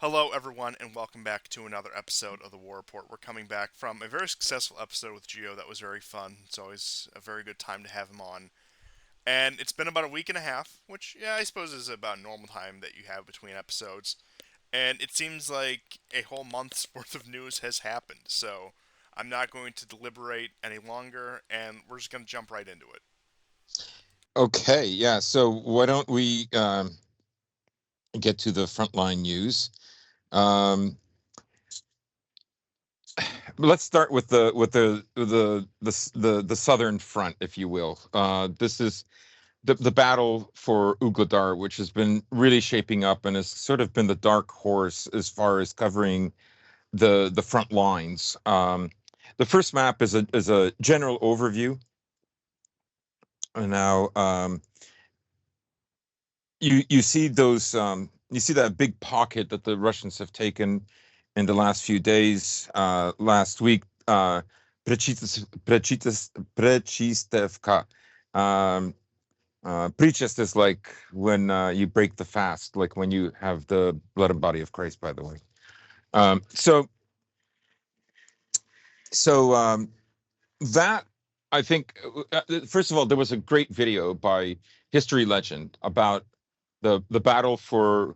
Hello, everyone, and welcome back to another episode of the War Report. We're coming back from a very successful episode with Gio that was very fun. It's always a very good time to have him on. And it's been about a week and a half, which, yeah, I suppose is about normal time that you have between episodes. And it seems like a whole month's worth of news has happened. So I'm not going to deliberate any longer, and we're just going to jump right into it. Okay, yeah. So why don't we get to the frontline news? Um, let's start with the southern front, if you will. This is the battle for Ugladar, which has been really shaping up and has sort of been the dark horse as far as covering the front lines. The first map is a general overview. And now you see those you see that big pocket that the Russians have taken in the last few days. Last week, Prechistevka. Prechest is like when you break the fast, like when you have the blood and body of Christ. By the way, um, so so that I think first of all, there was a great video by History Legend about the battle for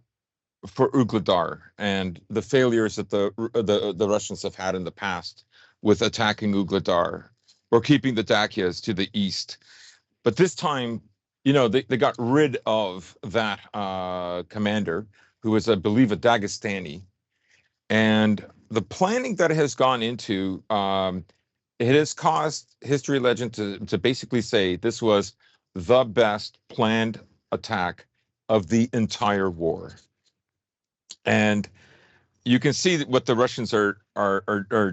Ugladar and the failures that the Russians have had in the past with attacking Ugladar or keeping the Dakias to the east. But this time, they got rid of that commander who was, I believe, a Dagestani. And the planning that has gone into it has caused History Legend to basically say this was the best planned attack of the entire war. And you can see what the Russians are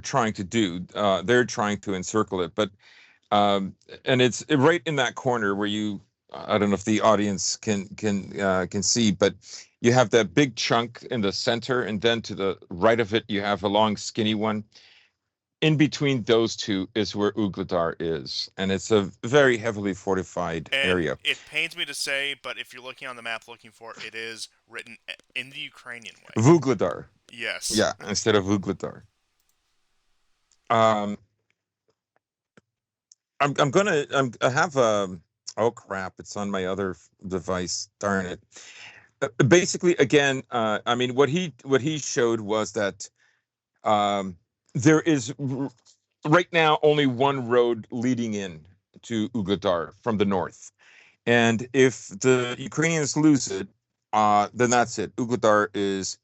trying to do. They're trying to encircle it, but and it's right in that corner where I don't know if the audience can see, but you have that big chunk in the center, and then to the right of it you have a long skinny one. In between those two is where Ugladar is, and it's a very heavily fortified And area. it pains me to say, but if you're looking on the map looking for it, it is written in the Ukrainian way. Vugladar, Yes. yeah, instead of Ugladar. Um, I have oh crap, it's on my other device. Darn it. Basically, again, I mean, what he showed was that um, there is right now only one road leading in to Ugladar from the north, and if the Ukrainians lose it, then that's it. Ugladar is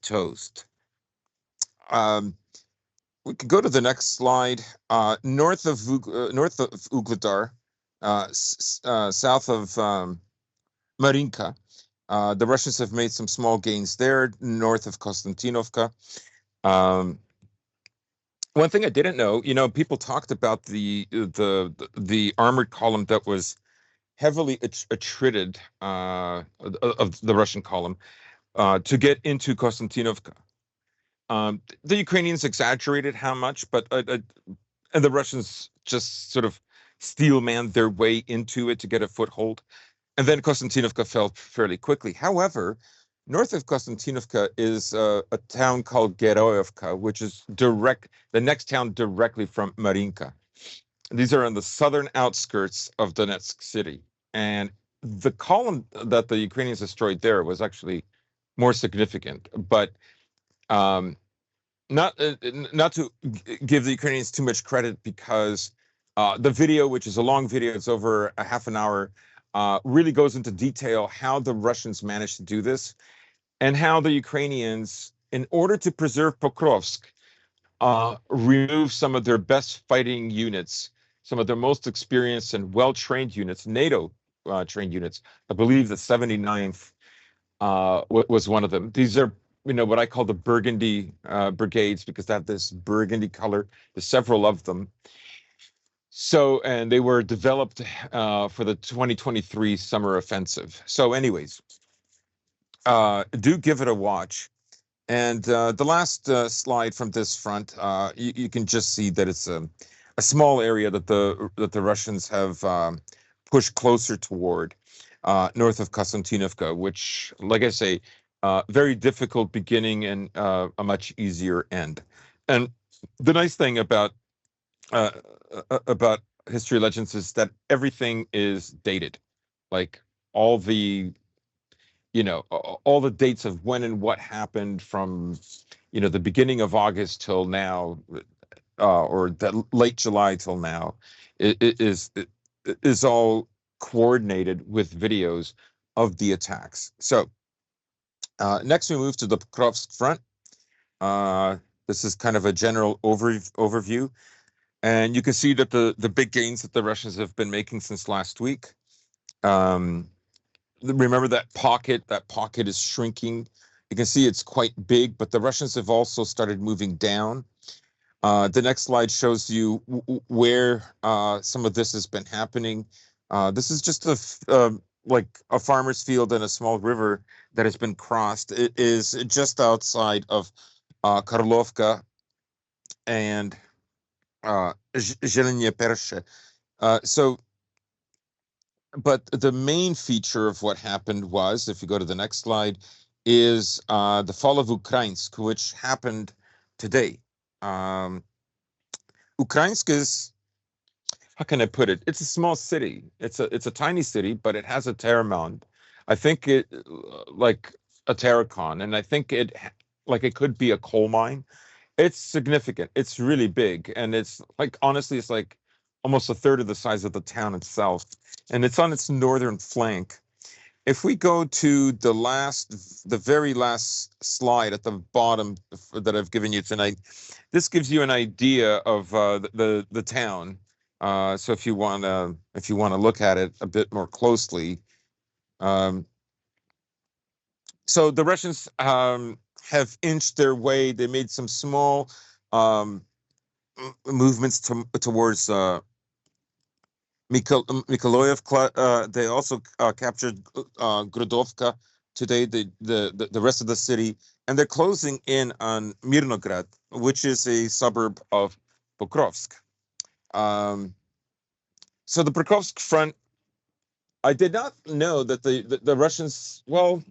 toast. Um, we could go to the next slide. North of Ugladar, south of Marinka, the Russians have made some small gains there. North of Konstantinovka. Um, One thing I didn't know, people talked about the armored column that was heavily attrited of the Russian column to get into Konstantinovka. The Ukrainians exaggerated how much, but and the Russians just sort of steel manned their way into it to get a foothold. And then Konstantinovka fell fairly quickly. However, north of Konstantinovka is a town called Geroyevka, which is the next town directly from Marinka. These are on the southern outskirts of Donetsk city. And the column that the Ukrainians destroyed there was actually more significant, but um, not to give the Ukrainians too much credit because the video, which is a long video, it's over a half an hour, really goes into detail how the Russians managed to do this and how the Ukrainians, in order to preserve Pokrovsk, remove some of their best fighting units, some of their most experienced and well-trained units, NATO trained units. I believe the 79th was one of them. These are, what I call the burgundy brigades because they have this burgundy color. There's several of them. So, and they were developed for the 2023 summer offensive. So, anyways, do give it a watch. And the last slide from this front, you can just see that it's a small area that the Russians have pushed closer toward north of Konstantinovka, which, like I say, very difficult beginning and a much easier end. And the nice thing uh, about history legends is that everything is dated, like all the all the dates of when and what happened from the beginning of August till now, or the late July till now, is all coordinated with videos of the attacks. So next we move to the Pokrovsk front. Uh, this is kind of a general overview, and you can see that the big gains that the Russians have been making since last week. Um, Remember that pocket? That pocket is shrinking. You can see it's quite big, but the Russians have also started moving down. The next slide shows you where some of this has been happening. This is just like a farmer's field and a small river that has been crossed. It is just outside of Karlovka and Zhelenya Pershe. So, but the main feature of what happened was, if you go to the next slide, is the fall of Ukrainsk, which happened today. Ukrainsk is, how can I put it? It's a small city. It's a tiny city, but it has a Terramount. I think it like a Terracon, and I think like it could be a coal mine. It's significant. It's really big, and it's like honestly, it's like almost a third of the size of the town itself, and it's on its northern flank. If we go to the very last slide at the bottom that I've given you tonight, this gives you an idea of the town. So if you wanna look at it a bit more closely, um, so the Russians have inched their way. They made some small um, movements towards Mikoloev. They also captured Grudovka today, the rest of the city, and they're closing in on Mirnograd, which is a suburb of Pokrovsk. Um, so the Pokrovsk front, I did not know that the Russians, well,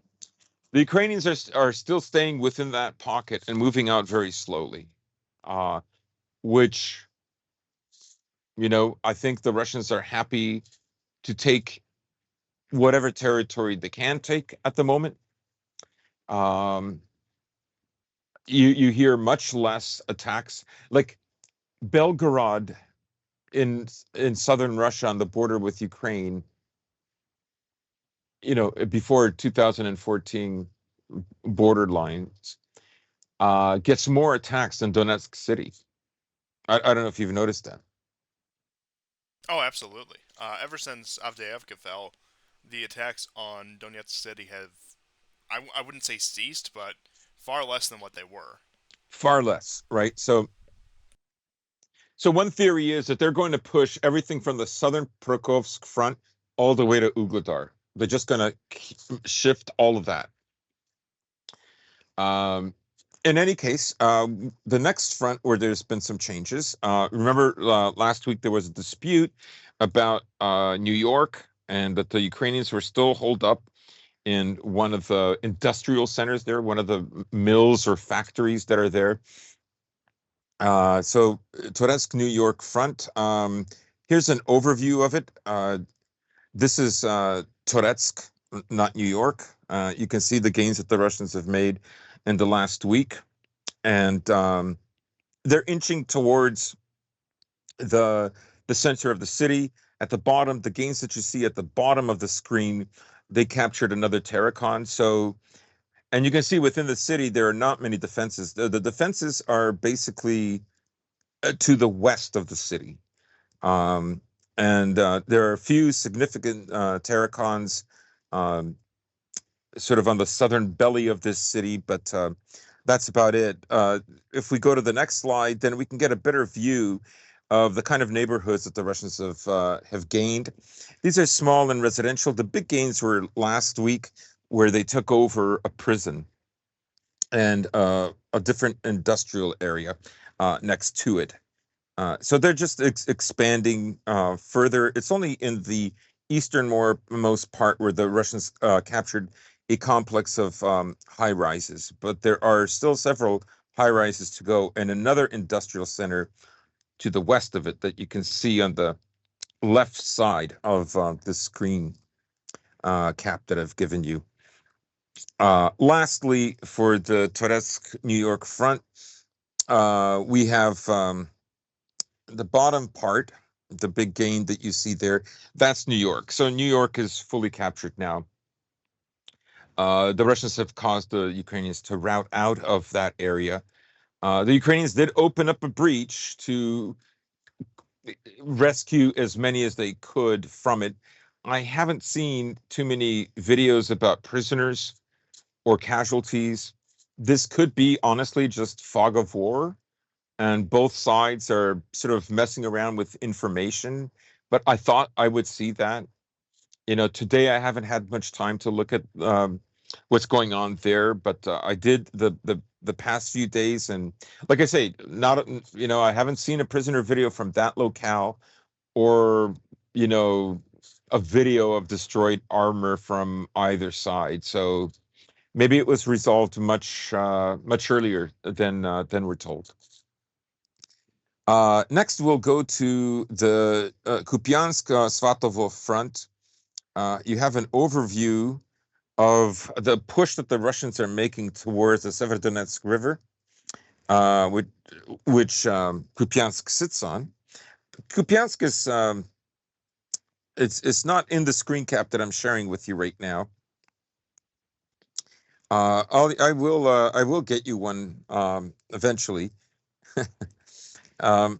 the Ukrainians are still staying within that pocket and moving out very slowly, which I think the Russians are happy to take whatever territory they can take at the moment. Um, you hear much less attacks, like Belgorod in southern Russia on the border with Ukraine. Before 2014 border lines, gets more attacks than Donetsk City. I don't know if you've noticed that. Oh, absolutely. Ever since Avdiivka fell, the attacks on Donetsk City have, I wouldn't say ceased, but far less than what they were. Far less, right? So one theory is that they're going to push everything from the southern Prokhovsk front all the way to Ugledar. They're just going to shift all of that. Um, in any case, the next front where there's been some changes. Remember, last week there was a dispute about New York, and that the Ukrainians were still holed up in one of the industrial centers there, one of the mills or factories that are there. So Toretsk, New York front. Here's an overview of it. This is Toretsk, not New York. You can see the gains that the Russians have made in the last week, and they're inching towards the the center of the city. At the bottom, the gains that you see at the bottom of the screen, they captured another Terracon. So, and you can see within the city there are not many defenses. The defenses are basically to the west of the city. Um, and there are a few significant terracons um, sort of on the southern belly of this city, but that's about it. If we go to the next slide, then we can get a better view of the kind of neighborhoods that the Russians have gained. These are small and residential. The big gains were last week, where they took over a prison and a different industrial area next to it. So they're just expanding further. It's only in the easternmost part where the Russians captured a complex of high rises, but there are still several high rises to go, and another industrial center to the west of it that you can see on the left side of the screen cap that I've given you. Lastly, for the Toretsk New York front, we have the bottom part, the big gain that you see there. That's New York. So New York is fully captured now. The Russians have caused the Ukrainians to rout out of that area. The Ukrainians did open up a breach to rescue as many as they could from it. I haven't seen too many videos about prisoners or casualties. This could be honestly just fog of war, and both sides are sort of messing around with information. But I thought I would see that. Today I haven't had much time to look at what's going on there, but I did the past few days, and like I say, not I haven't seen a prisoner video from that locale, or you know a video of destroyed armor from either side. So maybe it was resolved much earlier than we're told. Next, we'll go to the Kupiansk-Svatovo front. You have an overview of the push that the Russians are making towards the Severodonetsk River, which Kupiansk sits on. Kupiansk is it's not in the screen cap that I'm sharing with you right now. I will get you one eventually. um,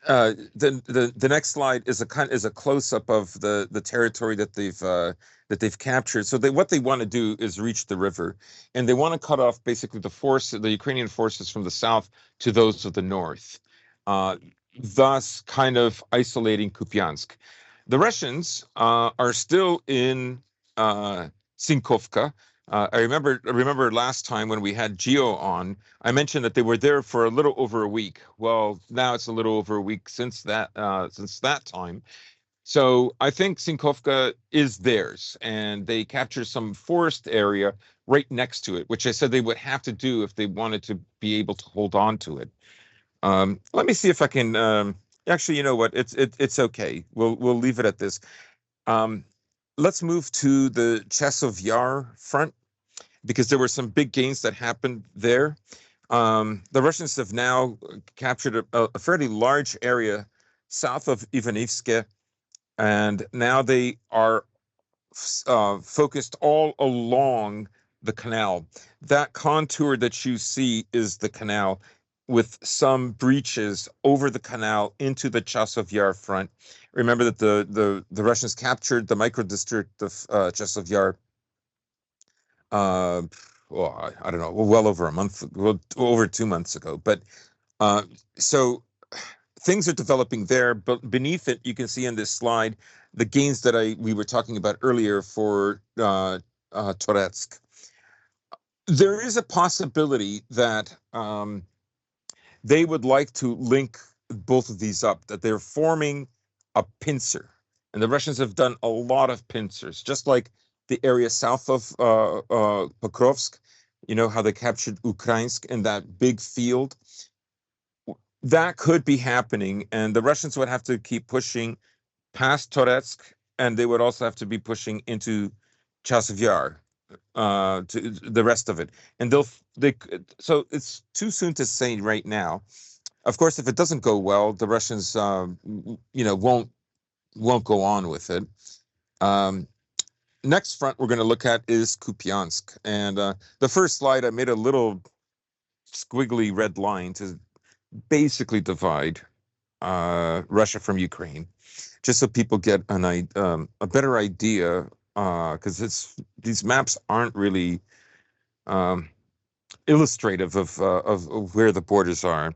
the next slide is a close up of the territory that they've captured. So what they want to do is reach the river, and they want to cut off basically the Ukrainian forces from the south to those of the north, thus kind of isolating Kupiansk. The Russians are still in Sinkovka. I remember last time when we had Geo on, I mentioned that they were there for a little over a week. Well, now it's a little over a week since that time. So I think Sinkovka is theirs, and they capture some forest area right next to it, which I said they would have to do if they wanted to be able to hold on to it. Let me see if I can. Actually, you know what? It's okay. We'll leave it at this. Let's move to the Chasov Yar front, because there were some big gains that happened there. The Russians have now captured a fairly large area south of Ivanivske, and now they are focused all along the canal. That contour that you see is the canal, with some breaches over the canal into the Chasov Yar front. Remember that the Russians captured the micro district of Chasov Yar. Well, I don't know, well over a month, well, over 2 months ago. But so things are developing there. But beneath it, you can see in this slide the gains that we were talking about earlier for Toretsk. There is a possibility that they would like to link both of these up, that they're forming a pincer. And the Russians have done a lot of pincers, just like the area south of Pokrovsk. You know how they captured Ukrainsk in that big field? That could be happening, and the Russians would have to keep pushing past Toretsk, and they would also have to be pushing into Chasov Yar, to the rest of it. And so it's too soon to say right now. Of course, if it doesn't go well, the Russians, won't go on with it. Next front we're going to look at is Kupiansk, and the first slide I made a little squiggly red line to basically divide Russia from Ukraine, just so people get a better idea, because these maps aren't really illustrative of where the borders are.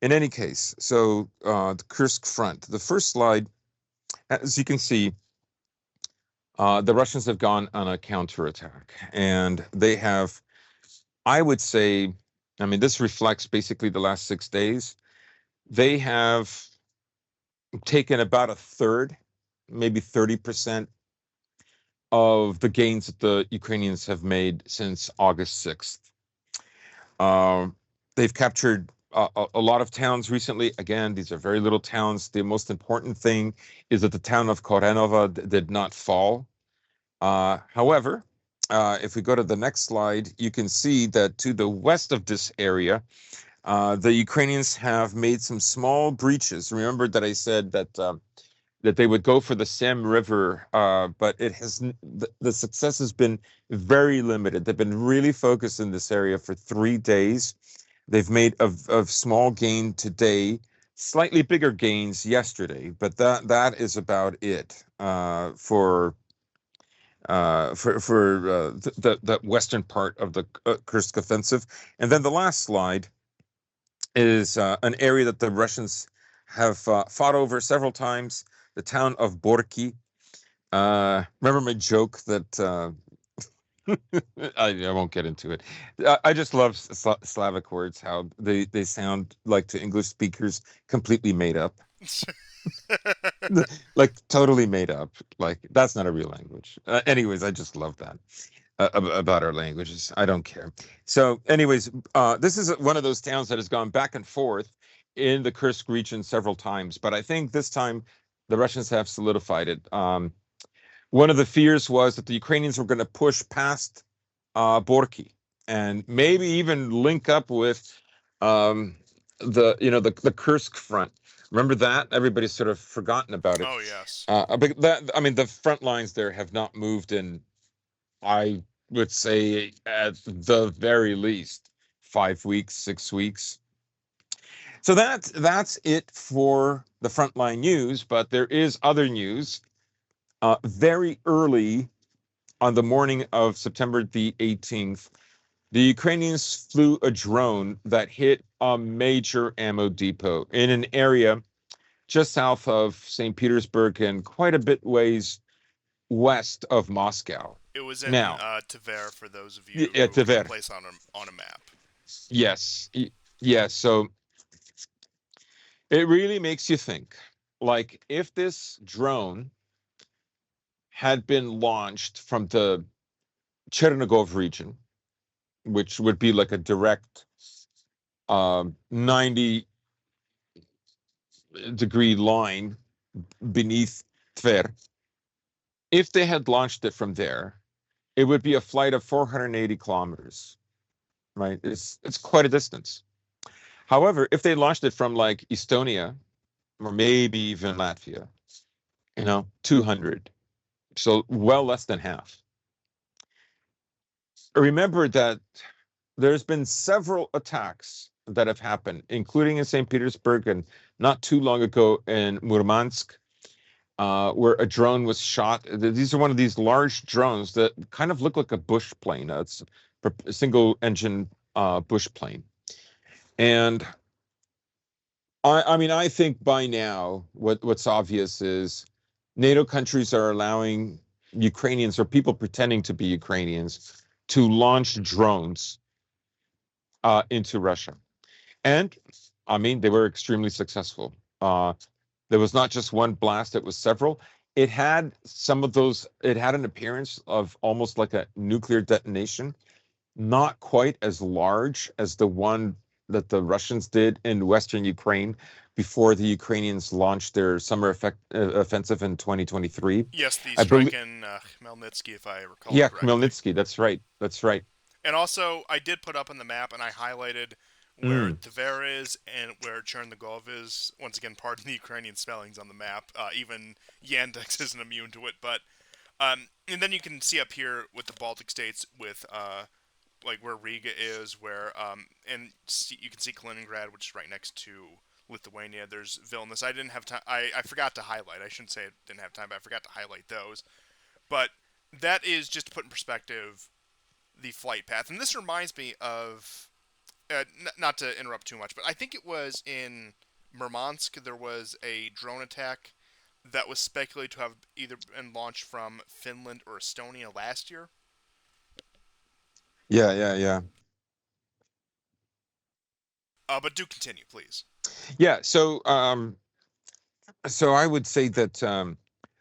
In any case, so the Kursk front, the first slide, as you can see, the Russians have gone on a counterattack, and they have, I would say, I mean, this reflects basically the last 6 days. They have taken about a third, maybe 30% of the gains that the Ukrainians have made since August 6th. Um, they've captured a lot of towns recently. Again, these are very little towns. The most important thing is that the town of Korenova did not fall. However, if we go to the next slide, you can see that to the west of this area, the Ukrainians have made some small breaches. Remember that I said that they would go for the Sem River, but the success has been very limited. They've been really focused in this area for 3 days. They've made a small gain today, slightly bigger gains yesterday, but that is about it for the western part of the Kursk offensive. And then the last slide is an area that the Russians have fought over several times, the town of Borky. Remember my joke that I won't get into it. I just love Slavic words, how they sound like to English speakers completely made up. Like totally made up. Like that's not a real language. Anyways, I just love that about our languages. I don't care. So, anyways, this is one of those towns that has gone back and forth in the Kursk region several times, but I think this time the Russians have solidified it. One of the fears was that the Ukrainians were going to push past Borky and maybe even link up with the Kursk front. Remember that? Everybody's sort of forgotten about it. Oh yes. But that, I mean, the front lines there have not moved in, I would say, at the very least, 5 weeks, 6 weeks. So that's it for the frontline news. But there is other news. Very early on the morning of September the 18th, the Ukrainians flew a drone that hit a major ammo depot in an area just south of St. Petersburg and quite a bit ways west of Moscow. It was in Now, Tver for those of you at who the can ver, place on a map. yes, yes. So it really makes you think, like, if this drone had been launched from the Chernigov region, which would be like a direct 90-degree line beneath Tver. If they had launched it from there, it would be a flight of 480 kilometers, right? It's quite a distance. However, if they launched it from like Estonia or maybe even Latvia, 200, so well less than half. Remember that there's been several attacks that have happened, including in St. Petersburg and not too long ago in Murmansk, where a drone was shot. These are one of these large drones that kind of look like a bush plane. It's a single engine bush plane. And I mean, I think by now what's obvious is NATO countries are allowing Ukrainians or people pretending to be Ukrainians to launch drones into Russia. And I mean, they were extremely successful. There was not just one blast, it was several. It had an appearance of almost like a nuclear detonation, not quite as large as the one that the Russians did in Western Ukraine before the Ukrainians launched their offensive in 2023. Yes, the I strike believe, in Khmelnytsky, if I recall yeah, correctly. Khmelnytsky, that's right. That's right. And also, I did put up on the map, and I highlighted where Mm. Tver is and where Chernigov is. Once again, pardon the Ukrainian spellings on the map. Even Yandex isn't immune to it. But and then you can see up here with the Baltic states, with like where Riga is, where you can see Kaliningrad, which is right next to Lithuania. There's Vilnius. I didn't have time. I forgot to highlight. I shouldn't say I didn't have time, but I forgot to highlight those. But that is just to put in perspective the flight path. And this reminds me of, not to interrupt too much, but I think it was in Murmansk there was a drone attack that was speculated to have either been launched from Finland or Estonia last year. Yeah, yeah, yeah. But do continue, please. Yeah, so I would say that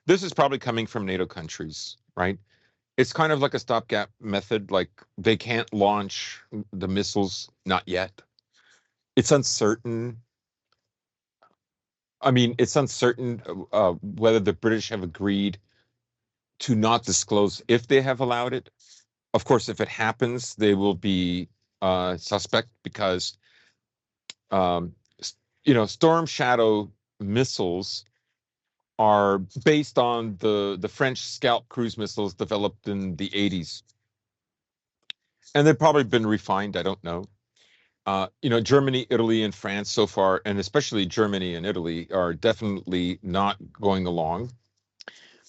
this is probably coming from NATO countries, right? it's kind of like a stopgap method. Like they can't launch the missiles, not yet. It's uncertain. I mean, it's uncertain whether the British have agreed to not disclose if they have allowed it. Of course, if it happens, they will be suspect because um, Storm Shadow missiles are based on the French Scalp cruise missiles developed in the 80s, and they've probably been refined. I don't know. Germany, Italy, and France so far, and especially Germany and Italy, are definitely not going along.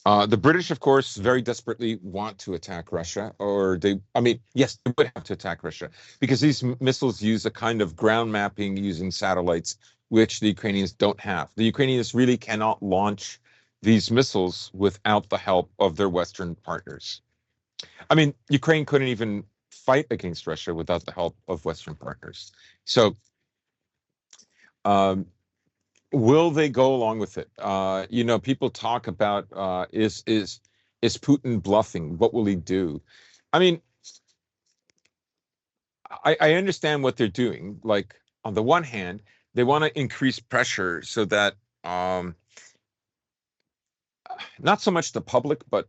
The British, of course, very desperately want to attack Russia, or I mean, yes, they would have to attack Russia because these missiles use a kind of ground mapping using satellites, which the Ukrainians don't have. The Ukrainians really cannot launch these missiles without the help of their Western partners. I mean, Ukraine couldn't even fight against Russia without the help of Western partners. So, um, will they go along with it? People talk about is Putin bluffing? What will he do? I mean, I understand what they're doing. Like on the one hand, they want to increase pressure so that not so much the public, but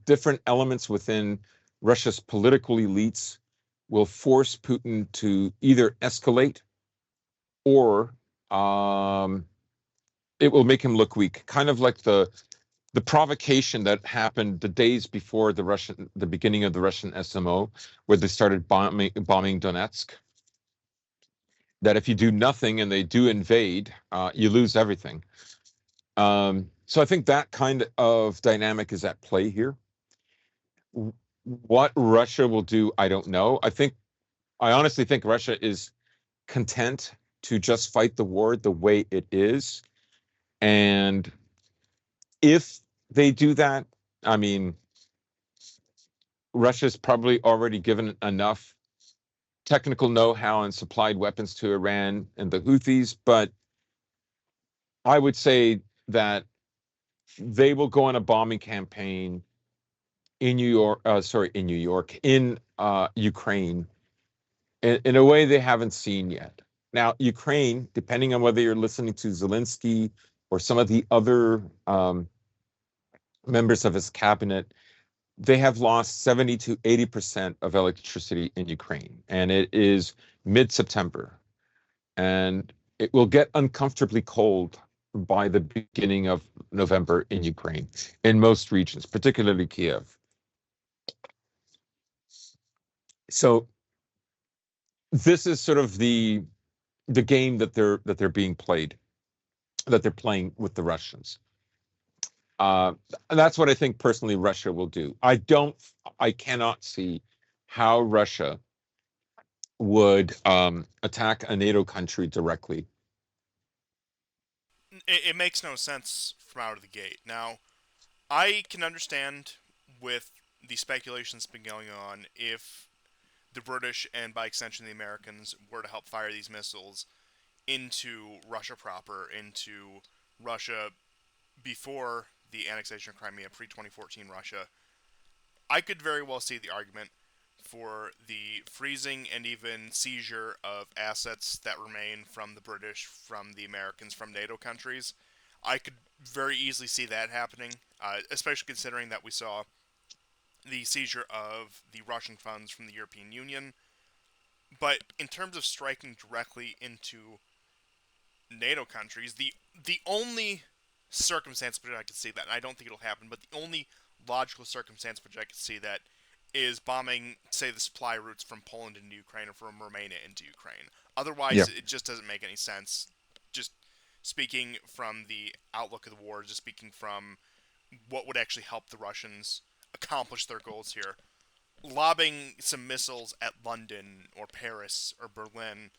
different elements within Russia's political elites will force Putin to either escalate or um, it will make him look weak, kind of like the provocation that happened the days before the beginning of the Russian SMO, where they started bombing Donetsk. That if you do nothing and they do invade, you lose everything. So I think that kind of dynamic is at play here. What Russia will do, I don't know. I honestly think Russia is content to just fight the war the way it is. And if they do that, I mean, Russia's probably already given enough technical know-how and supplied weapons to Iran and the Houthis, but I would say that they will go on a bombing campaign in New York, in Ukraine, in a way they haven't seen yet. Now, Ukraine, depending on whether you're listening to Zelensky or some of the other members of his cabinet, they have lost 70 to 80% of electricity in Ukraine, and it is mid-September, and it will get uncomfortably cold by the beginning of November in Ukraine, in most regions, particularly Kiev. So this is sort of the game that they're being played, that they're playing with the Russians. Uh, that's what I think personally Russia will do. I cannot see how Russia would attack a NATO country directly. It makes no sense from out of the gate. Now, I can understand with the speculation that's been going on if the British and by extension the Americans were to help fire these missiles into Russia proper, into Russia before the annexation of Crimea, pre 2014 Russia, I could very well see the argument for the freezing and even seizure of assets that remain from the British, from the Americans, from NATO countries. I could very easily see that happening, especially considering that we saw the seizure of the Russian funds from the European Union. But in terms of striking directly into NATO countries, the only circumstance which I could see that, and I don't think it'll happen, but the only logical circumstance which I could see that is bombing, say, the supply routes from Poland into Ukraine or from Romania into Ukraine. Yeah. Otherwise, it just doesn't make any sense. Just speaking from the outlook of the war, just speaking from what would actually help the Russians accomplish their goals here. Lobbing some missiles at London or Paris or Berlin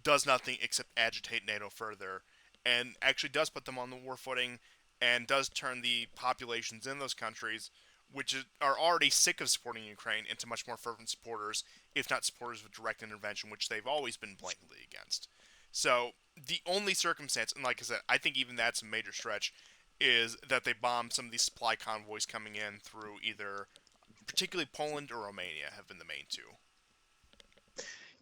does nothing except agitate NATO further, and actually does put them on the war footing, and does turn the populations in those countries, which are already sick of supporting Ukraine, into much more fervent supporters, if not supporters of direct intervention, which they've always been blatantly against. So the only circumstance, and like I said, I think even that's a major stretch, is that they bomb some of these supply convoys coming in through either particularly Poland or Romania have been the main two.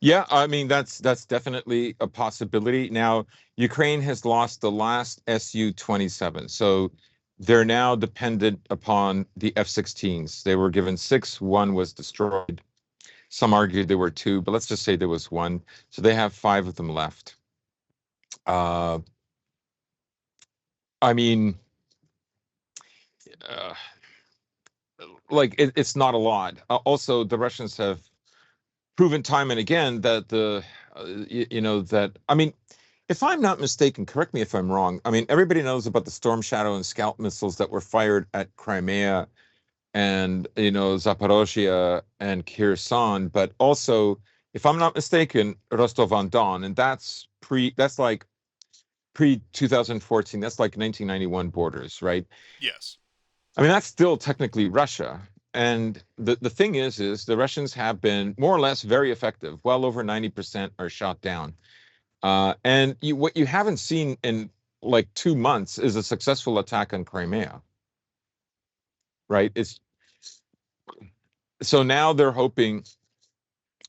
Yeah, I mean that's definitely a possibility. Now, Ukraine has lost the last Su-27, so they're now dependent upon the F-16s. They were given six, one was destroyed. Some argued there were two, but let's just say there was one. So they have five of them left. Uh, I mean, uh, like it's not a lot. Also, the Russians have proven time and again that that I mean, if I'm not mistaken, correct me if I'm wrong. I mean, everybody knows about the Storm Shadow and Scout missiles that were fired at Crimea and Zaporozhye and Kherson, but also, if I'm not mistaken, Rostov on Don, and that's like pre 2014. That's like 1991 borders, right? Yes. I mean, that's still technically Russia. And the thing is the Russians have been more or less very effective. Well over 90% are shot down. And what you haven't seen in like 2 months is a successful attack on Crimea, right? It's so now they're hoping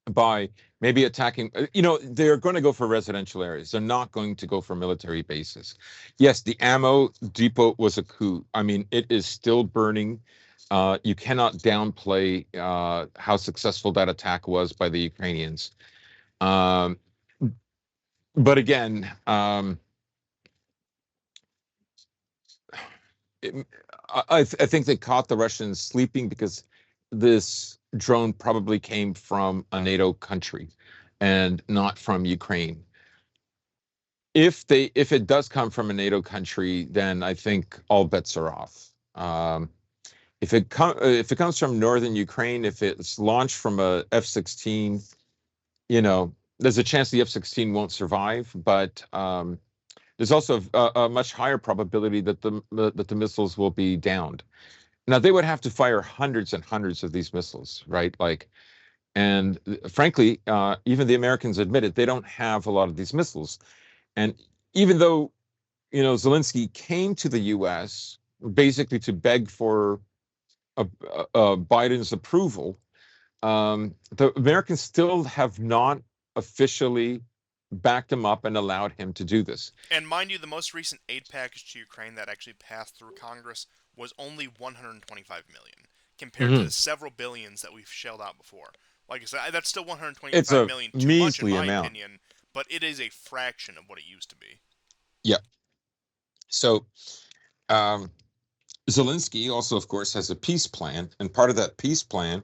by maybe attacking, they're going to go for residential areas. They're not going to go for military bases. Yes, the ammo depot was a coup. I mean, it is still burning. You cannot downplay how successful that attack was by the Ukrainians. Um, but again, I think they caught the Russians sleeping because this drone probably came from a NATO country and not from Ukraine. If it does come from a NATO country, then I think all bets are off. If it comes from northern Ukraine, if it's launched from a F-16, there's a chance the F-16 won't survive, but there's also a much higher probability that the missiles will be downed. Now they would have to fire hundreds and hundreds of these missiles, right? And frankly, even the Americans admit it, they don't have a lot of these missiles. And even though Zelensky came to the U.S. basically to beg for Biden's approval, the Americans still have not officially backed him up and allowed him to do this. And mind you, the most recent aid package to Ukraine that actually passed through Congress was only 125 million compared to Mhm. the several billions that we've shelled out before. Like I said, that's still It's 125 a million too much in measly my amount. opinion, but it is a fraction of what it used to be. Yeah. So um, Zelensky also, of course, has a peace plan, and part of that peace plan,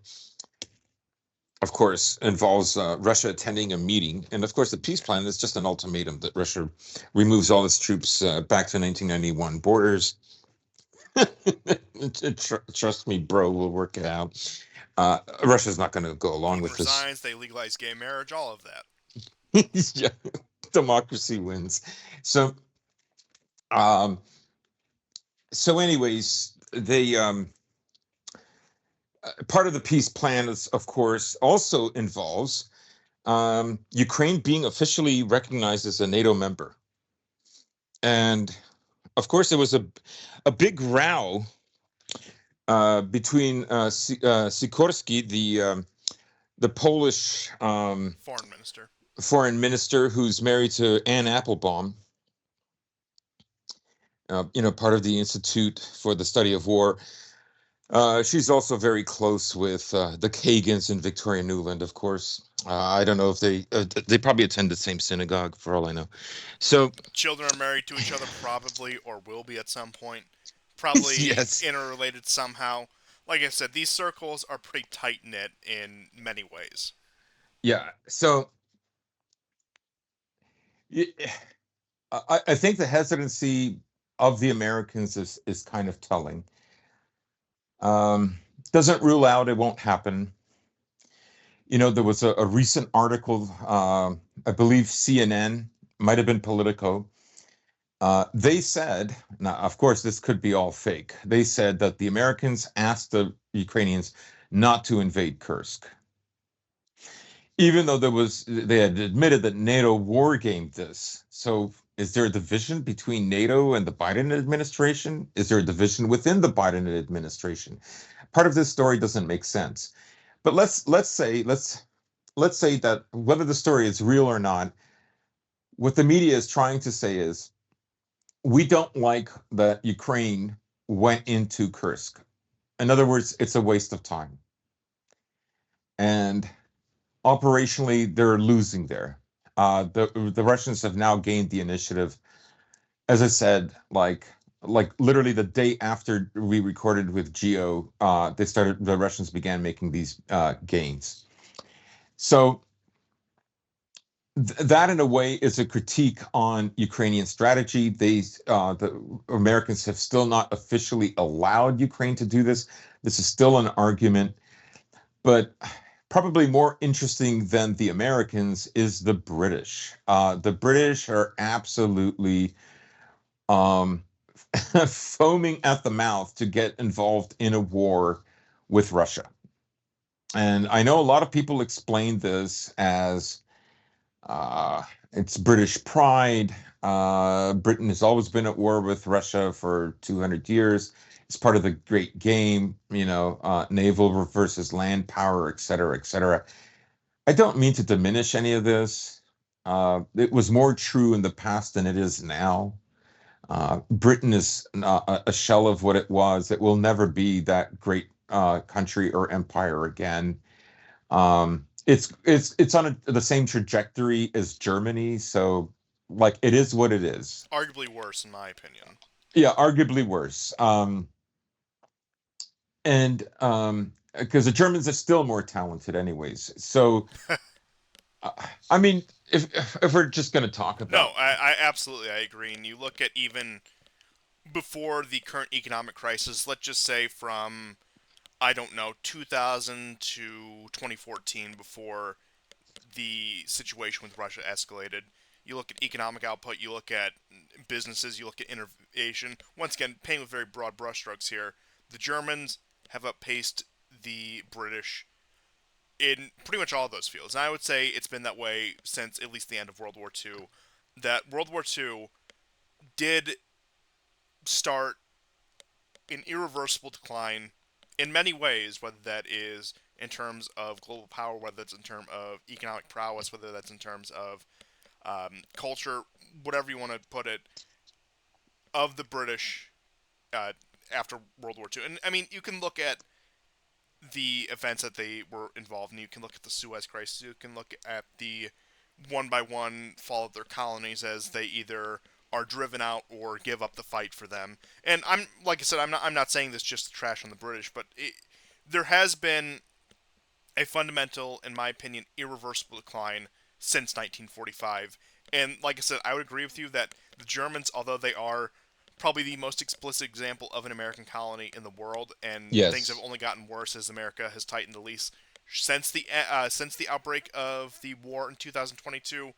of course, involves Russia attending a meeting. And of course, the peace plan is just an ultimatum that Russia removes all its troops back to 1991 borders. Trust me, bro, we'll work it out. Russia's not going to go along Putin with this. resigns, they legalize gay marriage, all of that. Yeah, democracy wins. So, um, anyways, they part of the peace plan is, of course, also involves Ukraine being officially recognized as a NATO member. And of course, there was a big row between Sikorsky, the Polish Foreign minister. foreign minister who's married to Anne Applebaum, part of the Institute for the Study of War. She's also very close with the Kagans and Victoria Nuland, of course. I don't know if they probably attend the same synagogue for all I know. So Children are married to each other, probably, or will be at some point. Probably yes, interrelated somehow. Like I said, these circles are pretty tight knit in many ways. yeah. So I think the hesitancy of the Americans is kind of telling. Doesn't rule out it won't happen. There was a recent article, I believe CNN, might have been Politico. They said, now, of course, this could be all fake. They said that the Americans asked the Ukrainians not to invade Kursk, even though they had admitted that NATO war gamed this. So, is there a division between NATO and the Biden administration? Is there a division within the Biden administration? part of this story doesn't make sense. But let's say that whether the story is real or not, what the media is trying to say is we don't like that Ukraine went into Kursk. In other words, it's a waste of time. And operationally, they're losing there. The Russians have now gained the initiative. As I said, like literally the day after we recorded with Geo, the Russians began making these gains. So that in a way is a critique on Ukrainian strategy. The Americans have still not officially allowed Ukraine to do this. This is still an argument, but probably more interesting than the Americans is the British. The British are absolutely um, foaming at the mouth to get involved in a war with Russia. And I know a lot of people explain this as uh, it's British pride. Britain has always been at war with Russia for 200 years. It's part of the great game, naval versus land power, et cetera, et cetera. I don't mean to diminish any of this. It was more true in the past than it is now. Britain is a shell of what it was. It will never be that great country or empire again. It's on the same trajectory as Germany, so like it is what it is. Arguably worse, in my opinion. Yeah, arguably worse. And because the Germans are still more talented, anyways. So uh, I mean, if we're just going to talk No, about, I absolutely I agree. And you look at even before the current economic crisis, let's just say from I don't know 2000 to 2014, before the situation with Russia escalated. You look at economic output, you look at businesses, you look at innovation. Once again, painting with very broad brushstrokes here. The Germans have outpaced the British in pretty much all of those fields. And I would say it's been that way since at least the end of World War II. That World War II did start an irreversible decline in many ways, whether that is in terms of global power, whether that's in terms of economic prowess, whether that's in terms of culture, whatever you want to put it, of the British uh, after World War II. And I mean, you can look at the events that they were involved in. You can look at the Suez Crisis. You can look at the one by one fall of their colonies as they either are driven out or give up the fight for them. And I'm like I said, I'm not saying this just to trash on the British, but there has been a fundamental, in my opinion, irreversible decline since 1945. And like I said, I would agree with you that the Germans, although they are probably the most explicit example of an American colony in the world, and things have yes, only gotten worse as America has tightened the leash since the outbreak of the war in 2022.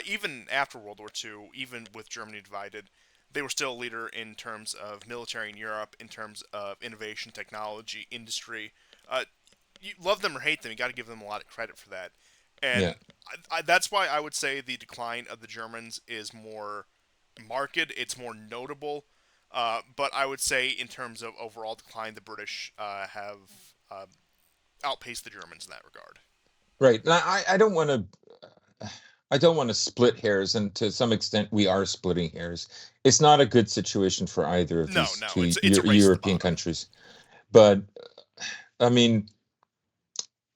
Even after World War II, even with Germany divided, they were still a leader in terms of military in Europe, in terms of innovation, technology, industry. You love them or hate them, you got to give them a lot of credit for that. yeah. And that's why I would say the decline of the Germans is more marked, it's more notable. But I would say, in terms of overall decline, the British have uh, outpaced the Germans in that regard. Right. Now, I don't want to split hairs, and to some extent, we are splitting hairs. It's not a good situation for either of No, these no, two it's a race to the European bottom. countries. But I mean,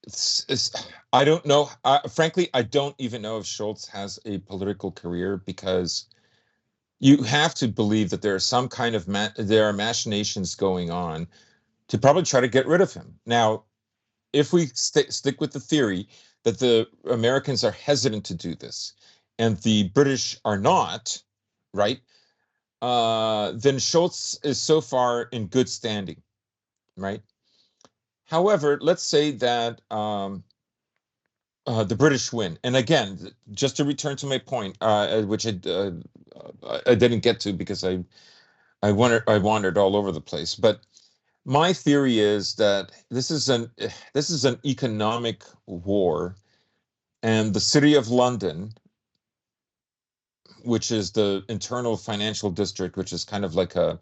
it's I don't know. Frankly, I don't even know if Schultz has a political career because you have to believe that there are some kind of there are machinations going on to probably try to get rid of him. Now, if we stick with the theory that the Americans are hesitant to do this and the British are not, right? Then Schultz is so far in good standing, right? However, let's say that the British win, and again, just to return to my point, which I didn't get to because I wandered all over the place, but my theory is that this is an economic war, and the city of London which is the internal financial district, which is kind of like the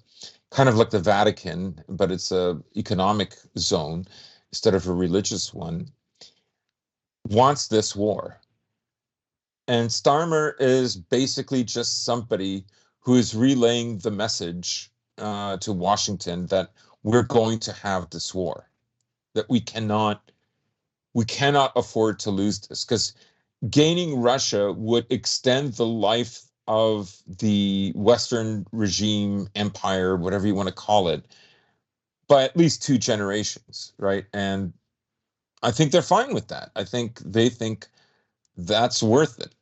Vatican, but it's a economic zone instead of a religious one, wants this war. And Starmer is basically just somebody who is relaying the message to Washington that we're going to have this war, that we cannot afford to lose this, because gaining Russia would extend the life of the Western regime, empire, whatever you want to call it, by at least 2 generations, right? And I think they're fine with that. I think they think that's worth it.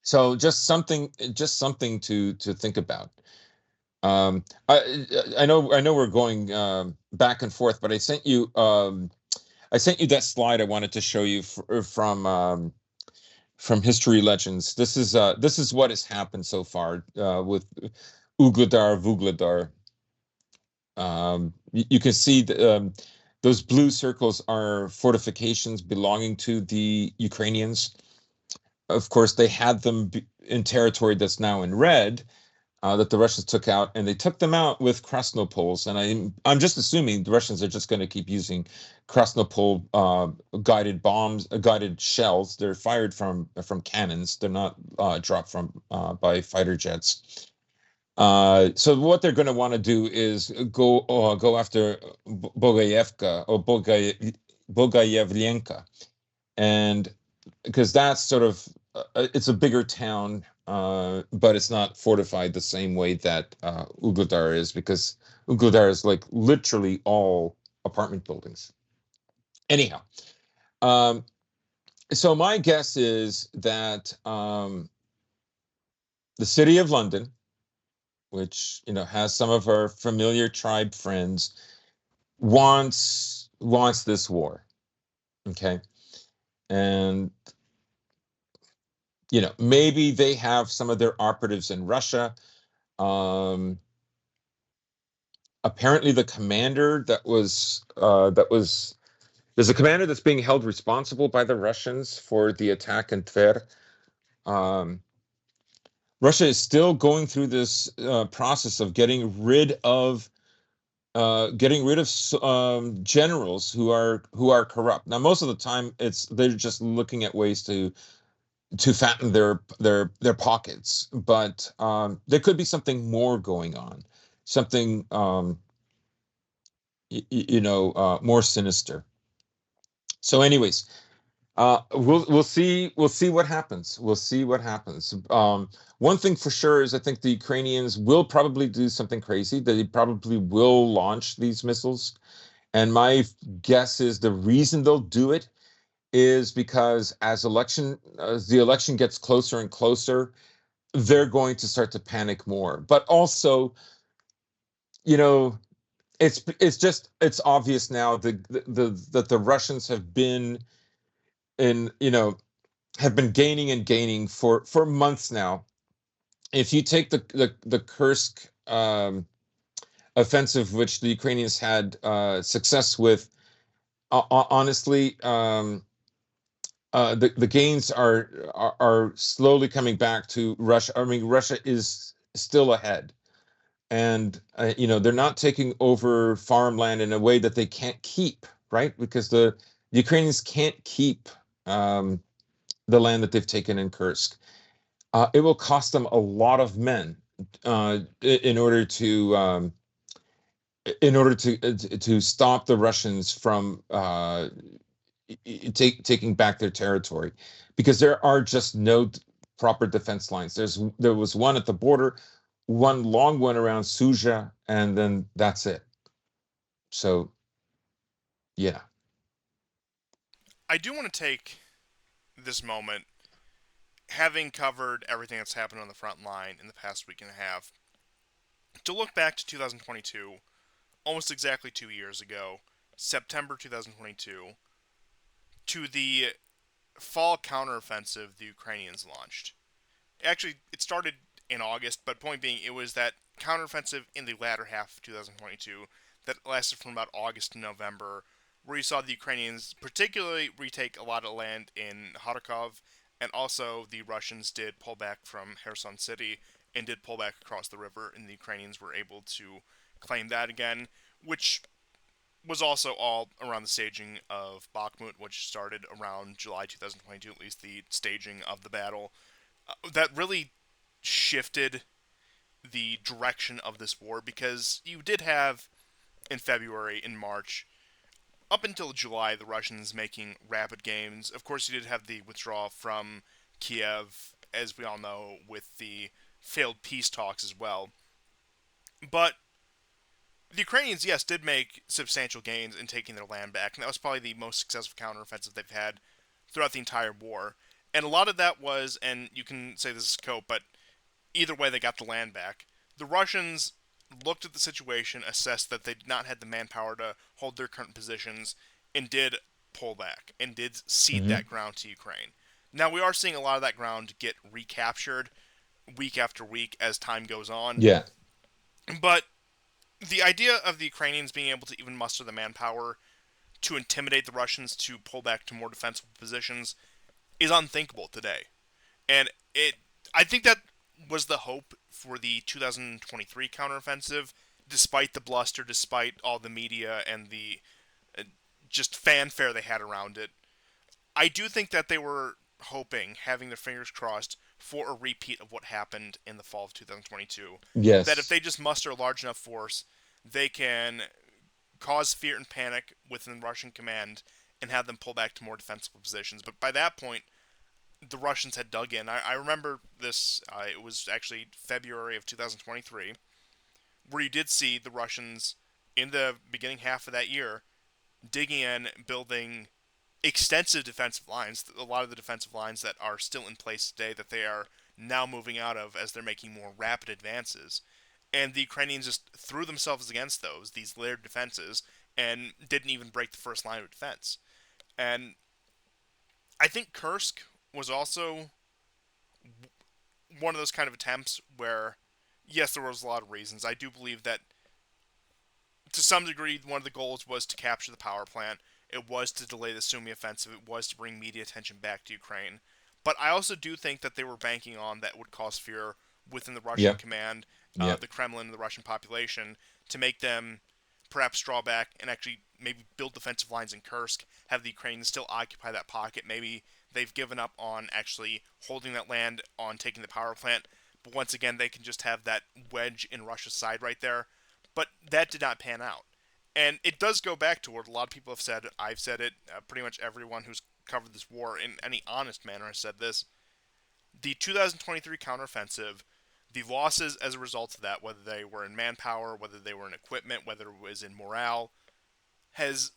So just something to think about. I know we're going back and forth, but I sent you that slide I wanted to show you from History Legends. This is what has happened so far with Ugladar, Vugladar. You can see those blue circles are fortifications belonging to the Ukrainians. Of course, they had them in territory that's now in red, that the Russians took out, and they took them out with Krasnopols. And I'm just assuming the Russians are just going to keep using Krasnopol guided bombs, guided shells. They're fired from cannons. They're not dropped from by fighter jets. So what they're going to want to do is go after Bogayevka or Bogayevlenka, and because that's sort of it's a bigger town, but it's not fortified the same way that Ugladar is, because Ugladar is like literally all apartment buildings. Anyhow, um, so my guess is that the city of London, which has some of our familiar tribe friends, wants this war. Okay, and maybe they have some of their operatives in Russia. Um, Apparently, the commander that was there's a commander that's being held responsible by the Russians for the attack in Tver. Um, Russia is still going through this process of getting rid of generals who are corrupt. Now, most of the time, they're just looking at ways to fatten their pockets, but there could be something more going on, something more sinister. So, anyways, we'll see what happens. We'll see what happens. One thing for sure is I think the Ukrainians will probably do something crazy. They probably will launch these missiles, and my guess is the reason they'll do it is because as the election gets closer and closer, they're going to start to panic more. But also, you know, it's obvious now that the Russians in you know have been gaining and gaining for months now. If you take the Kursk offensive, which the Ukrainians had success with, honestly, the gains are slowly coming back to Russia. I mean, Russia is still ahead, and they're not taking over farmland in a way that they can't keep, right? Because the Ukrainians can't keep the land that they've taken in Kursk. It will cost them a lot of men in order to stop the Russians from taking back their territory, because there are just no proper defense lines. There was one at the border, one long one around Suja, and then that's it. So yeah. I do want to take this moment, having covered everything that's happened on the front line in the past week and a half, to look back to 2022, almost exactly 2 years ago, September 2022, to the fall counteroffensive the Ukrainians launched. Actually, it started in August, but point being, it was that counteroffensive in the latter half of 2022 that lasted from about August to November, where you saw the Ukrainians particularly retake a lot of land in Kharkov And also, the Russians did pull back from Kherson City and did pull back across the river, and the Ukrainians were able to claim that again, which was also all around the staging of Bakhmut, which started around July 2022, at least the staging of the battle. That really shifted the direction of this war because you did have in February, in March, up until July, the Russians making rapid gains. Of course, you did have the withdrawal from Kiev, as we all know, with the failed peace talks as well. But the Ukrainians, yes, did make substantial gains in taking their land back, and that was probably the most successful counteroffensive they've had throughout the entire war. And a lot of that was, and you can say this is scope, but either way, they got the land back. The Russians looked at the situation, assessed that they did not have the manpower to hold their current positions, and did pull back and did cede Hmm. that ground to Ukraine. Now we are seeing a lot of that ground get recaptured week after week as time goes on, Yeah. but the idea of the Ukrainians being able to even muster the manpower to intimidate the Russians to pull back to more defensible positions is unthinkable today. And I think that was the hope for the 2023 counteroffensive, despite the bluster, despite all the media and the uh, just fanfare they had around it. I do think that they were hoping, having their fingers crossed, for a repeat of what happened in the fall of 2022. That if Yes. they just muster a large enough force, they can cause fear and panic within Russian command and have them pull back to more defensible positions. But by that point, the Russians had dug in. I remember this. It was actually February of 2023, where you did see the Russians in the beginning half of that year digging in, building extensive defensive lines. A lot of the defensive lines that are still in place today that they are now moving out of as they're making more rapid advances. And the Ukrainians just threw themselves against these layered defenses, and didn't even break the first line of defense. And I think Kursk was also one of those kind of attempts where, yes, there was a lot of reasons. I do believe that to some degree, one of the goals was to capture the power plant. It was to delay the Sumy offensive. It was to bring media attention back to Ukraine. But I also do think that they were banking on that would cause fear within the Russian Yep. command, Yep. the Kremlin, and the Russian population to make them perhaps draw back and actually maybe build defensive lines in Kursk, have the Ukrainians still occupy that pocket. Maybe they've given up on actually holding that land, on taking the power plant. But once again, they can just have that wedge in Russia's side right there. But that did not pan out. And it does go back to what a lot of people have said. I've said it. Pretty much everyone who's covered this war in any honest manner has said this. The 2023 counteroffensive, the losses as a result of that, whether they were in manpower, whether they were in equipment, whether it was in morale, has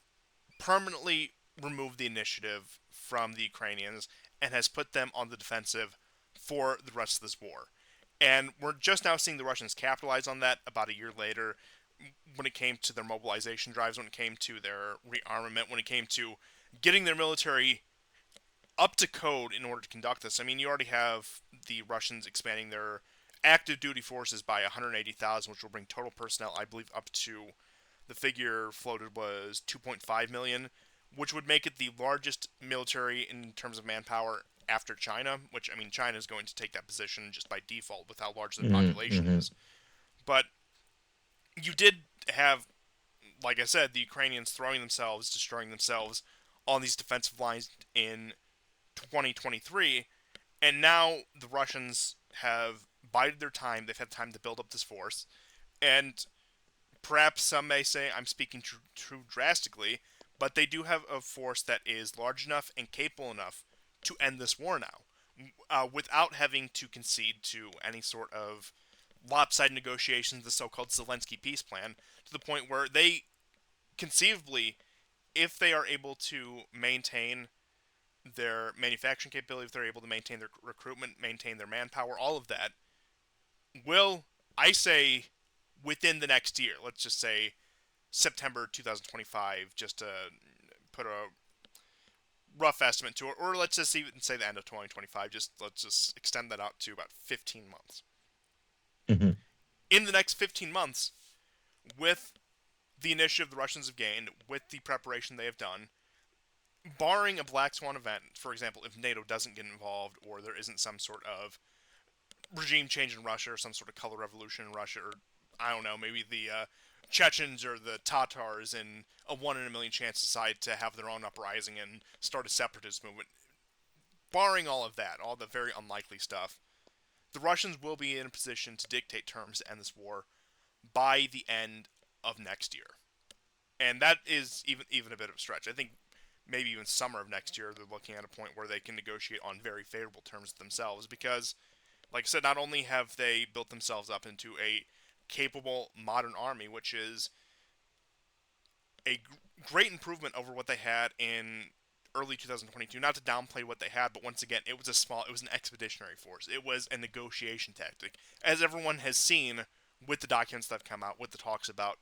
permanently removed the initiative from the Ukrainians and has put them on the defensive for the rest of this war. And we're just now seeing the Russians capitalize on that about a year later when it came to their mobilization drives, when it came to their rearmament, when it came to getting their military up to code in order to conduct this. I mean, you already have the Russians expanding their active duty forces by 180,000, which will bring total personnel, I believe, up to the figure floated was 2.5 million, which would make it the largest military in terms of manpower after China, which, I mean, China is going to take that position just by default with how large their population Mm-hmm. is. But you did have, like I said, the Ukrainians throwing themselves, destroying themselves on these defensive lines in 2023, and now the Russians have bided their time. They've had time to build up this force, and perhaps some may say I'm speaking too drastically, but they do have a force that is large enough and capable enough to end this war now, without having to concede to any sort of lopsided negotiations, the so-called Zelensky peace plan, to the point where they conceivably, if they are able to maintain their manufacturing capability, if they're able to maintain their recruitment, maintain their manpower, all of that, will, I say, within the next year, let's just say September 2025, just to put a rough estimate to it, or let's just even say the end of 2025, just let's just extend that out to about 15 months. Mm-hmm. In the next 15 months, with the initiative the Russians have gained, with the preparation they have done, barring a black swan event, for example, if NATO doesn't get involved or there isn't some sort of regime change in Russia or some sort of color revolution in Russia, or I don't know, maybe the Chechens or the Tatars in a 1 in a million chance decide to have their own uprising and start a separatist movement. Barring all of that, all the very unlikely stuff, the Russians will be in a position to dictate terms to end this war by the end of next year. And that is even a bit of a stretch. I think maybe even summer of next year they're looking at a point where they can negotiate on very favorable terms themselves because, like I said, not only have they built themselves up into a capable modern army, which is a great improvement over what they had in early 2022. Not to downplay what they had, but once again, it was an expeditionary force. It was a negotiation tactic, as everyone has seen with the documents that have come out, with the talks about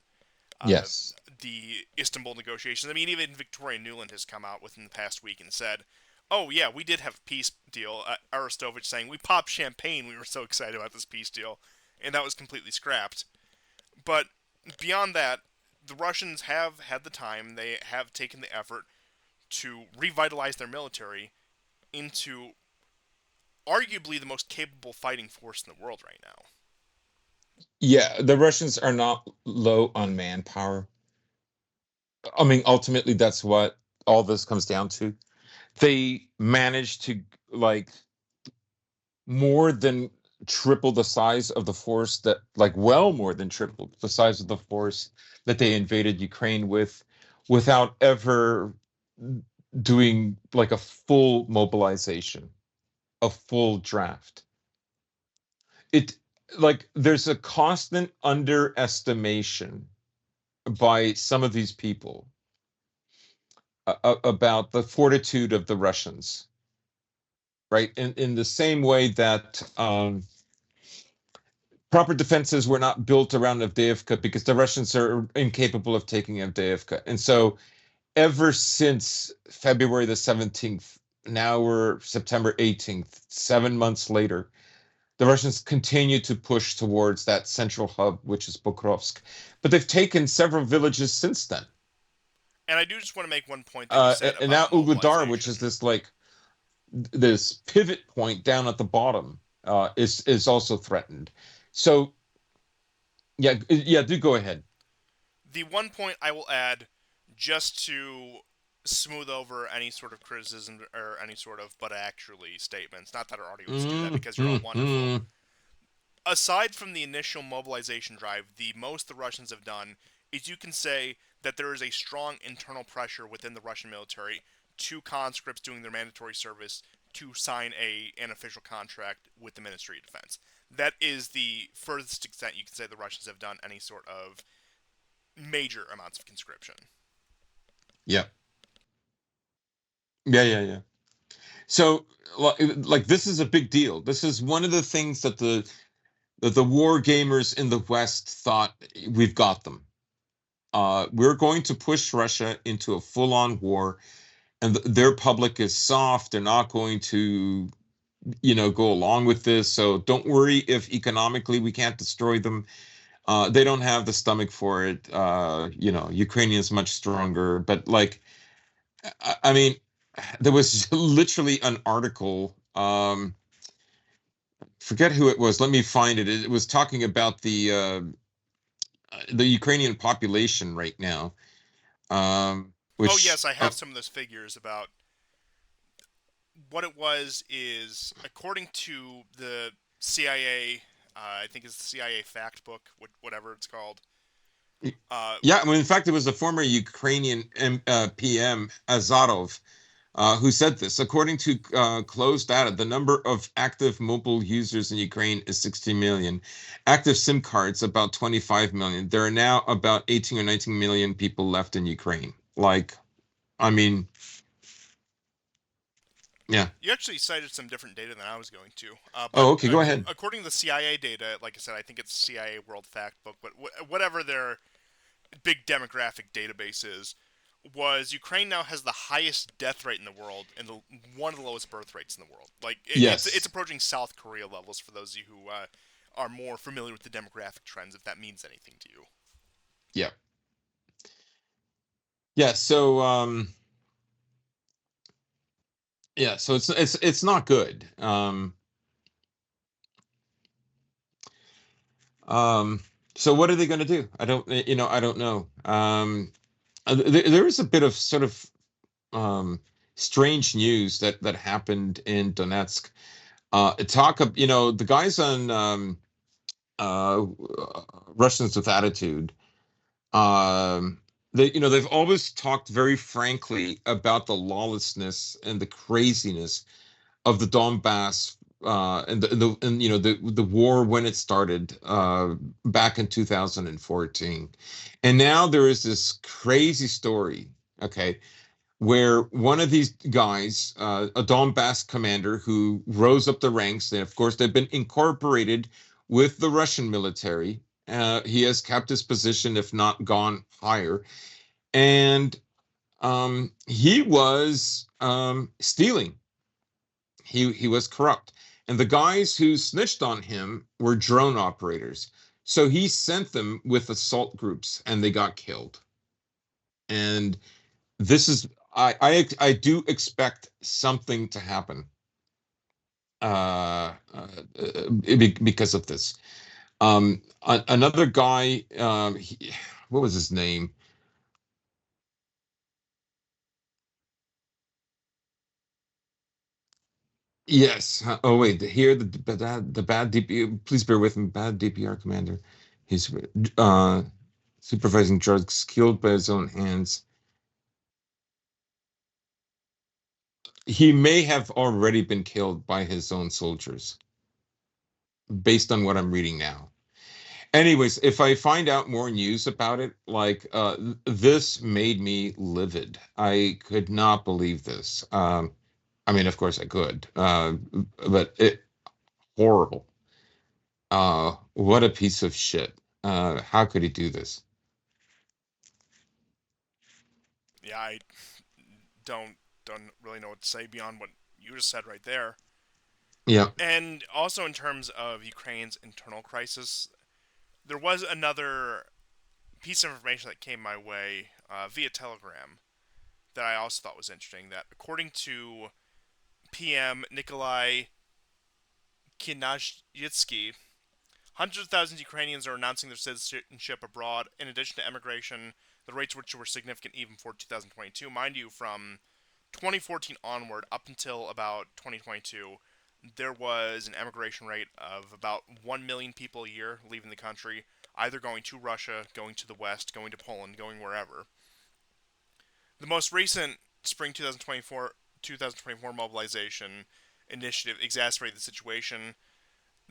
uh, Yes. the Istanbul negotiations. I mean, even Victoria Nuland has come out within the past week and said, "Oh yeah, we did have a peace deal." Aristovich saying, "We popped champagne. We were so excited about this peace deal," and that was completely scrapped. But beyond that, the Russians have had the time. They have taken the effort to revitalize their military into arguably the most capable fighting force in the world right now. Yeah, the Russians are not low on manpower. I mean, ultimately, that's what all this comes down to. They managed to like more than triple the size of the force that like well more than triple the size of the force that they invaded Ukraine with without ever doing like a full mobilization, a full draft. It like there's a constant underestimation by some of these people about the fortitude of the Russians, right? In the same way that proper defenses were not built around Avdiivka because the Russians are incapable of taking Avdiivka. And so ever since February the 17th, now we're September 18th, 7 months later, the Russians continue to push towards that central hub, which is Pokrovsk. But they've taken several villages since then. And I do just want to make one point that you said And now about Ugar, which is mobilization. this like this pivot point down at the bottom, is also threatened. So yeah, yeah, do go ahead. The one point I will add, just to smooth over any sort of criticism or any sort of but actually statements, not that our audience do that because you're all wonderful. Mm-hmm. Aside from the initial mobilization drive, the most the Russians have done is you can say that there is a strong internal pressure within the Russian military to conscripts doing their mandatory service to sign an official contract with the Ministry of Defense. That is the furthest extent you can say the Russians have done any sort of major amounts of conscription. Yeah. Yeah, yeah, yeah. So like this is a big deal. This is one of the things that the war gamers in the West thought we've got them. We're going to push Russia into a full-on war, and their public is soft. They're not going to, go along with this. So don't worry if economically we can't destroy them. They don't have the stomach for it. Ukrainian is much stronger, but like, I mean, there was literally an article. Forget who it was. Let me find it. It was talking about the Ukrainian population right now, Oh which yes, I have some of those figures about what it was. Is according to the CIA, I think it's the CIA fact book, whatever it's called. Uh, yeah, I mean, in fact, it was a former Ukrainian PM Azarov who said this. According to closed data, the number of active mobile users in Ukraine is 60 million. Active SIM cards, about 25 million. There are now about 18 or 19 million people left in Ukraine. Like, I mean, yeah. you actually cited some different data than I was going to, but Oh, okay, go ahead. according to the CIA data, like I said, I think it's CIA World Fact Book, but whatever their big demographic database is, was Ukraine now has the highest death rate in the world and one of the lowest birth rates in the world. Like it's Yes. approaching South Korea levels for those of you who are more familiar with the demographic trends, if that means anything to you. Yeah. Yeah. So, Yeah, so it's not good. Um, so what are they going to do? I don't know. There is a bit of sort of strange news that happened in Donetsk. Talk of, the guys on uh, Russians with Attitude. Um, they've always talked very frankly about the lawlessness and the craziness of the Donbass, and the war when it started back in 2014. And now there is this crazy story, okay, where one of these guys, a Donbass commander who rose up the ranks, and of course they've been incorporated with the Russian military. He has kept his position, if not gone higher, and he was stealing. He was corrupt, and the guys who snitched on him were drone operators. So he sent them with assault groups, and they got killed. And this is I do expect something to happen because of this. Another guy, what was his name? Yes. Oh wait. Here the bad DP. Please bear with me. Bad DPR commander. He's uh, supervising drugs killed by his own hands. He may have already been killed by his own soldiers, based on what I'm reading now. Anyways, if I find out more news about it, like this made me livid. I could not believe this. I mean, of course I could, but it horrible. What a piece of shit. How could he do this? Yeah, I don't really know what to say beyond what you just said right there. Yeah. And also in terms of Ukraine's internal crisis, there was another piece of information that came my way via Telegram that I also thought was interesting. That according to PM Nikolai Kinazhitsky, hundreds of thousands of Ukrainians are announcing their citizenship abroad. In addition to emigration, the rates which were significant even for 2022, mind you, from 2014 onward up until about 2022, there was an emigration rate of about 1 million people a year leaving the country, either going to Russia, going to the West, going to Poland, going wherever. The most recent spring 2024 mobilization initiative exacerbated the situation.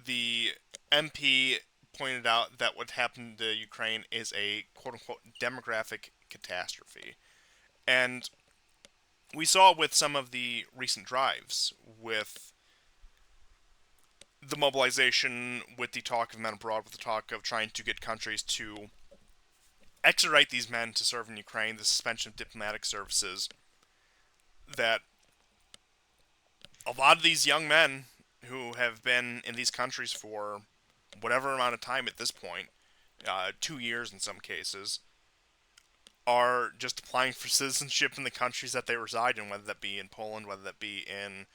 The MP pointed out that what happened to Ukraine is a quote unquote demographic catastrophe. And we saw with some of the recent drives, with the mobilization, with the talk of men abroad, with the talk of trying to get countries to extradite these men to serve in Ukraine, the suspension of diplomatic services, that a lot of these young men who have been in these countries for whatever amount of time at this point, 2 years in some cases, are just applying for citizenship in the countries that they reside in, whether that be in Poland, whether that be in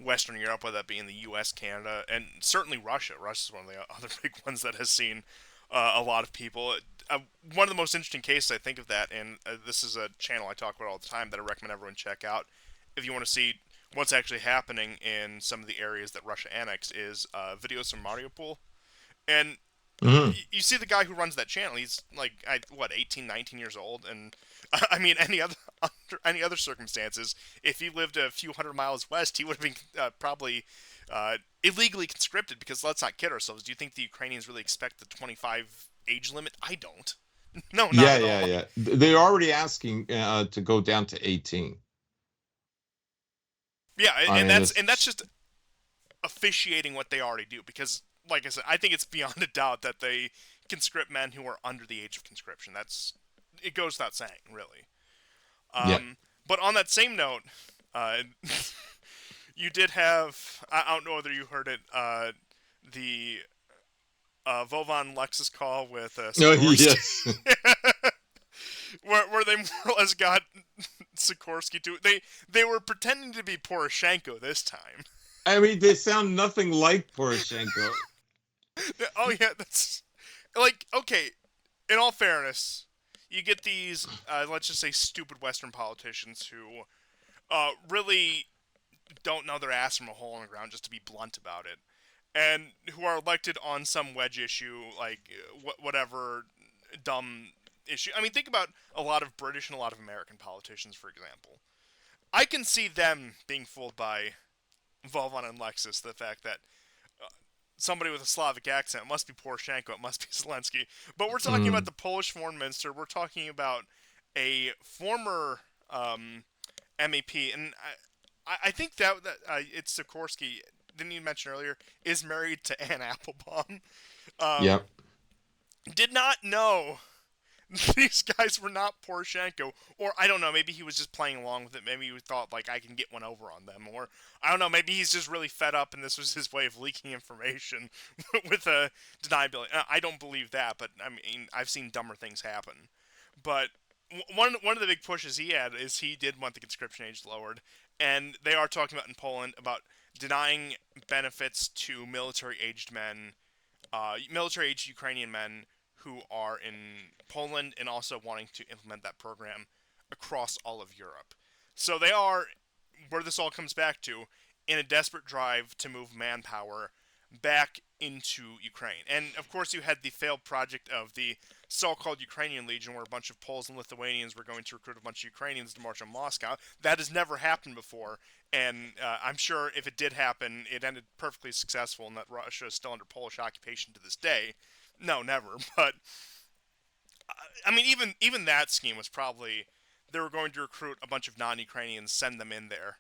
Western Europe, whether that be in the U.S., Canada, and certainly Russia. Russia is one of the other big ones that has seen a lot of people. One of the most interesting cases I think of that, and this is a channel I talk about all the time that I recommend everyone check out if you want to see what's actually happening in some of the areas that Russia annexed, is videos from Mariupol. And Mhm. you see the guy who runs that channel. He's like, 18, 19 years old, and I mean, under any other circumstances, if he lived a few hundred miles west, he would have been probably illegally conscripted. Because let's not kid ourselves. Do you think the Ukrainians really expect the 25 age limit? I don't. No, not Yeah, at yeah, all. yeah. They're already asking to go down to 18. Yeah, I and mean, that's just officiating what they already do. Because, like I said, I think it's beyond a doubt that they conscript men who are under the age of conscription. That's it goes without saying, really. yeah. But on that same note, uh, you did have, I don't know whether you heard it, the Vovan Lexus call with Oh, Sikorski. yes. where they more or less got Sikorsky to they were pretending to be Poroshenko this time. I mean, they sound nothing like Poroshenko. Oh yeah, that's like okay. In all fairness, you get these let's just say stupid Western politicians who really don't know their ass from a hole in the ground, just to be blunt about it, and who are elected on some wedge issue like whatever dumb issue. I mean, think about a lot of British and a lot of American politicians, for example. I can see them being fooled by Volvon and Lexus, the fact that somebody with a Slavic accent must be Poroshenko, it must be Zelensky. But we're talking about Mm, the Polish foreign minister. We're talking about a former MEP, and I think that it's Sikorsky. Didn't you mention earlier? Is married to Anne Applebaum. Um, yep. did not know these guys were not Poroshenko, or I don't know. Maybe he was just playing along with it. Maybe he thought like I can get one over on them, or I don't know. Maybe he's just really fed up, and this was his way of leaking information with a deniability. I don't believe that, but I mean I've seen dumber things happen. But one of the big pushes he had is he did want the conscription age lowered, and they are talking about in Poland about denying benefits to military-aged Ukrainian men who are in Poland, and also wanting to implement that program across all of Europe. So they are, where this all comes back to, in a desperate drive to move manpower back into Ukraine. And of course, you had the failed project of the so-called Ukrainian Legion, where a bunch of Poles and Lithuanians were going to recruit a bunch of Ukrainians to march on Moscow. That has never happened before, and I'm sure if it did happen, it ended perfectly successful, and that Russia is still under Polish occupation to this day. No, never. But I mean, even that scheme was probably they were going to recruit a bunch of non-Ukrainians, send them in there,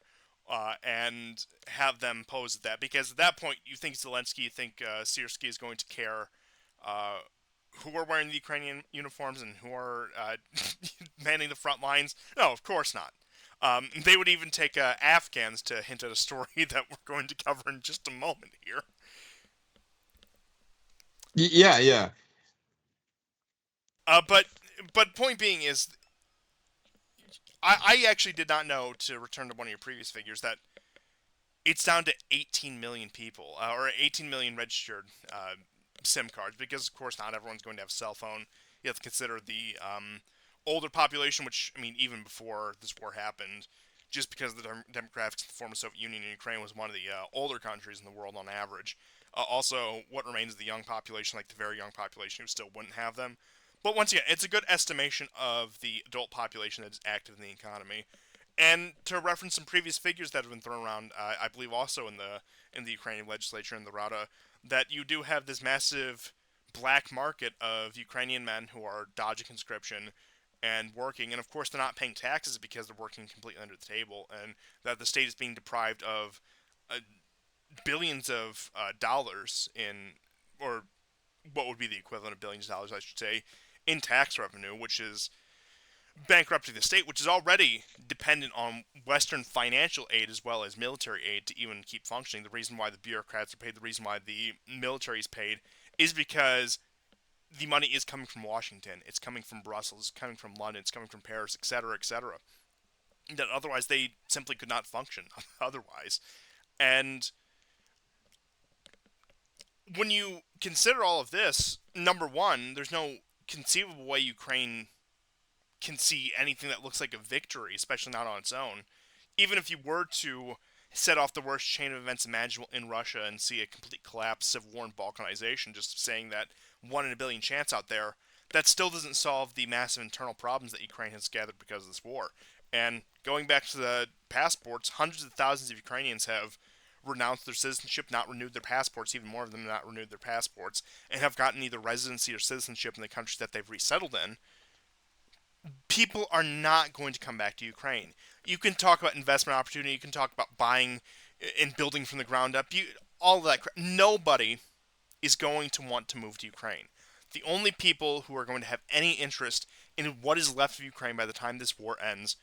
and have them pose at that. Because at that point, you think Zelensky, you think Sierski is going to care uh, who are wearing the Ukrainian uniforms and who are manning the front lines. No, of course not. They would even take Afghans to hint at a story that we're going to cover in just a moment here. Yeah, yeah. But point being is, I actually did not know, to return to one of your previous figures, that it's down to 18 million people, or 18 million registered SIM cards, because of course not everyone's going to have a cell phone. You have to consider the older population, which I mean, even before this war happened, just because of the demographics of the former Soviet Union, and Ukraine was one of the older countries in the world on average. Also, what remains of the young population, like the very young population who still wouldn't have them. But once again, it's a good estimation of the adult population that is active in the economy. And to reference some previous figures that have been thrown around, I believe also in the Ukrainian legislature in the Rada, that you do have this massive black market of Ukrainian men who are dodging conscription and working, and of course they're not paying taxes because they're working completely under the table, and that the state is being deprived of uh, billions of dollars in, or what would be the equivalent of billions of dollars, I should say, in tax revenue, which is bankrupting the state, which is already dependent on Western financial aid as well as military aid to even keep functioning. The reason why the bureaucrats are paid, the reason why the military is paid, is because the money is coming from Washington. It's coming from Brussels. It's coming from London. It's coming from Paris, etc., etc. That otherwise they simply could not function otherwise. And when you consider all of this, number one, there's no conceivable way Ukraine can see anything that looks like a victory, especially not on its own. Even if you were to set off the worst chain of events imaginable in Russia and see a complete collapse, civil war, and balkanization, just saying that 1 in a billion chance out there, that still doesn't solve the massive internal problems that Ukraine has gathered because of this war. And going back to the passports, hundreds of thousands of Ukrainians have renounced their citizenship, not renewed their passports, even more of them not renewed their passports, and have gotten either residency or citizenship in the countries that they've resettled in. People are not going to come back to Ukraine. You can talk about investment opportunity, you can talk about buying and building from the ground up, all of that. Nobody is going to want to move to Ukraine. The only people who are going to have any interest in what is left of Ukraine by the time this war ends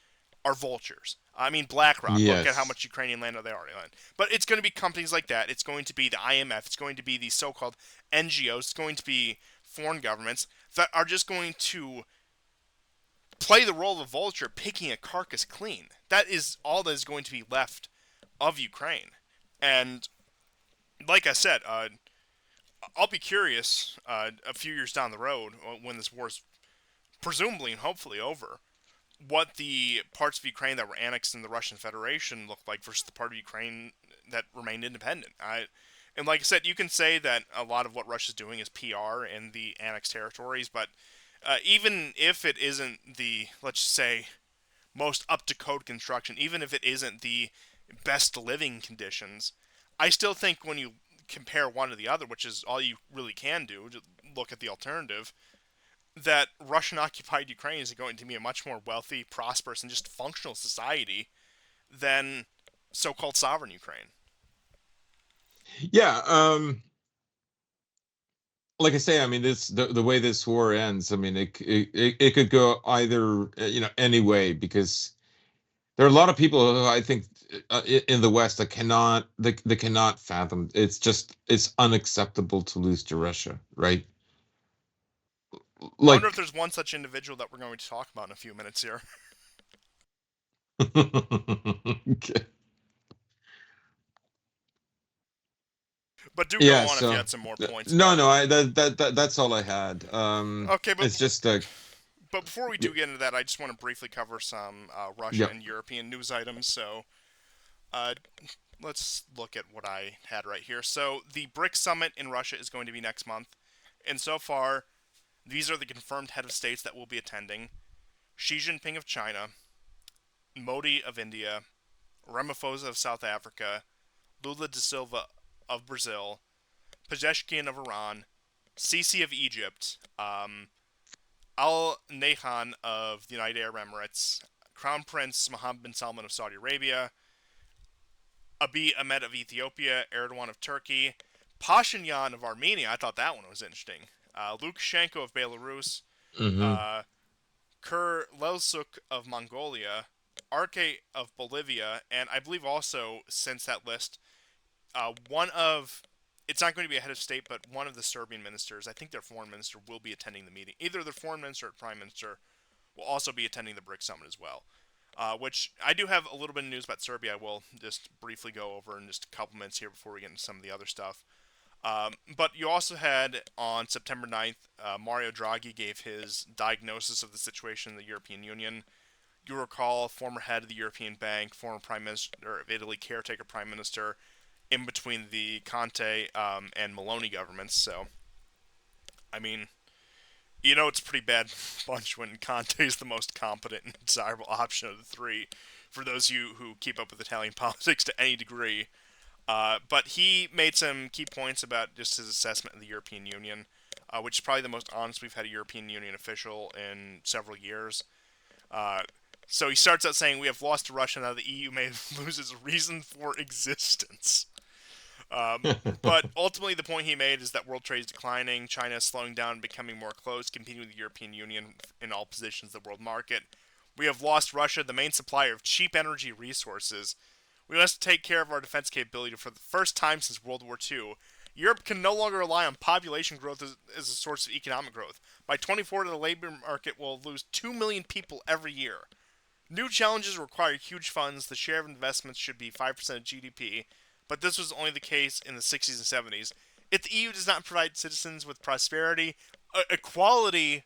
are vultures. I mean, BlackRock. Look at how Yes. much Ukrainian land they already own. But it's going to be companies like that. It's going to be the IMF. It's going to be the so-called NGOs. It's going to be foreign governments that are just going to play the role of a vulture, picking a carcass clean. That is all that is going to be left of Ukraine. And like I said, I'll be curious a few years down the road when this war's presumably and hopefully over, what the parts of Ukraine that were annexed in the Russian Federation looked like versus the part of Ukraine that remained independent. And like I said, you can say that a lot of what Russia's doing is PR in the annexed territories, but even if it isn't the, let's just say, most up to code construction, even if it isn't the best living conditions, I still think when you compare one to the other, which is all you really can do, to look at the alternative, that Russian occupied Ukraine is going to be a much more wealthy, prosperous, and just functional society than so called sovereign Ukraine. Yeah. Like I say, I mean, the way this war ends. I mean, it could go either any way, because there are a lot of people who I think in the West that they cannot fathom. It's unacceptable to lose to Russia, right? I wonder if Like, there's one such individual that we're going to talk about in a few minutes here. okay. But do go Yeah. on if you So had some more points no, about. no, that's all I had. Okay, It's just but before we y- do get into that, I just want to briefly cover some Russia yeah. and European news items. So uh, let's look at what I had right here. So the BRICS summit in Russia is going to be next month, and so far these are the confirmed head of states that will be attending: Xi Jinping of China, Modi of India, Ramaphosa of South Africa, Lula da Silva of Brazil, Pezeshkian of Iran, Sisi of Egypt, Al Nahyan of the United Arab Emirates, Crown Prince Mohammed bin Salman of Saudi Arabia, Abiy Ahmed of Ethiopia, Erdogan of Turkey, Pashinyan of Armenia. I thought that one was interesting. Lukashenko of Belarus, Hmm. uh, Kur Lelsuk of Mongolia, Arke of Bolivia, and I believe also since that list, one of it's not going to be a head of state, but one of the Serbian ministers, I think their foreign minister, will be attending the meeting. Either their foreign minister or prime minister will also be attending the BRICS summit as well. Which I do have a little bit of news about Serbia. I will just briefly go over in just a couple minutes here before we get into some of the other stuff. But you also had on September 9th, Mario Draghi gave his diagnosis of the situation in the European Union. You recall, former head of the European Bank, former Prime Minister of Italy, caretaker Prime Minister, in between the Conte and Maloney governments. So, I mean, it's a pretty bad bunch when Conte is the most competent and desirable option of the three, for those of you who keep up with Italian politics to any degree. But he made some key points about just his assessment of the European Union, which is probably the most honest we've had a European Union official in several years. Uh, so he starts out saying, "We have lost to Russia, now the EU may lose its reason for existence." But ultimately, the point he made is that world trade is declining, China is slowing down and becoming more closed, competing with the European Union in all positions of the world market. We have lost Russia, the main supplier of cheap energy resources. We must take care of our defense capability for the first time since World War II. Europe can no longer rely on population growth as a source of economic growth. By 2040, the labor market will lose 2 million people every year. New challenges require huge funds. The share of investments should be 5% of GDP, but this was only the case in the 60s and 70s. If the EU does not provide citizens with prosperity, equality,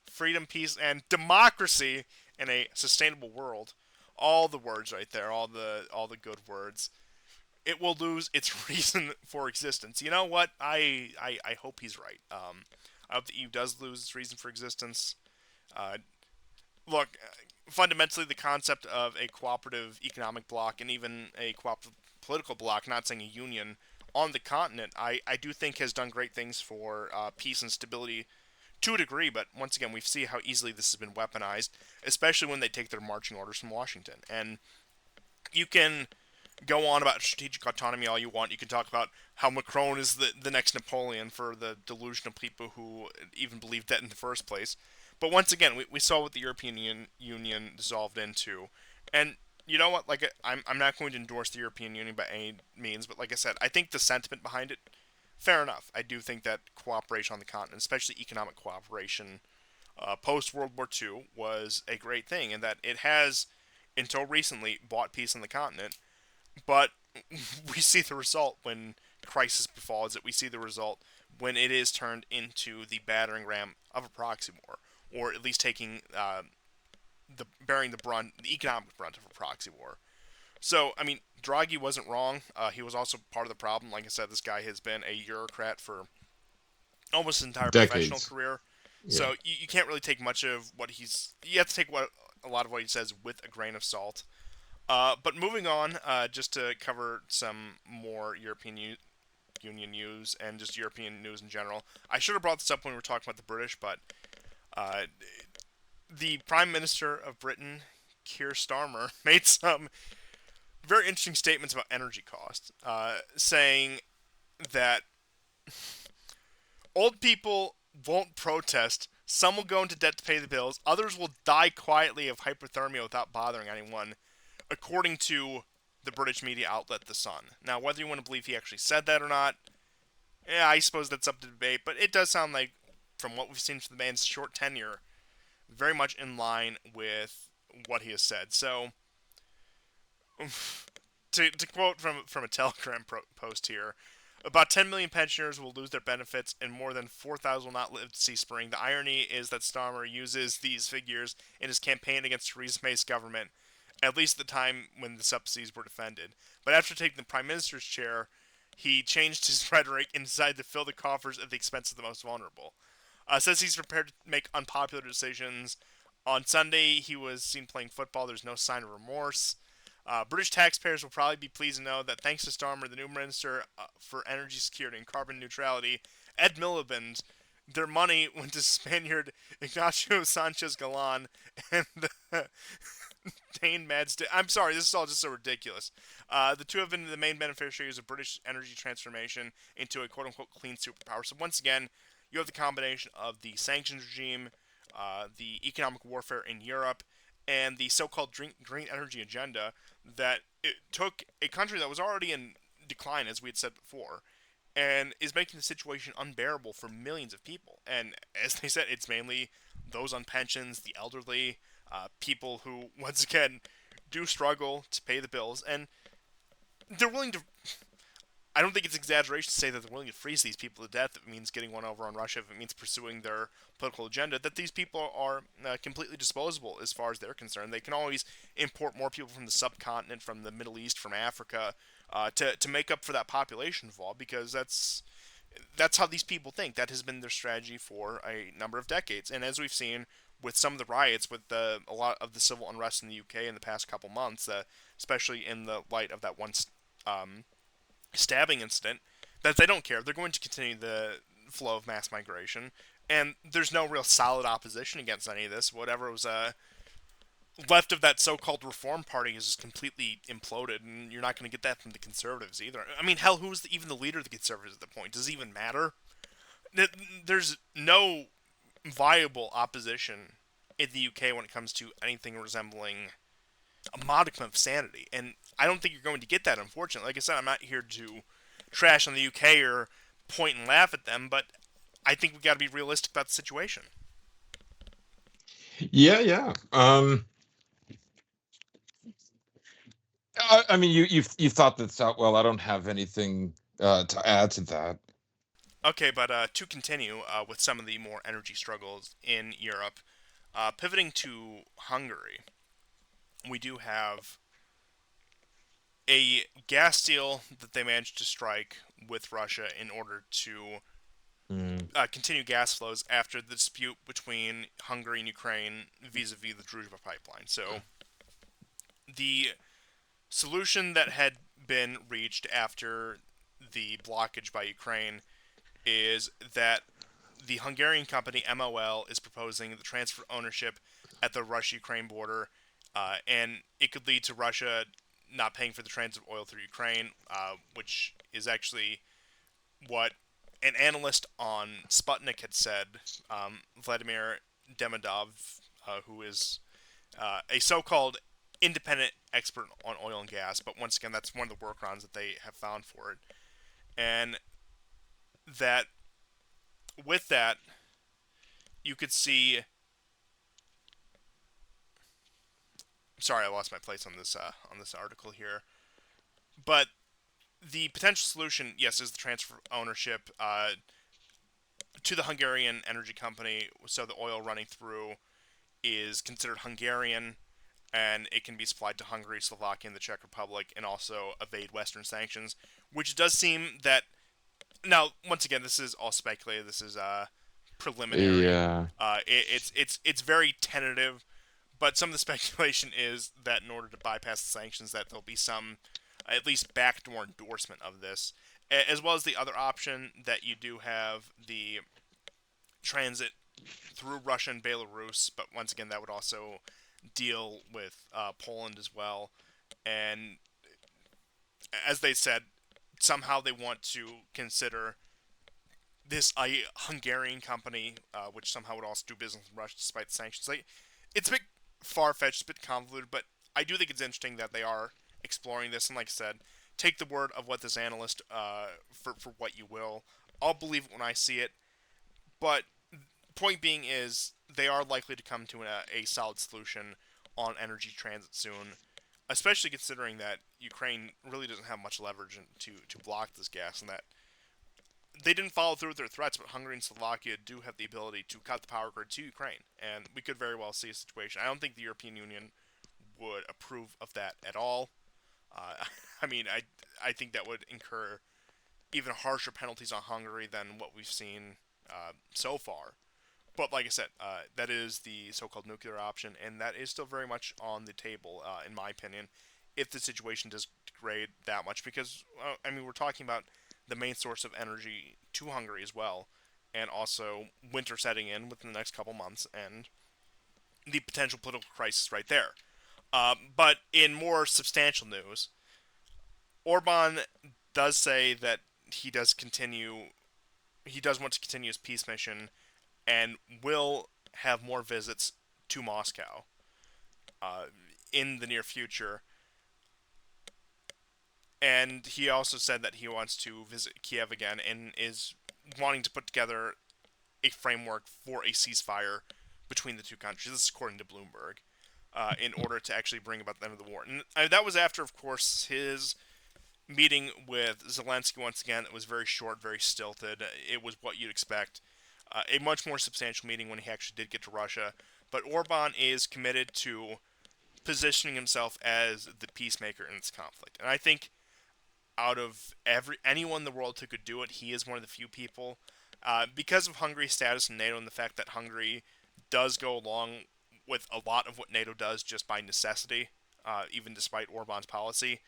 freedom, peace, and democracy in a sustainable world, all the words right there, all the good words, it will lose its reason for existence. You know what? I hope he's right. I hope the EU does lose its reason for existence. Uh, Look, fundamentally, the concept of a cooperative economic bloc and even a cooperative political bloc, not saying a union, on the continent, I do think has done great things for peace and stability to a degree, but once again, we see how easily this has been weaponized, especially when they take their marching orders from Washington. And you can go on about strategic autonomy all you want. You can talk about how Macron is the next Napoleon for the delusional people who even believed that in the first place. But once again, we saw what the European Union dissolved into. And you know what? Like, I'm not going to endorse the European Union by any means, but like I said, I think the sentiment behind it, fair enough. I do think that cooperation on the continent, especially economic cooperation, post World War II was a great thing, and that it has, until recently, bought peace on the continent. But we see the result when crisis befalls it. We see the result when it is turned into the battering ram of a proxy war, or at least taking the bearing the brunt, the economic brunt of a proxy war. So, I mean, Draghi wasn't wrong. He was also part of the problem. Like I said, this guy has been a bureaucrat for almost his entire professional Decades. career. Yeah. So you can't really take much of what he's. You have to take a lot of what he says with a grain of salt. But moving on, just to cover some more Union news and just European news in general. I should have brought this up when we were talking about the British, but uh, the Prime Minister of Britain, Keir Starmer, made some very interesting statements about energy costs, saying that old people won't protest. Some will go into debt to pay the bills. Others will die quietly of hypothermia without bothering anyone, according to the British media outlet The Sun. Now, whether you want to believe he actually said that or not, yeah, I suppose that's up to debate, but it does sound like, from what we've seen from the man's short tenure, very much in line with what he has said. So, to quote from a Telegram post here, about 10 million pensioners will lose their benefits, and more than 4,000 will not live to see spring. The irony is that Starmer uses these figures in his campaign against Theresa May's government, at least at the time when the subsidies were defended. But after taking the Prime Minister's chair, he changed his rhetoric and decided to fill the coffers at the expense of the most vulnerable. Says he's prepared to make unpopular decisions. On Sunday, he was seen playing football. There's no sign of remorse. British taxpayers will probably be pleased to know that thanks to Starmer, the new Minister for Energy Security and Carbon Neutrality, Ed Miliband, their money went to Spaniard Ignacio Sanchez Galan and Dane Mads. I'm sorry, this is all just so ridiculous. The two have been the main beneficiaries of British energy transformation into a quote unquote clean superpower. So, once again, you have the combination of the sanctions regime, the economic warfare in Europe, and the so-called green energy agenda that it took a country that was already in decline, as we had said before, and is making the situation unbearable for millions of people. And as they said, it's mainly those on pensions, the elderly, people who, once again, do struggle to pay the bills, and they're willing to. I don't think it's exaggeration to say that they're willing to freeze these people to death if it means getting one over on Russia, if it means pursuing their political agenda, that these people are completely disposable as far as they're concerned. They can always import more people from the subcontinent, from the Middle East, from Africa, to make up for that population fall, because that's how these people think. That has been their strategy for a number of decades. And as we've seen with some of the riots, with a lot of the civil unrest in the UK in the past couple months, especially in the light of that one um, stabbing incident, that they don't care. They're going to continue the flow of mass migration, and there's no real solid opposition against any of this. Whatever was left of that so-called Reform Party is just completely imploded, and you're not going to get that from the Conservatives either. I mean, hell, who's even the leader of the Conservatives at the point? Does it even matter? There's no viable opposition in the UK when it comes to anything resembling a modicum of sanity. And I don't think you're going to get that, unfortunately. Like I said, I'm not here to trash on the UK or point and laugh at them, but I think we got to be realistic about the situation. Yeah, yeah. I mean, you thought this out well. I don't have anything to add to that. Okay, but to continue with some of the more energy struggles in Europe, pivoting to Hungary, we do have a gas deal that they managed to strike with Russia in order to Mm. continue gas flows after the dispute between Hungary and Ukraine vis-a-vis the Druzhba pipeline. So the solution that had been reached after the blockage by Ukraine is that the Hungarian company MOL is proposing the transfer of ownership at the Russia-Ukraine border, and it could lead to Russia not paying for the transit of oil through Ukraine, which is actually what an analyst on Sputnik had said. Vladimir Demidov, who is a so-called independent expert on oil and gas, but once again, that's one of the workarounds that they have found for it, and that with that, you could see sorry, I lost my place on this article here. But the potential solution, yes, is the transfer of ownership to the Hungarian energy company, so the oil running through is considered Hungarian, and it can be supplied to Hungary, Slovakia, and the Czech Republic, and also evade Western sanctions. Which does seem that now, once again, this is all speculative. This is preliminary. Yeah. It's very tentative, but some of the speculation is that in order to bypass the sanctions, that there'll be some at least backdoor endorsement of this, as well as the other option that you do have the transit through Russia and Belarus, but once again, that would also deal with Poland as well. And as they said, somehow they want to consider this Hungarian company, which somehow would also do business in Russia despite the sanctions. Like, it's a bit far fetched, a bit convoluted, but I do think it's interesting that they are exploring this. And like I said, take the word of what this analyst for what you will. I'll believe it when I see it. But point being is they are likely to come to a solid solution on energy transit soon, especially considering that Ukraine really doesn't have much leverage to block this gas, and that they didn't follow through with their threats, but Hungary and Slovakia do have the ability to cut the power grid to Ukraine, and we could very well see a situation. I don't think the European Union would approve of that at all. I mean, I think that would incur even harsher penalties on Hungary than what we've seen so far. But like I said, that is the so-called nuclear option, and that is still very much on the table, in my opinion, if the situation does degrade that much. Because I mean, we're talking about the main source of energy to Hungary as well, and also winter setting in within the next couple months, and the potential political crisis right there. But in more substantial news, Orban does say that he does continue. He does want to continue his peace mission and will have more visits to Moscow uh, in the near future. And he also said that he wants to visit Kiev again and is wanting to put together a framework for a ceasefire between the two countries. This is according to Bloomberg, in order to actually bring about the end of the war. And that was after, of course, his meeting with Zelensky once again. It was very short, very stilted. It was what you'd expect. A much more substantial meeting when he actually did get to Russia. But Orban is committed to positioning himself as the peacemaker in this conflict. And I think out of anyone in the world who could do it, he is one of the few people. Because of Hungary's status in NATO and the fact that Hungary does go along with a lot of what NATO does just by necessity, even despite Orban's policy,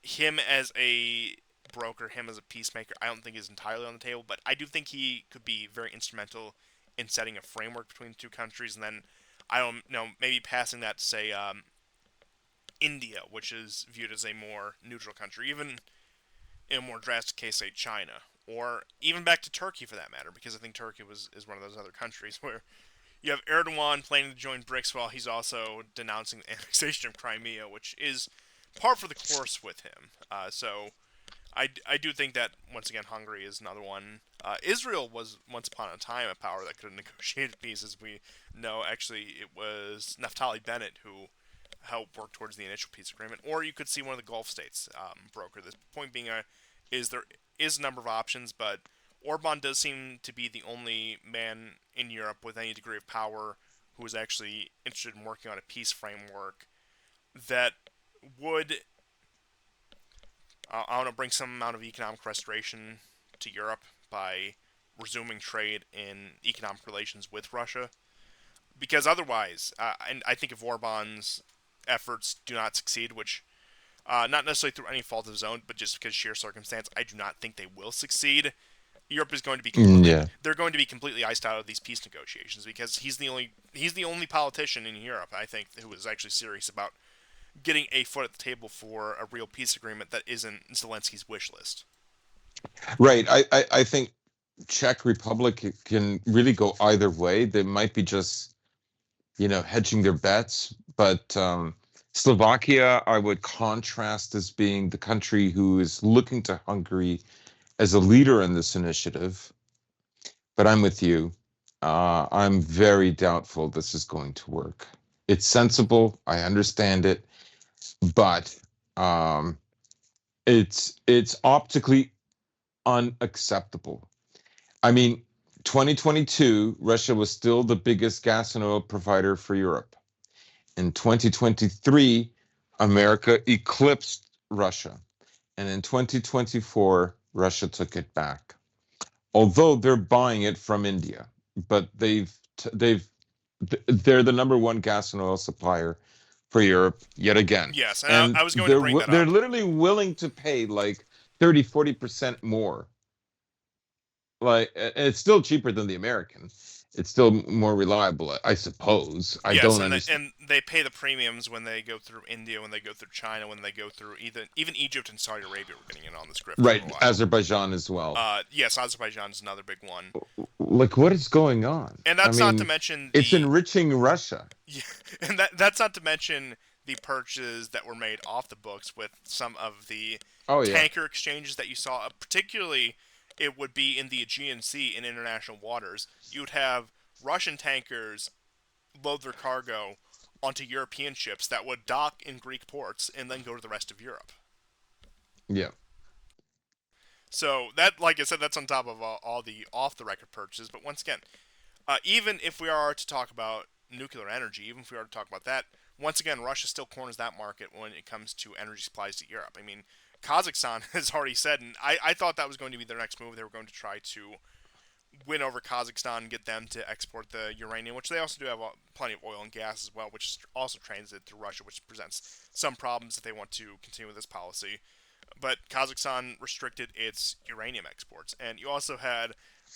him as a broker, him as a peacemaker, I don't think is entirely on the table, but I do think he could be very instrumental in setting a framework between the two countries, and then I don't know, maybe passing that to say India, which is viewed as a more neutral country, even in a more drastic case, say China, or even back to Turkey for that matter, because I think Turkey is one of those other countries where you have Erdogan planning to join BRICS while he's also denouncing the annexation of Crimea, which is par for the course with him. So I do think that, once again, Hungary is another one. Israel was once upon a time a power that could have negotiated peace, as we know. Actually, it was Naftali Bennett who helped work towards the initial peace agreement. Or you could see one of the Gulf states broker this. Point being, is there is a number of options, but Orban does seem to be the only man in Europe with any degree of power who is actually interested in working on a peace framework that would, I want to bring some amount of economic restoration to Europe by resuming trade in economic relations with Russia. Because otherwise, and I think if Orban's efforts do not succeed, which not necessarily through any fault of his own, but just because sheer circumstance, I do not think they will succeed. Europe is going to be completely, Yeah. they're going to be completely iced out of these peace negotiations because he's the only politician in Europe, I think, who is actually serious about getting a foot at the table for a real peace agreement that isn't Zelensky's wish list. Right. I think Czech Republic can really go either way. They might be just, hedging their bets, but Slovakia, I would contrast as being the country who is looking to Hungary as a leader in this initiative. But I'm with you. I'm very doubtful this is going to work. It's sensible. I understand it, but um, it's optically unacceptable. I mean, 2022, Russia was still the biggest gas and oil provider for Europe. In 2023, America eclipsed Russia. And in 2024, Russia took it back. Although they're buying it from India, but they're the number one gas and oil supplier for Europe yet again. Yes, and I, And I was going to bring that they're up. literally willing to pay like 30-40% more. Like it's still cheaper than the American. It's still more reliable, I suppose. I Yes, don't and understand. they pay the premiums when they go through India, when they go through China, when they go through even Egypt and Saudi Arabia were getting in on the script for a Right, while. Azerbaijan as well. Yes, Azerbaijan is another big one, Like, what is going on? and I that's not to mean, mention it's the enriching Russia. yeah, and that's not to mention the purchases that were made off the books with some of the Oh yeah, tanker exchanges that you saw. Particularly, it would be in the Aegean Sea in international waters. You would have Russian tankers load their cargo onto European ships that would dock in Greek ports and then go to the rest of Europe. yeah. So that, like I said, that's on top of all the off-the-record purchases. But once again, even if we are to talk about nuclear energy, even if we are to talk about that, once again, Russia still corners that market when it comes to energy supplies to Europe. I mean, Kazakhstan has already said, and I thought that was going to be their next move. They were going to try to win over Kazakhstan and get them to export the uranium, which they also do have plenty of oil and gas as well, which is also transited through Russia, which presents some problems if they want to continue with this policy. But Kazakhstan restricted its uranium exports, and you also had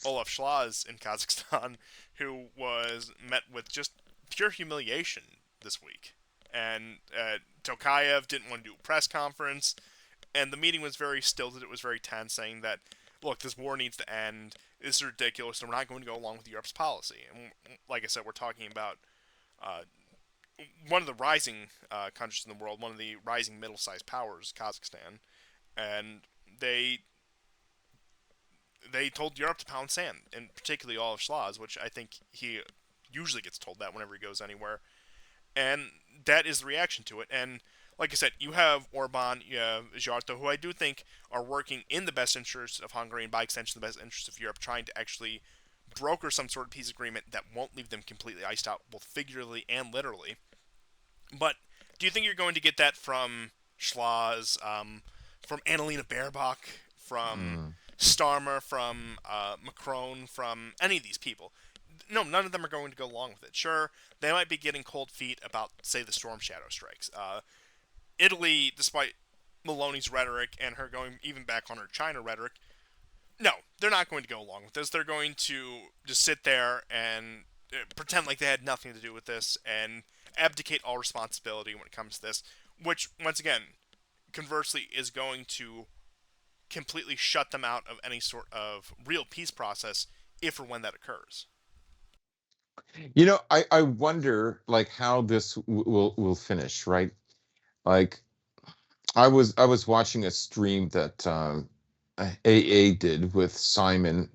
Olaf Scholz in Kazakhstan, who was met with just pure humiliation this week. And Tokayev didn't want to do a press conference, and the meeting was very stilted. It was very tense, saying that, look, this war needs to end. This is ridiculous, and we're not going to go along with Europe's policy. And like I said, we're talking about uh, one of the rising countries in the world, one of the rising middle-sized powers, Kazakhstan, and they told Europe to pound sand, and particularly all of Schlaz, which I think he usually gets told that whenever he goes anywhere. And that is the reaction to it. And like I said, you have Orban, you have Zsarto, who I do think are working in the best interests of Hungary and by extension the best interests of Europe, trying to actually broker some sort of peace agreement that won't leave them completely iced out, both figuratively and literally. But do you think you're going to get that from Schloss, from Annalena Baerbock, from Mm. Starmer, from Macron, from any of these people? No, none of them are going to go along with it. Sure, they might be getting cold feet about, say, the Storm Shadow strikes. Italy, despite Meloni's rhetoric and her going even back on her China rhetoric, no, they're not going to go along with this. They're going to just sit there and pretend like they had nothing to do with this and abdicate all responsibility when it comes to this, which, once again, conversely, is going to completely shut them out of any sort of real peace process if or when that occurs. I wonder like how this will finish, right? Like I was watching a stream that AA did with Simon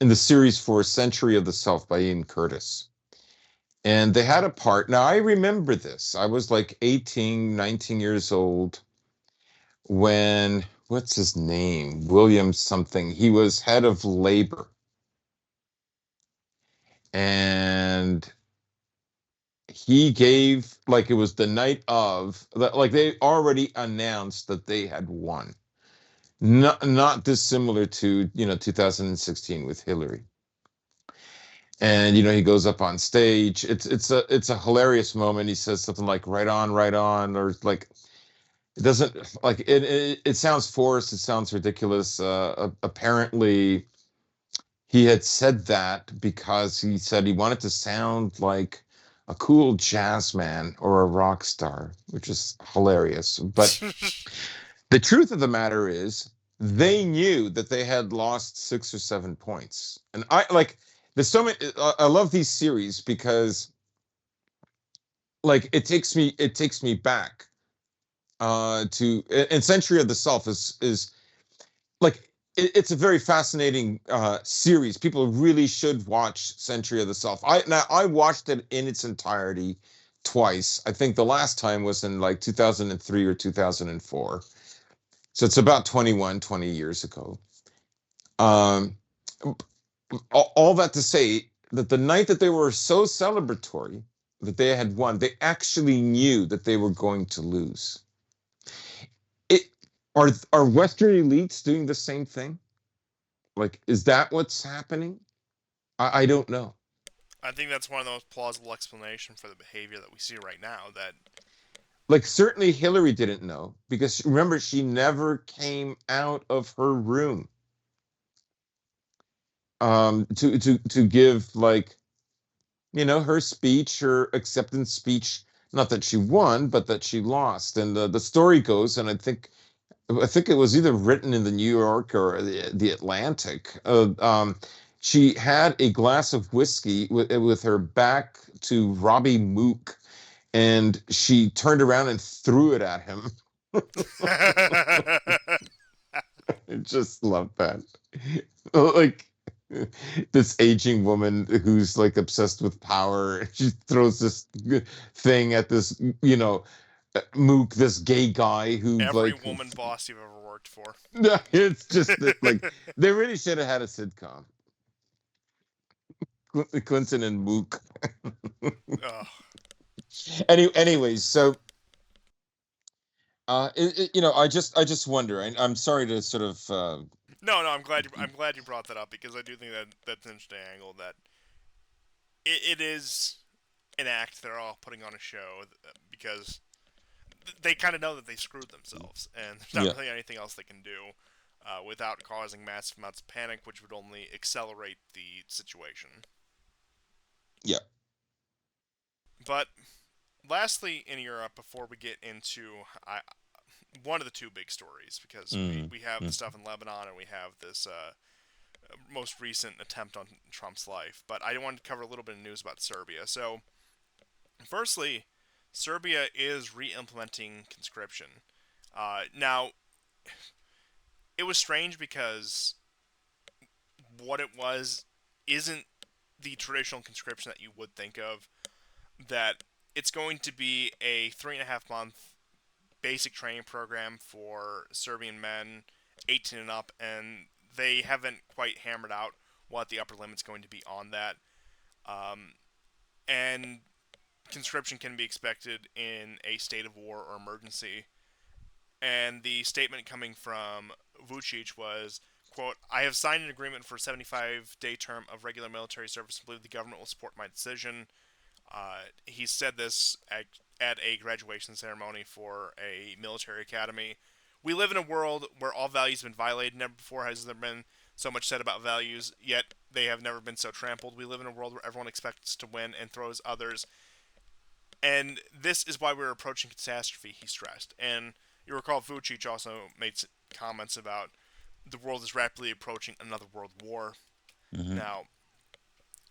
in the series for Century of the Self by Ian Curtis. And they had a part. Now I remember this. I was like 18, 19 years old when what's his name? William something. He was head of labor. And he gave like it was the night of like they already announced that they had won. Not dissimilar to 2016 with Hillary. And he goes up on stage. It's a hilarious moment. He says something like right on," or like it doesn't like it sounds forced, it sounds ridiculous. Apparently he had said that because he said he wanted to sound like a cool jazz man or a rock star, which is hilarious. But the truth of the matter is, they knew that they had lost 6 or 7 points. And I like there's so many. I love these series because like it takes me back to and Century of the Self is like it's a very fascinating series. People really should watch Century of the Self. I watched it in its entirety twice. I think the last time was in like 2003 or 2004. So it's about 20 years ago. Um, all that to say that the night that they were so celebratory that they had won, they actually knew that they were going to lose. It are Western elites doing the same thing? Like, is that what's happening? I don't know. I think that's one of the most plausible explanations for the behavior that we see right now. That Like, certainly Hillary didn't know because remember, she never came out of her room to give like her speech, her acceptance speech. Not that she won, but that she lost. And the story goes, and I think it was either written in the New York or the Atlantic. She had a glass of whiskey with her back to Robbie Mook, and she turned around and threw it at him. I just love that. Like this aging woman who's like obsessed with power. She throws this thing at this, Mook, this gay guy who every like woman boss you've ever worked for. it's just that like they really should have had a sitcom. Clinton and Mook. Ugh. Anyways, so I just wonder. I'm sorry to sort of No, I'm glad you brought that up because I do think that that's an interesting angle. That it is an act they're all putting on a show because they kind of know that they screwed themselves, and there's yeah, not really anything else they can do without causing massive amounts of panic, which would only accelerate the situation. yeah. But lastly, in Europe, before we get into one of the two big stories, because we, Mm, we have the mm, stuff in Lebanon and we have this most recent attempt on Trump's life. But I wanted to cover a little bit of news about Serbia. So, firstly, Serbia is re implementing conscription. Now, it was strange because what it was isn't the traditional conscription that you would think of. That it's going to be a 3.5 month basic training program for Serbian men 18 and up, and they haven't quite hammered out what the upper limit's going to be on that. Um, and conscription can be expected in a state of war or emergency. And the statement coming from Vucic was, quote, I have signed an agreement for a 75-day term of regular military service and believe the government will support my decision. He said this at a graduation ceremony for a military academy. We live in a world where all values have been violated. Never before has there been so much said about values, yet they have never been so trampled. We live in a world where everyone expects to win and throws others. And this is why we're approaching catastrophe, he stressed. And you recall Vucic also made comments about the world is rapidly approaching another world war. mhm. Now,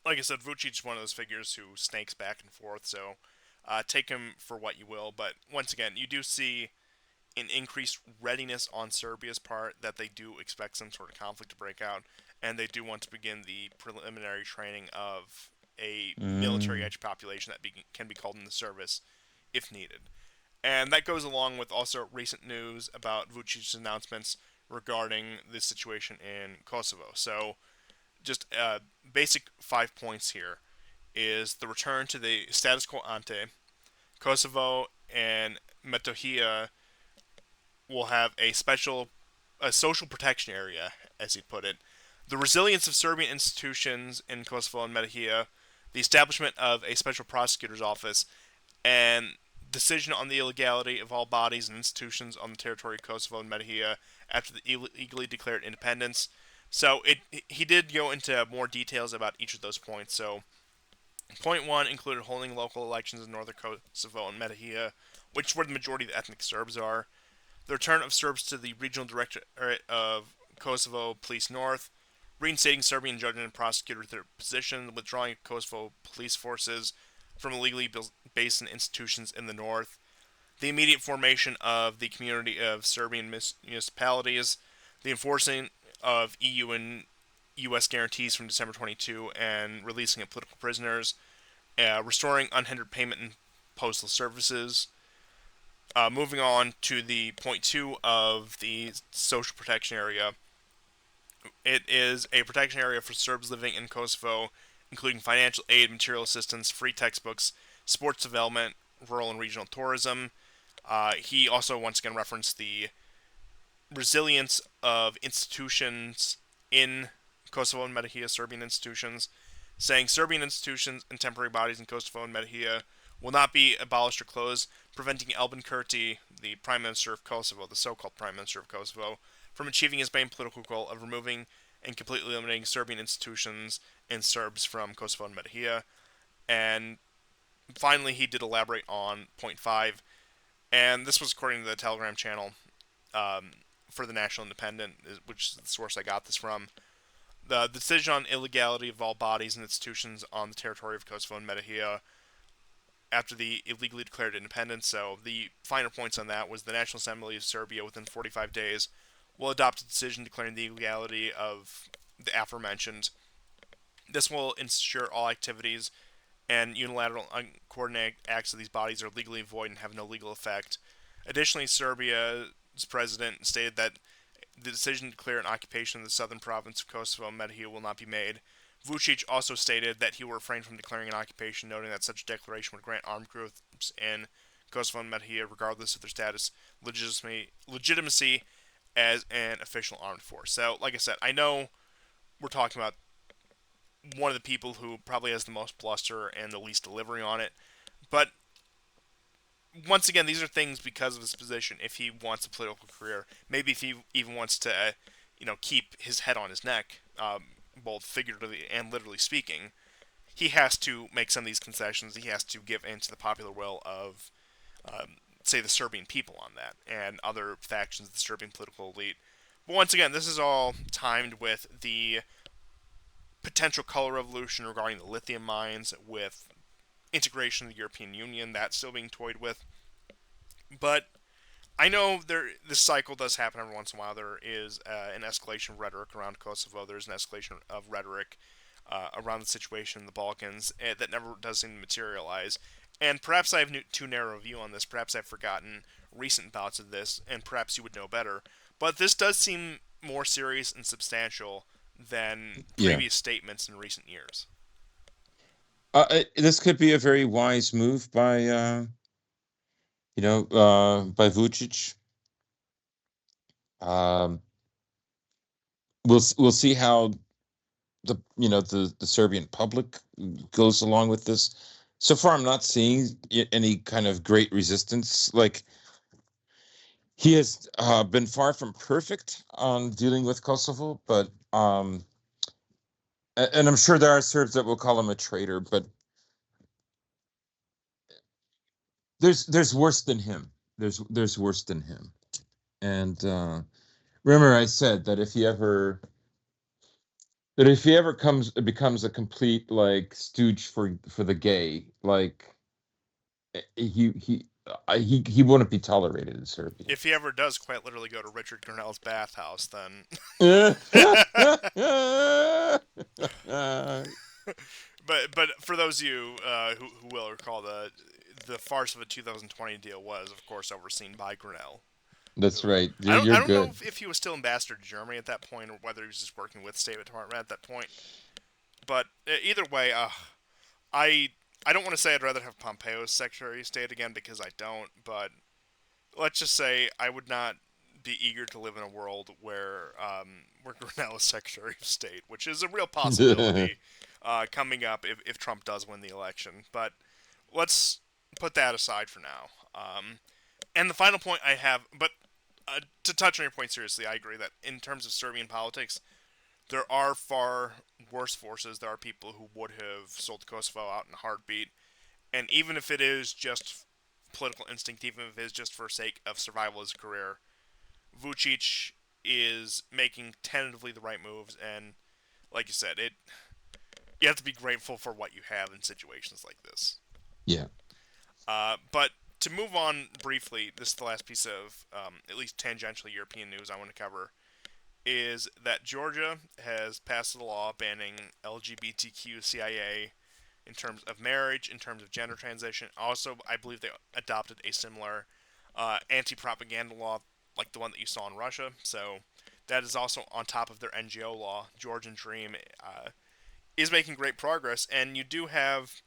like I said, Vucic is one of those figures who snakes back and forth, so take him for what you will. But once again, you do see an increased readiness on Serbia's part that they do expect some sort of conflict to break out, and they do want to begin the preliminary training of a military Mm, age population that can be called in the service if needed. And that goes along with also recent news about Vucic's announcements regarding the situation in Kosovo. So, just basic 5 points here is the return to the status quo ante. Kosovo and Metohija will have a social protection area, as he put it. The resilience of Serbian institutions in Kosovo and Metohija, the establishment of a special prosecutor's office, and decision on the illegality of all bodies and institutions on the territory of Kosovo and Metohija after the illegally declared independence. So he did go into more details about each of those points. So point one included holding local elections in northern Kosovo and Metohija, which is where the majority of the ethnic Serbs are. The return of Serbs to the regional directorate of Kosovo Police North, reinstating Serbian judges and prosecutors to their position, withdrawing Kosovo police forces from illegally based institutions in the north, the immediate formation of the community of Serbian municipalities, the enforcing of EU and U.S. guarantees from December 22 and releasing of political prisoners, restoring unhindered payment in postal services. Moving on to the point two of the social protection area, it is a protection area for Serbs living in Kosovo, including financial aid, material assistance, free textbooks, sports development, rural and regional tourism. He also once again referenced the resilience of institutions in Kosovo and Metohija, Serbian institutions, saying Serbian institutions and temporary bodies in Kosovo and Metohija will not be abolished or closed, preventing Albin Kurti, the Prime Minister of Kosovo, the so-called Prime Minister of Kosovo, from achieving his main political goal of removing and completely eliminating Serbian institutions and Serbs from Kosovo and Metohija. And finally, he did elaborate on point five, and this was according to the Telegram channel um, for the National Independent, which is the source I got this from. The decision on illegality of all bodies and institutions on the territory of Kosovo and Metohija after the illegally declared independence. So the finer points on that was the National Assembly of Serbia within 45 days will adopt a decision declaring the illegality of the aforementioned. This will ensure all activities and unilateral uncoordinated acts of these bodies are legally void and have no legal effect. Additionally, Serbia's president stated that the decision to declare an occupation of the southern province of Kosovo and Metohija will not be made. Vucic also stated that he will refrain from declaring an occupation, noting that such a declaration would grant armed groups in Kosovo and Metohija, regardless of their status, legitimacy as an official armed force. So, like I said, I know we're talking about one of the people who probably has the most bluster and the least delivery on it, but once again, these are things because of his position. If he wants a political career, maybe if he even wants to, keep his head on his neck, both figuratively and literally speaking, he has to make some of these concessions. He has to give in to the popular will of, say, the Serbian people on that and other factions of the Serbian political elite. But once again, this is all timed with the potential color revolution regarding the lithium mines, with integration of the European Union, that's still being toyed with. But I know this cycle does happen every once in a while. There is an escalation of rhetoric around Kosovo. There's an escalation of rhetoric around the situation in the Balkans that never does seem to materialize. And perhaps I have too narrow a view on this. Perhaps I've forgotten recent bouts of this, and perhaps you would know better. But this does seem more serious and substantial than Yeah. previous statements in recent years. This could be a very wise move by by Vucic. Um, we'll see how the Serbian public goes along with this. So far, I'm not seeing any kind of great resistance. Like, he has been far from perfect on dealing with Kosovo, but and I'm sure there are Serbs that will call him a traitor, but there's worse than him. There's worse than him. And remember, I said that if he ever becomes a complete like stooge for the gay, like he wouldn't be tolerated in Serbia. If he ever does quite literally go to Richard Grenell's bathhouse, then. But for those of you who will recall, the farce of a 2020 deal was, of course, overseen by Grenell. That's Who right. I You're don't know good. if he was still ambassador to Germany at that point, or whether he was just working with State Department at that point. But either way, I I don't want to say I'd rather have Pompeo as Secretary of State again, because I don't. But let's just say I would not be eager to live in a world where Grenell is Secretary of State, which is a real possibility coming up if Trump does win the election. But let's put that aside for now. And the final point I have, but to touch on your point seriously, I agree that in terms of Serbian politics, there are far worse forces. There are people who would have sold Kosovo out in a heartbeat. And even if it is just political instinct, even if it is just for sake of survival as a career, Vucic is making tentatively the right moves. And like you said, you have to be grateful for what you have in situations like this. Yeah. But to move on briefly, this is the last piece of at least tangentially European news I want to cover. is that Georgia has passed a law banning LGBTQ CIA in terms of marriage, in terms of gender transition. Also, I believe they adopted a similar anti-propaganda law like the one that you saw in Russia. So that is also on top of their NGO law. Georgian Dream is making great progress, and you do have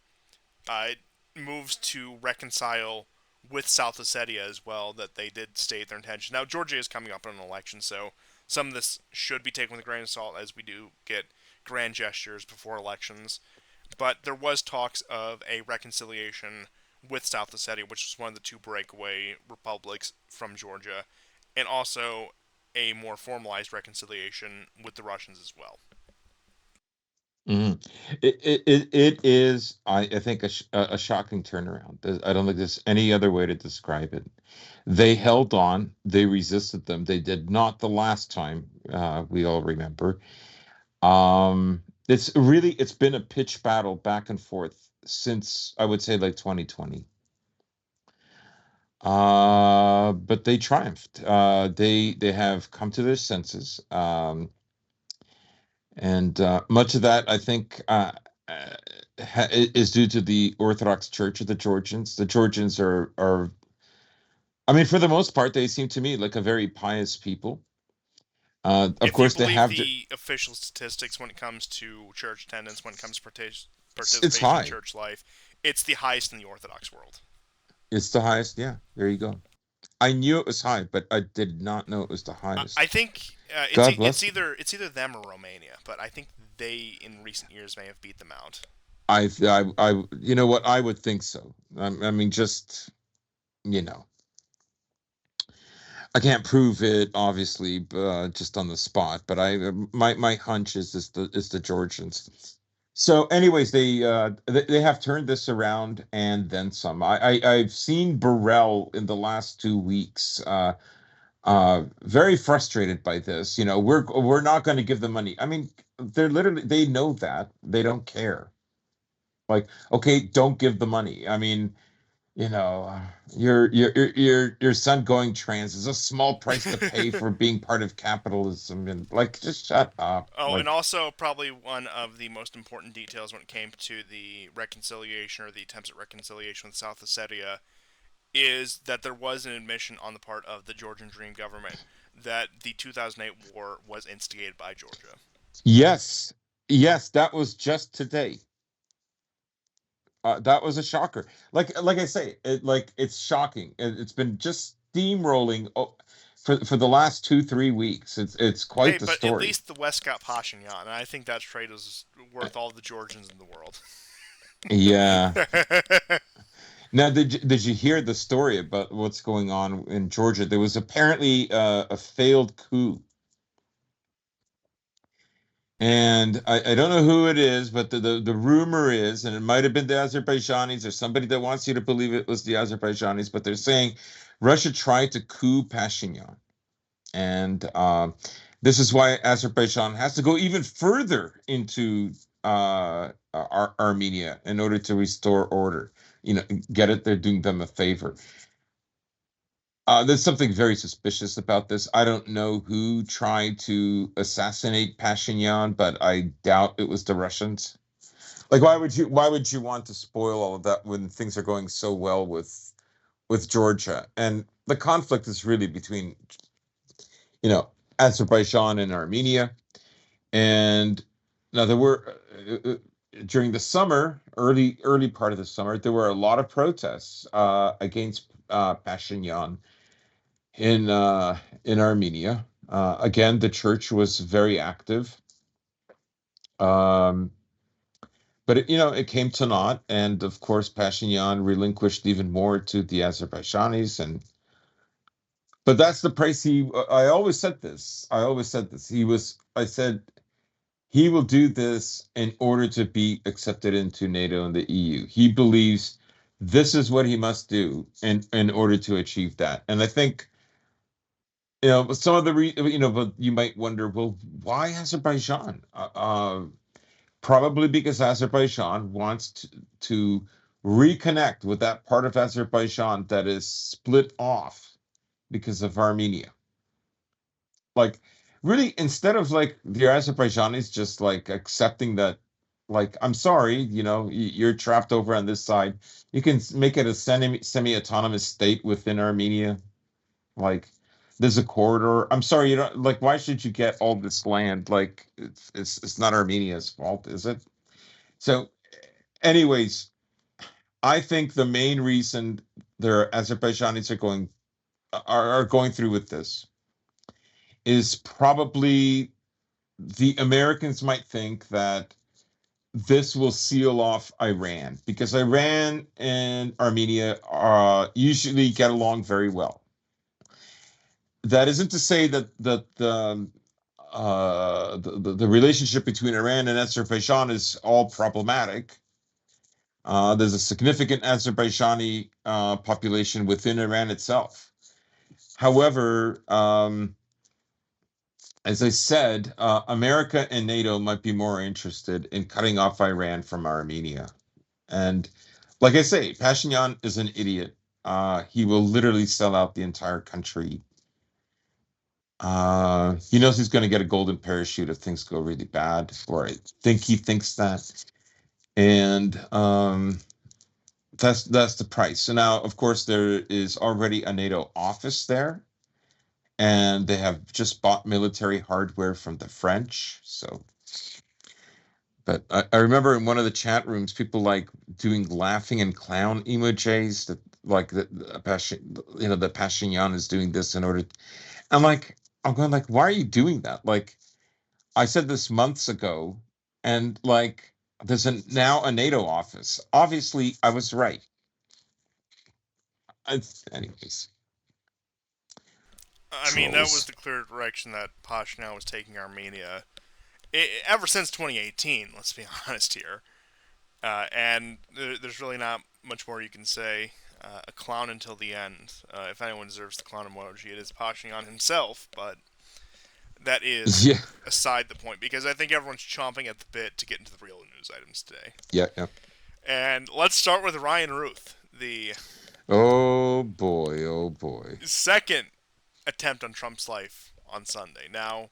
uh, moves to reconcile with South Ossetia as well that they did state their intention. Now Georgia is coming up on an election, so some of this should be taken with a grain of salt as we do get grand gestures before elections. But there was talks of a reconciliation with South Ossetia, which was one of the two breakaway republics from Georgia, and also a more formalized reconciliation with the Russians as well. Mhm. It is, I think, a shocking turnaround. I don't think there's any other way to describe it. They held on, they resisted them. They did not the last time, we all remember. It's been a pitch battle back and forth since, I would say, like 2020. But they triumphed. They have come to their senses. And much of that, I think, uh, is due to the Orthodox Church of the Georgians. The Georgians are, I mean, for the most part, they seem to me like a very pious people. Of If you course, they believe have the official statistics when it comes to church attendance, when it comes to it's participation in high. church life, it's the highest in the Orthodox world. It's the highest. Yeah, there you go. I knew it was high, but I did not know it was the I highest. think God bless them. it's either them or Romania, but I think they in recent years may have beat them out. You know what? I would think so. I mean, just you know, I can't prove it, obviously, just on the spot. But my hunch is the Georgians. So, anyways, they have turned this around and then some. I've seen Burrell in the last 2 weeks, very frustrated by this. You know, we're not going to give them money. I mean, they know that they don't care. Like, okay, don't give the money. I mean, you know, your son going trans is a small price to pay for being part of capitalism, and like, just shut up. Oh, and Like, also probably one of the most important details when it came to the reconciliation or the attempts at reconciliation with South Ossetia is that there was an admission on the part of the Georgian Dream government that the 2008 war was instigated by Georgia. yes, yes, that was just today. That was a shocker. Like I say, it's shocking. It's been just steamrolling for the last 2 3 weeks. It's Hey, quite the but at story. least the West got Pashinyan, and I think that trade is worth all the Georgians in the world. Yeah. Now, did you hear the story about what's going on in Georgia? There was apparently a failed coup, and I don't know who it is, but the rumor is, and it might have been the Azerbaijanis or somebody that wants you to believe it was the Azerbaijanis, but they're saying Russia tried to coup Pashinyan. And this is why Azerbaijan has to go even further into Armenia in order to restore order. You know, get it? They're doing them a favor. There's something very suspicious about this. I don't know who tried to assassinate Pashinyan, but I doubt it was the Russians. Like, why would you want to spoil all of that when things are going so well with Georgia? And the conflict is really between you know, Azerbaijan and Armenia. And now there were during the summer, early part of the summer, there were a lot of protests against Pashinyan in Armenia. Again, the church was very active, um, but it came to naught, and of course, Pashinyan relinquished even more to the Azerbaijanis, and but that's the price he. I always said this. I always said this. I said he will do this in order to be accepted into NATO and the EU. He believes this is what he must do in order to achieve that. And I think, some of but you might wonder, well, why Azerbaijan? Probably because Azerbaijan wants to reconnect with that part of Azerbaijan that is split off because of Armenia. Like, really, instead of like the Azerbaijanis just like accepting that, like, I'm sorry, you're trapped over on this side, you can make it a semi-autonomous state within Armenia. Like, there's a corridor. I'm sorry, you don't like. Why should you get all this land? Like, it's not Armenia's fault, is it? So, anyways, I think the main reason the Azerbaijanis are going through with this is probably the Americans might think that this will seal off Iran because Iran and Armenia usually get along very well. That isn't to say that the relationship between Iran and Azerbaijan is all problematic. There's a significant Azerbaijani population within Iran itself. However, as I said, America and NATO might be more interested in cutting off Iran from Armenia. And like I say, Pashinyan is an idiot. He will literally sell out the entire country. He knows he's going to get a golden parachute if things go really bad, or I think he thinks that. And that's the price. So now, of course, there is already a NATO office there, and they have just bought military hardware from the French. So, but I remember in one of the chat rooms, people like doing laughing and clown emojis that like that Pashinyan is doing this in order. I'm like, I'm going like, why are you doing that? Like, I said this months ago, and like, there's now a NATO office. Obviously, I was right. Anyways, I mean, that was trolls. the clear direction that Pashinyan was taking Armenia ever since 2018. Let's be honest here, and there's really not much more you can say. A clown until the end. If anyone deserves the clown emoji, it is Pashinyan himself. But that is Yeah, aside the point because I think everyone's chomping at the bit to get into the real news items today. yeah, yeah. And let's start with Ryan Ruth, the Oh boy, oh boy. second attempt on Trump's life on Sunday. Now,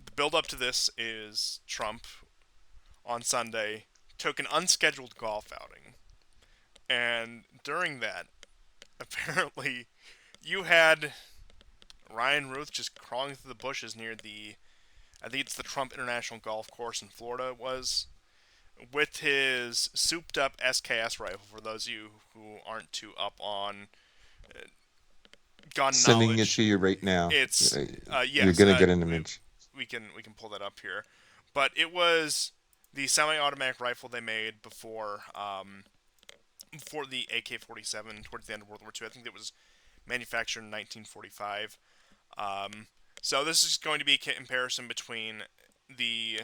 the build up to this is Trump on Sunday took an unscheduled golf outing. And during that, apparently, you had Ryan Ruth just crawling through the bushes near I think it's the Trump International Golf Course in Florida, it was, with his souped up SKS rifle, for those of you who aren't too up on gun Sending it knowledge. to you right now. It's You're yes, gonna get an image. we can pull that up here, but it was the semi-automatic rifle they made before the AK-47 towards the end of World War II. I think it was manufactured in 1945. Um, so this is going to be a comparison between the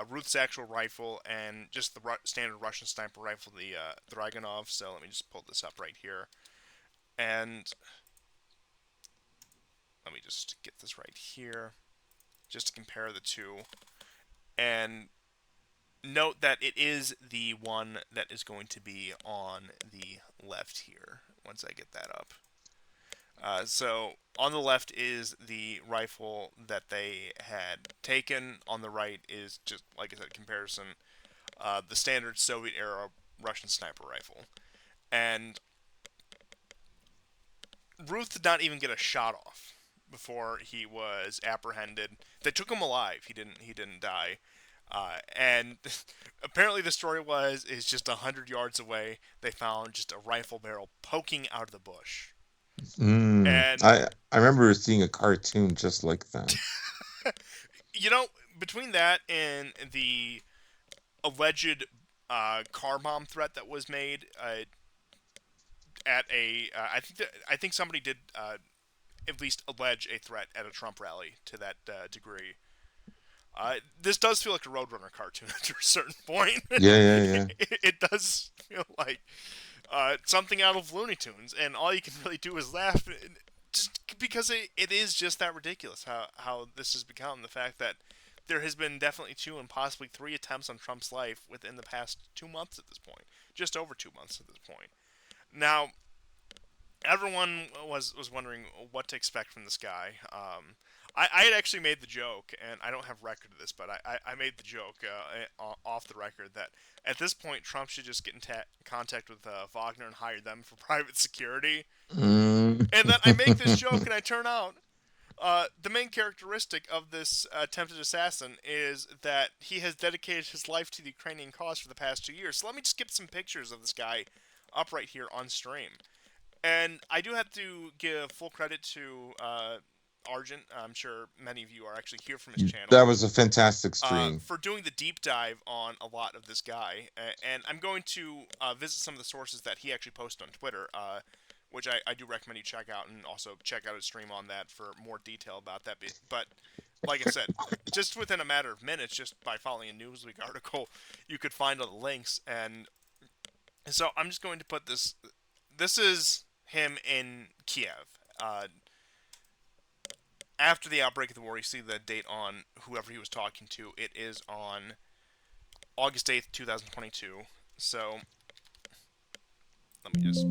Ruth's actual rifle and just the standard Russian sniper rifle, the Dragunov. So let me just pull this up right here, and let me just get this right here, just to compare the two. And note that it is the one that is going to be on the left here. Once I get that up. So on the left is the rifle that they had taken. On the right is just like I said, comparison, the standard Soviet era Russian sniper rifle. And Ruth did not even get a shot off before he was apprehended. They took him alive. He didn't die. And apparently the story is just 100 yards away. They found just a rifle barrel poking out of the bush. Mm. And I remember seeing a cartoon just like that. you know, between that and the alleged car bomb threat that was made at I think somebody did at least allege a threat at a Trump rally to that degree. This does feel like a Roadrunner cartoon to a certain point. Yeah, yeah, yeah. It does feel like something out of Looney Tunes, and all you can really do is laugh, just because it is just that ridiculous how this has become. The fact that there has been definitely two and possibly three attempts on Trump's life within the past 2 months at this point, just over 2 months at this point. Now, everyone was wondering what to expect from this guy. I had actually made the joke, and I don't have record of this, but I made the joke off the record that at this point Trump should just get in contact with Wagner and hire them for private security. Mm. And then I make this joke, and I turn out the main characteristic of this attempted assassin is that he has dedicated his life to the Ukrainian cause for the past 2 years. So let me just get some pictures of this guy up right here on stream. And I do have to give full credit to Argent. I'm sure many of you are actually here from his That channel was a fantastic stream. for doing the deep dive on a lot of this guy. And I'm going to visit some of the sources that he actually posted on Twitter, which I do recommend you check out, and also check out his stream on that for more detail about that. But like I said, just within a matter of minutes, just by following a Newsweek article, you could find all the links. And so I'm just going to put this. This is him in Kiev. After the outbreak of the war, you see the date on whoever he was talking to. It is on August 8th, 2022. So let me just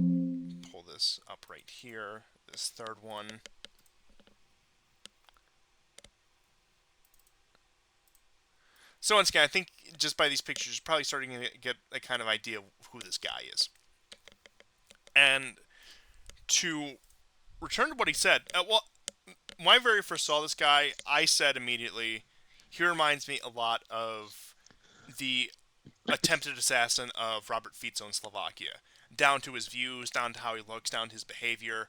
pull this up right here. This third one. So once again, I think just by these pictures, you're probably starting to get a kind of idea of who this guy is. And to return to what he said, well, when I very first saw this guy, I said immediately, he reminds me a lot of the attempted assassin of Robert Fico in Slovakia. Down to his views, down to how he looks, down to his behavior.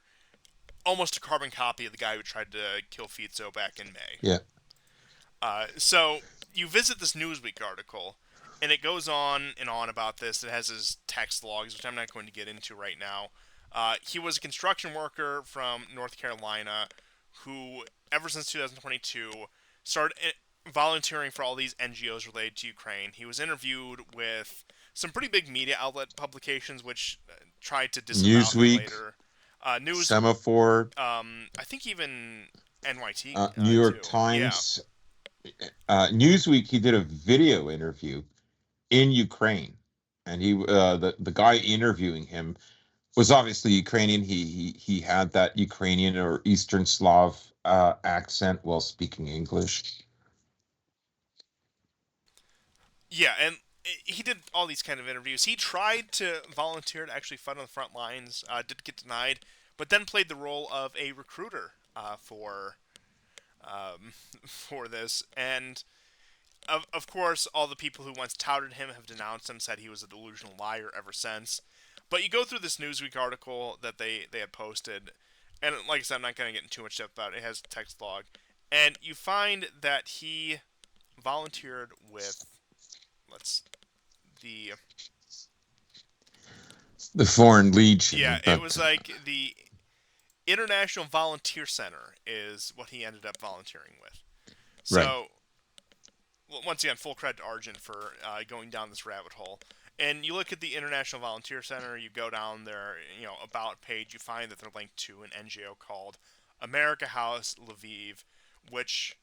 Almost a carbon copy of the guy who tried to kill Fico back in May. Yeah. So you visit this Newsweek article, and it goes on and on about this. It has his text logs, which I'm not going to get into right now. He was a construction worker from North Carolina who, ever since 2022, started volunteering for all these NGOs related to Ukraine. He was interviewed with some pretty big media outlet publications, which tried to disavow him Newsweek, later. News, Semaphore, I think even NYT New York too. Yeah, Times, Newsweek. He did a video interview in Ukraine, and the guy interviewing him was obviously Ukrainian. He had that Ukrainian or Eastern Slav accent while speaking English. yeah, and he did all these kind of interviews. He tried to volunteer to actually fight on the front lines, did get denied, but then played the role of a recruiter for for this. And of course, all the people who once touted him have denounced him, said he was a delusional liar ever since. But you go through this Newsweek article that they had posted, and like I said, I'm not going to get into too much depth about it. It has a text log, and you find that he volunteered with let's the The Foreign Legion, yeah, it but was like the International Volunteer Center is what he ended up volunteering with. right. So once again, full credit to Argent for going down this rabbit hole. And you look at the International Volunteer Center, you go down their about page, you find that they're linked to an NGO called America House Lviv, which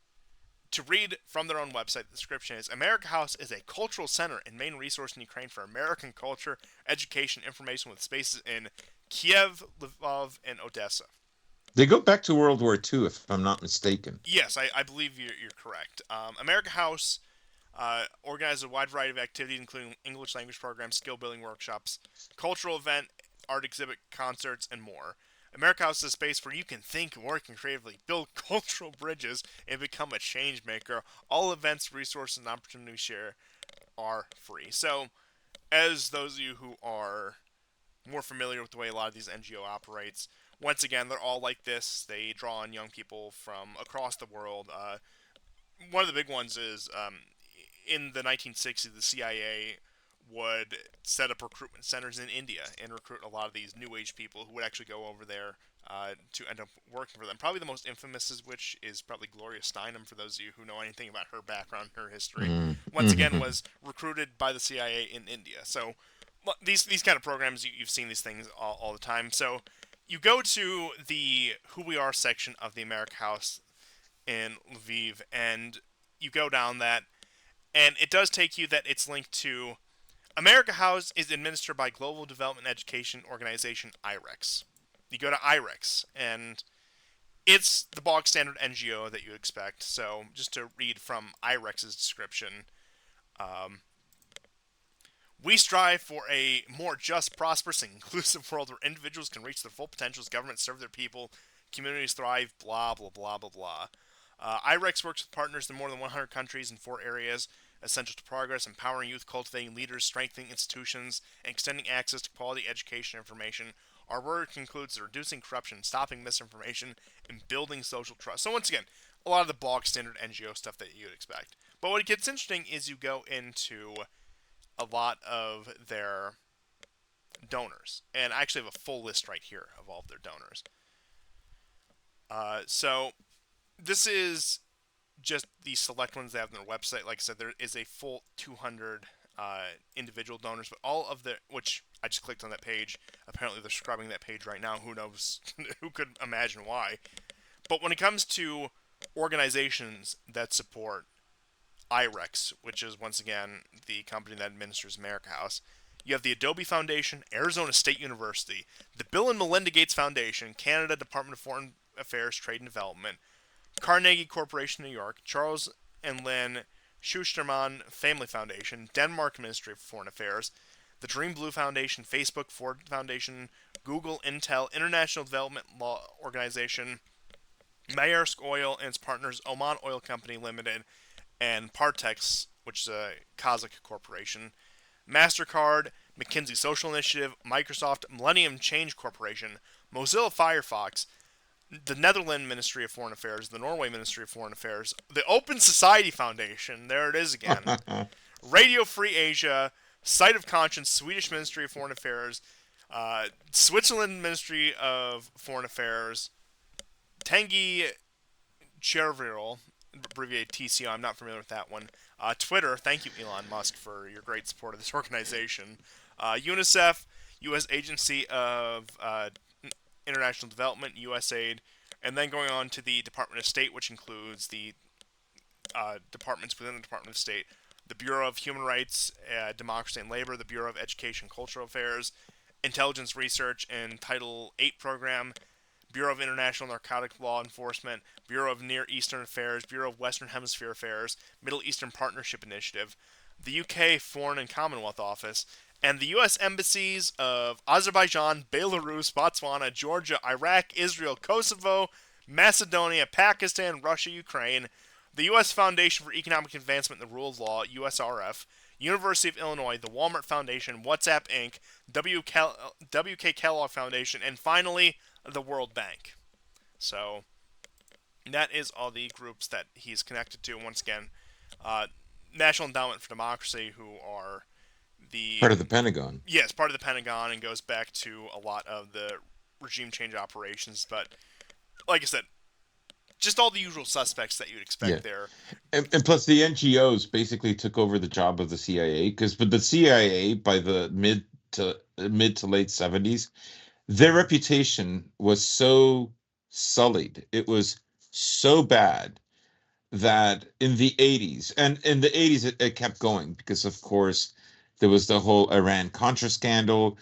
to read from their own website, the description is America House is a cultural center and main resource in Ukraine for American culture, education, information with spaces in Kiev, Lvov, and Odessa. They go back to World War II, if I'm not mistaken. Yes, I believe you're correct. America House organizes a wide variety of activities, including English language programs, skill building workshops, cultural event, art exhibit, concerts, and more. America House is a space where you can think, work, and creatively build cultural bridges and become a change maker. All events, resources, and opportunities we share are free. So, as those of you who are more familiar with the way a lot of these NGO operates, once again, they're all like this. They draw on young people from across the world. One of the big ones is in the 1960s, the CIA would set up recruitment centers in India and recruit a lot of these new age people who would actually go over there to end up working for them. Probably the most infamous is which is probably Gloria Steinem, for those of you who know anything about her background, her history. Once again, Mm-hmm. was recruited by the CIA in India. So these kind of programs, you've seen these things all the time. So you go to the Who We Are section of the America House in Lviv, and you go down that, and it does take you that it's linked to America House is administered by Global Development Education Organization IREX. You go to IREX, and It's the bog standard NGO that you expect. So, just to read from IREX's description, um, we strive for a more just, prosperous, and inclusive world where individuals can reach their full potentials, governments serve their people, communities thrive, blah, blah, blah, blah, blah. IREX works with partners in more than 100 countries in 4 areas essential to progress: empowering youth, cultivating leaders, strengthening institutions, and extending access to quality education and information. Our work includes reducing corruption, stopping misinformation, and building social trust. So, once again, a lot of the bog standard NGO stuff that you'd expect. But what gets interesting is you go into a lot of their donors. And I actually have a full list right here of all of their donors. So this is just the select ones they have on their website. Like I said, there is a full 200 individual donors, but all of the, which I just clicked on that page. Apparently they're scrubbing that page right now. Who knows? Who could imagine why? But when it comes to organizations that support IREX, which is once again the company that administers America House, you have the Adobe Foundation, Arizona State University, the Bill and Melinda Gates Foundation, Canada Department of Foreign Affairs, Trade and Development, Carnegie Corporation, New York, Charles and Lynn Schusterman Family Foundation, Denmark Ministry of Foreign Affairs, the Dream Blue Foundation, Facebook, Ford Foundation, Google, Intel, International Development Law Organization, Maersk Oil and its partners, Oman Oil Company Limited, and Partex, which is a Kazakh corporation, MasterCard, McKinsey Social Initiative, Microsoft, Millennium Change Corporation, Mozilla Firefox, the Netherlands Ministry of Foreign Affairs, the Norway Ministry of Foreign Affairs, the Open Society Foundation, there it is again, Radio Free Asia, Sight of Conscience, Swedish Ministry of Foreign Affairs, Switzerland Ministry of Foreign Affairs, Tangi Chervirol, abbreviated TCO, I'm not familiar with that one. Twitter, thank you, Elon Musk, for your great support of this organization. UNICEF, U.S. Agency of International Development, USAID, and then going on to the Department of State, which includes the departments within the Department of State: the Bureau of Human Rights, Democracy and Labor, the Bureau of Education and Cultural Affairs, Intelligence Research and Title VIII Program, Bureau of International Narcotic Law Enforcement, Bureau of Near Eastern Affairs, Bureau of Western Hemisphere Affairs, Middle Eastern Partnership Initiative, the UK Foreign and Commonwealth Office, and the U.S. embassies of Azerbaijan, Belarus, Botswana, Georgia, Iraq, Israel, Kosovo, Macedonia, Pakistan, Russia, Ukraine, the U.S. Foundation for Economic Advancement and the Rule of Law, USRF, University of Illinois, the Walmart Foundation, WhatsApp Inc., W.K. Kellogg Foundation, and finally, the World Bank. So, that is all the groups that he's connected to. Once again, National Endowment for Democracy, who are the Part of the Pentagon. yes, part of the Pentagon, and goes back to a lot of the regime change operations. But like I said, just all the usual suspects that you'd expect there. And plus the NGOs basically took over the job of the CIA, but the CIA by the mid to late 70s, their reputation was so sullied. It was so bad that in the 80s, and in the 80s it kept going because of course there was the whole Iran Contra scandal,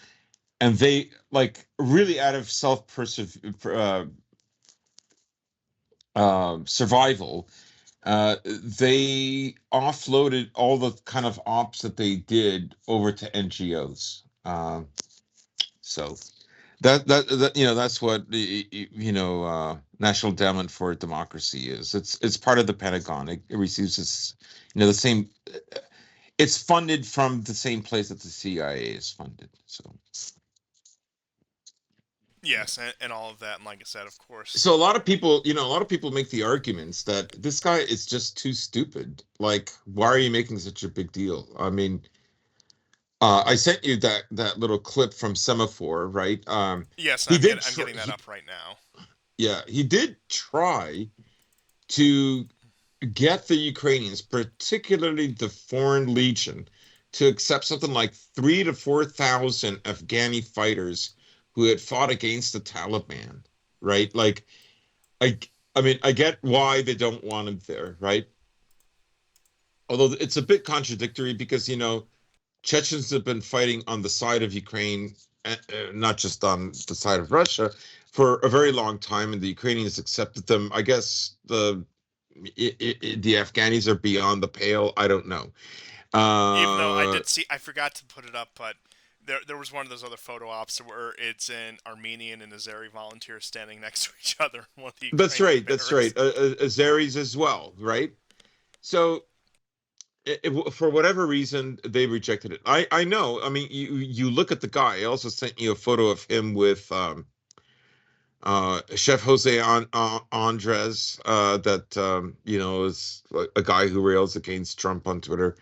and they like really out of survival, they offloaded all the kind of ops that they did over to NGOs. So that that's what National Endowment for Democracy is. It's part of the Pentagon. It receives its the same. It's funded from the same place that the CIA is funded. So. Yes, and all of that, and like I said, of course. So a lot of people make the arguments that this guy is just too stupid. Like, why are you making such a big deal? I mean, I sent you that little clip from Semaphore, right? Yes, I'm getting that up right now. Yeah, he did try to get the Ukrainians, particularly the Foreign Legion, to accept something like 3,000 to 4,000 Afghani fighters who had fought against the Taliban, right? Like, I mean, I get why they don't want him there, right? Although it's a bit contradictory because, Chechens have been fighting on the side of Ukraine not just on the side of Russia, for a very long time, and the Ukrainians accepted them. I guess the Afghanis are beyond the pale. I don't know. Even though I Uh, did see, I forgot to put it up, but there was one of those other photo ops where it's an Armenian and Azeri volunteer standing next to each other in one of the that's Ukrainian right. That's right. barracks. Azeris as well, right? So for whatever reason, they rejected it. I know. I mean, you look at the guy. I also sent you a photo of him with Chef Jose Andres, that is a guy who rails against Trump on Twitter.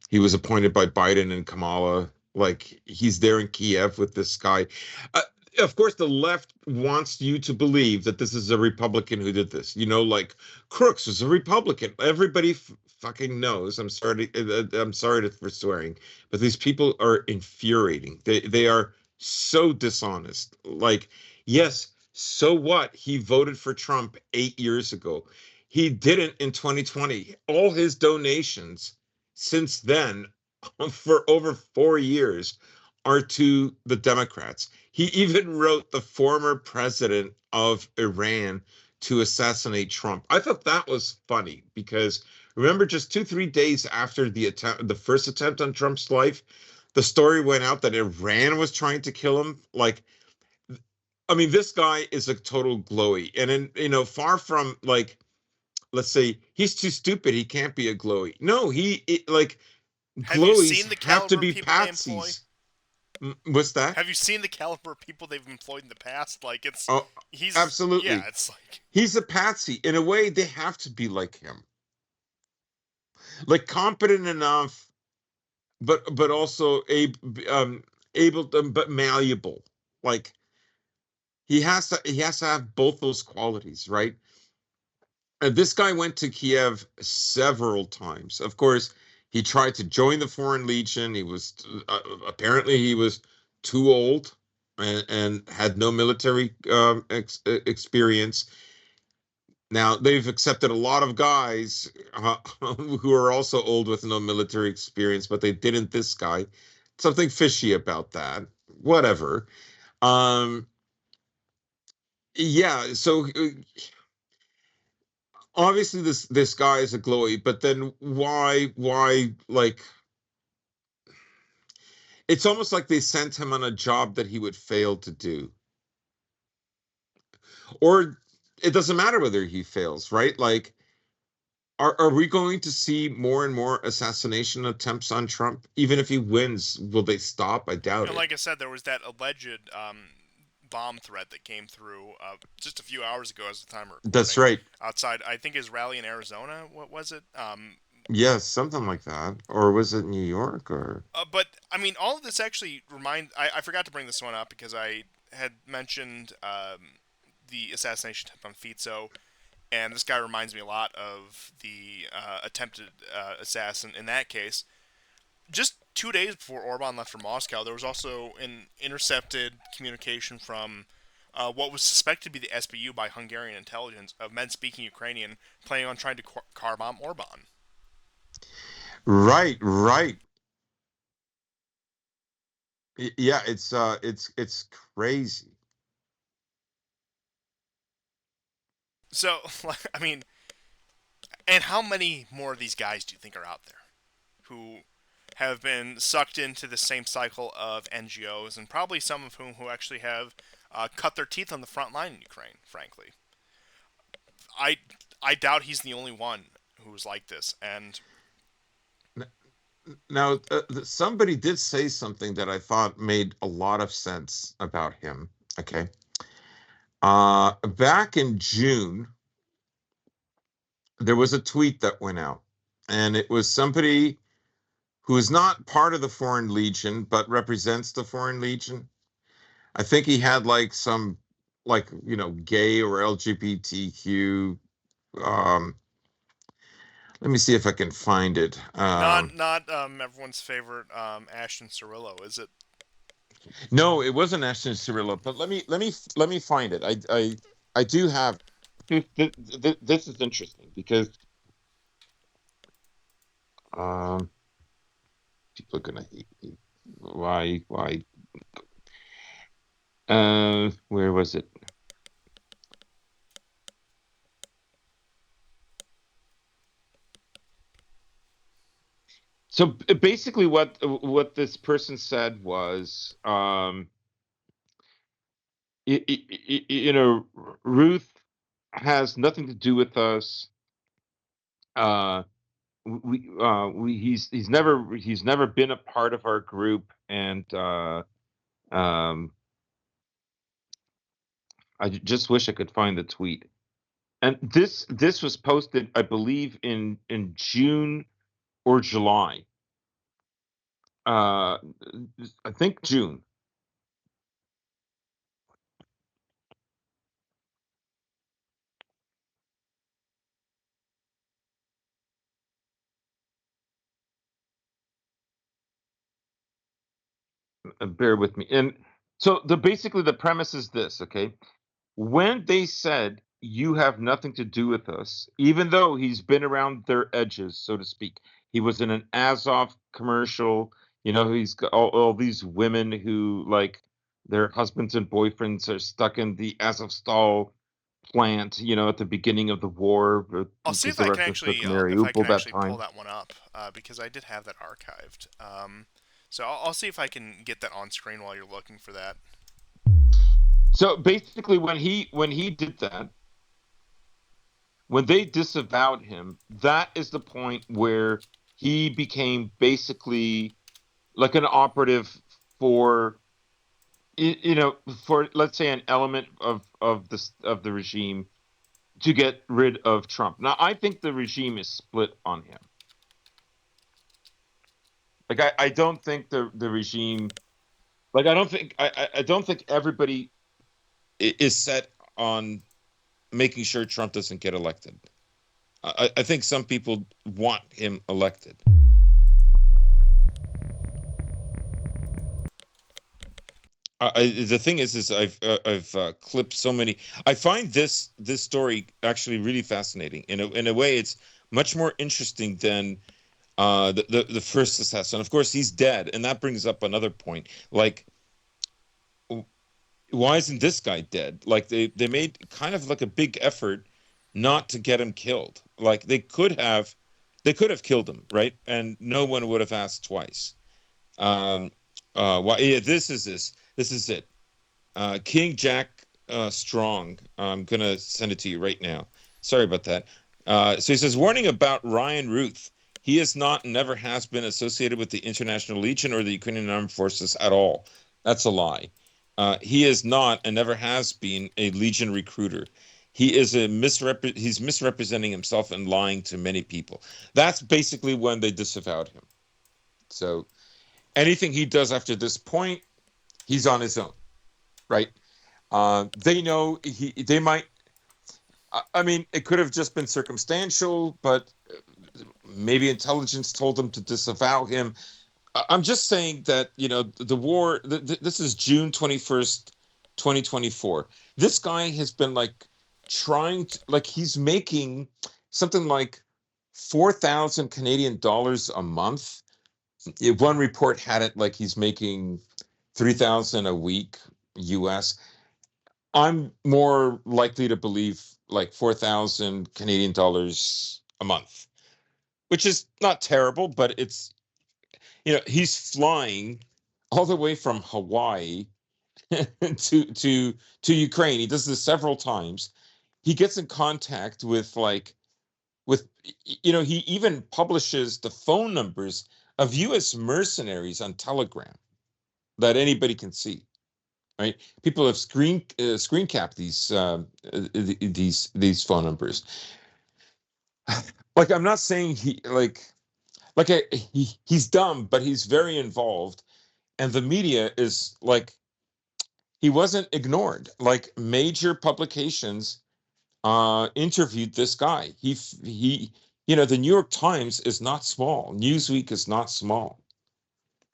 He was appointed by Biden and Kamala. Like, he's there in Kiev with this guy. Uh, of course, the left wants you to believe that this is a Republican who did this. Like Crooks was a Republican. Everybody fucking knows. I'm sorry for swearing, but these people are infuriating. They are so dishonest. Like, yes, so what? He voted for Trump 8 years ago. He didn't in 2020. All his donations since then, for over 4 years, are to the Democrats. He even wrote the former president of Iran to assassinate Trump. I thought that was funny because remember, just 2, 3 days after the first attempt on Trump's life, the story went out that Iran was trying to kill him. Like, I mean, this guy is a total glowy, and far from, like, let's say he's too stupid, he can't be a glowy. No, like, Have you glowies seen the have to caliber of be people they employ? patsies. What's that? Have you seen the caliber of people they've employed in the past? Like Oh, yeah, absolutely. it's like He's a patsy. In a way, they have to be like him, like competent enough, but also able to, but malleable. Like, he has to have both those qualities, right? This guy went to Kiev several times. Of course, he tried to join the Foreign Legion. He was apparently he was too old and had no military experience. Now they've accepted a lot of guys who are also old with no military experience, but they didn't this guy. Something fishy about that. Whatever. Um, yeah. So obviously this guy is a glowy, but then why, like, it's almost like they sent him on a job that he would fail to do. Or it doesn't matter whether he fails, right? Like, are we going to see more and more assassination attempts on Trump? Even if he wins, will they stop? I doubt it. like I said, there was that alleged bomb threat that came through just a few hours ago, as the time of That's recording, right. outside I think his rally in Arizona. What was it? Yes, something like that. Or was it New York or But I mean, all of this actually I forgot to bring this one up because I had mentioned the assassination attempt on Fizzo, and this guy reminds me a lot of the attempted assassin in that case. Just 2 days before Orban left for Moscow, there was also an intercepted communication from what was suspected to be the SBU by Hungarian intelligence of men speaking Ukrainian planning on trying to car bomb Orban. right, right. Yeah, it's crazy. So, I mean, and how many more of these guys do you think are out there who have been sucked into the same cycle of NGOs, and probably some of whom who actually have cut their teeth on the front line in Ukraine? Frankly, I I doubt he's the only one who's like this. And Now, somebody did say something that I thought made a lot of sense about him. Okay. Back in June, there was a tweet that went out, and it was somebody who is not part of the Foreign Legion, but represents the Foreign Legion. I think he had like some, like, gay or LGBTQ. Um, Let me see if I can find it. not everyone's favorite Ashton Cirillo, is it? No, it wasn't Ashton Cirillo, but let me find it. I do have. This is interesting because um, people are gonna hate me. Why? Why? Where was it? So basically, what this person said was, you know, Ruth has nothing to do with us. Uh, he's never been a part of our group, and um, just wish I could find the tweet. And this was posted, I believe, in June or July. Uh, I think June. Bear with me. And so basically the premise is this, okay? When they said you have nothing to do with us, even though he's been around their edges, so to speak, he was in an Azov commercial. You know, he's got all these women who, like, their husbands and boyfriends are stuck in the Azovstal plant, you know, at the beginning of the war, I'll see because if the I can Russians took actually if I can Mariupol that actually pull time. that one up because I did have that archived. So I'll see if I can get that on screen while you're looking for that. So basically, when he did that, when they disavowed him, that is the point where he became basically like an operative for, you know, for, let's say, an element of the regime to get rid of Trump. Now, I think the regime is split on him. Like, I don't think the regime, like, I don't think everybody is set on making sure Trump doesn't get elected. I think some people want him elected. The thing is I've clipped so many. I find this story actually really fascinating. In a way, it's much more interesting than the first assassin. Of course, he's dead, and that brings up another point. Like, why isn't this guy dead? Like, they made kind of like a big effort not to get him killed. Like, they could have killed him, right? And no one would have asked twice. Um, why? Yeah, this is it. King Jack Strong. I'm gonna send it to you right now. Sorry about that. So he says, warning about Ryan Ruth. He is not, never has been associated with the International Legion or the Ukrainian Armed Forces at all. That's a lie. He is not and never has been a Legion recruiter. He's misrepresenting himself and lying to many people. That's basically when they disavowed him. So anything he does after this point, he's on his own, right? They know they might. I mean, it could have just been circumstantial, but maybe intelligence told them to disavow him. I'm just saying that, the war. This is June 21st, 2024. This guy has been, like, trying to, like, he's making something like 4,000 Canadian dollars a month. One report had it like he's making 3,000 a week US. I'm more likely to believe like 4,000 Canadian dollars a month, which is not terrible, but he's flying all the way from Hawaii to Ukraine. He does this several times. He gets in contact with he even publishes the phone numbers of US mercenaries on Telegram that anybody can see. Right? People have screen capped these phone numbers. Like, I'm not saying he's dumb, but he's very involved, and the media is like, he wasn't ignored. Like, major publications interviewed this guy. The New York Times is not small. Newsweek is not small.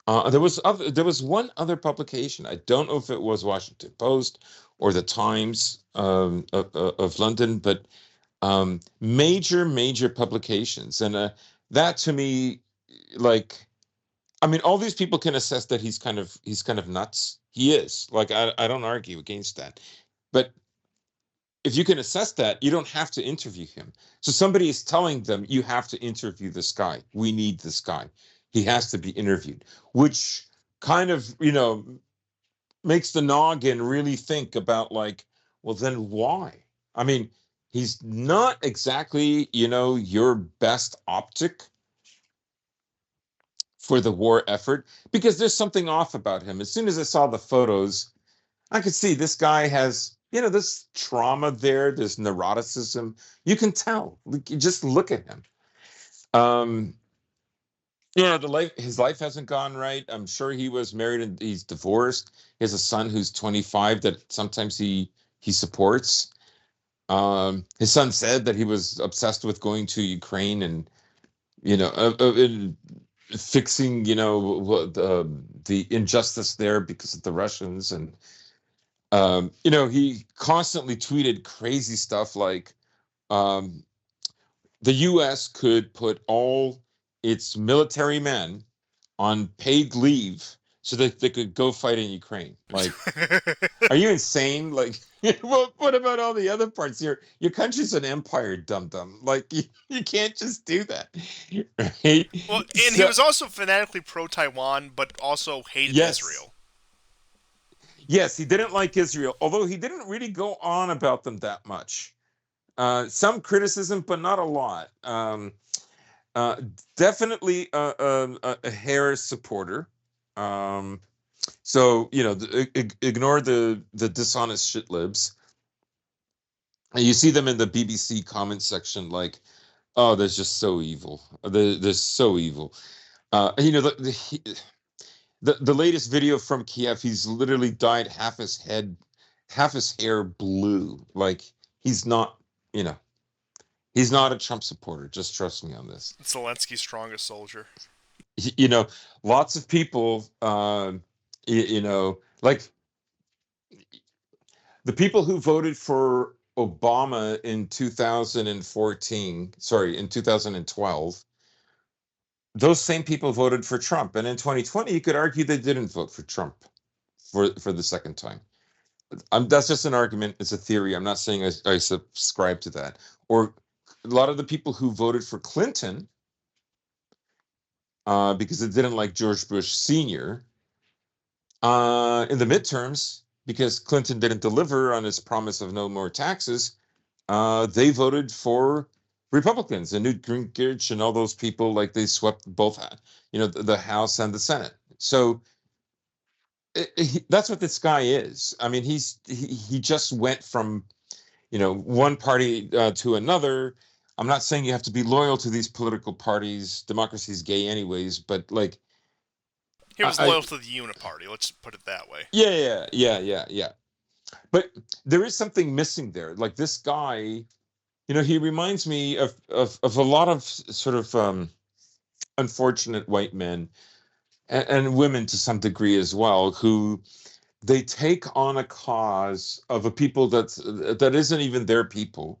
There was one other publication. I don't know if it was Washington Post or the Times of London, but major publications, and that to me, like, I mean, all these people can assess that he's kind of nuts. He is. Like, I don't argue against that. But if you can assess that, you don't have to interview him. So somebody is telling them, you have to interview this guy. We need this guy. He has to be interviewed, which kind of, makes the noggin really think about, like, well, then why? I mean, he's not exactly, your best optic for the war effort, because there's something off about him. As soon as I saw the photos, I could see this guy has, this trauma there, this neuroticism. You can tell. You just look at him. Um, his life hasn't gone right. I'm sure he was married and he's divorced. He has a son who's 25 that sometimes he supports. His son said that he was obsessed with going to Ukraine and and fixing the injustice there because of the Russians. And he constantly tweeted crazy stuff like, um, the U.S. could put all its military men on paid leave so that they could go fight in Ukraine. Like, are you insane? Like, well, what about all the other parts? Your country's an empire, dum dum. Like, you can't just do that, right? Well, and he So was also fanatically pro-Taiwan, but also hated yes, Israel. yes, he didn't like Israel, although he didn't really go on about them that much. Some criticism, but not a lot. Uh, Definitely a Harris supporter. Um, so ignore the dishonest shit libs. And you see them in the BBC comment section, like, oh, they're just so evil. They're so evil. The latest video from Kiev, he's literally dyed half his head, half his hair blue. Like, he's not, you know, he's not a Trump supporter. Just trust me on this. Zelensky's strongest soldier. You know, lots of people, like the people who voted for Obama in 2014, sorry, in 2012, those same people voted for Trump. And in 2020, you could argue they didn't vote for Trump for the second time. That's just an argument. It's a theory. I'm not saying I subscribe to that. Or a lot of the people who voted for Clinton because they didn't like George Bush Sr. In the midterms, because Clinton didn't deliver on his promise of no more taxes, they voted for Republicans and Newt Gingrich and all those people. Like, they swept both, the House and the Senate. So that's what this guy is. I mean, he just went from one party to another. I'm not saying you have to be loyal to these political parties. Democracy's gay, anyways. But like, He was I loyal to the Uniparty. Let's put it that way. yeah. But there is something missing there. Like, this guy, he reminds me of a lot of sort of unfortunate white men and women to some degree as well, who they take on a cause of a people that isn't even their people,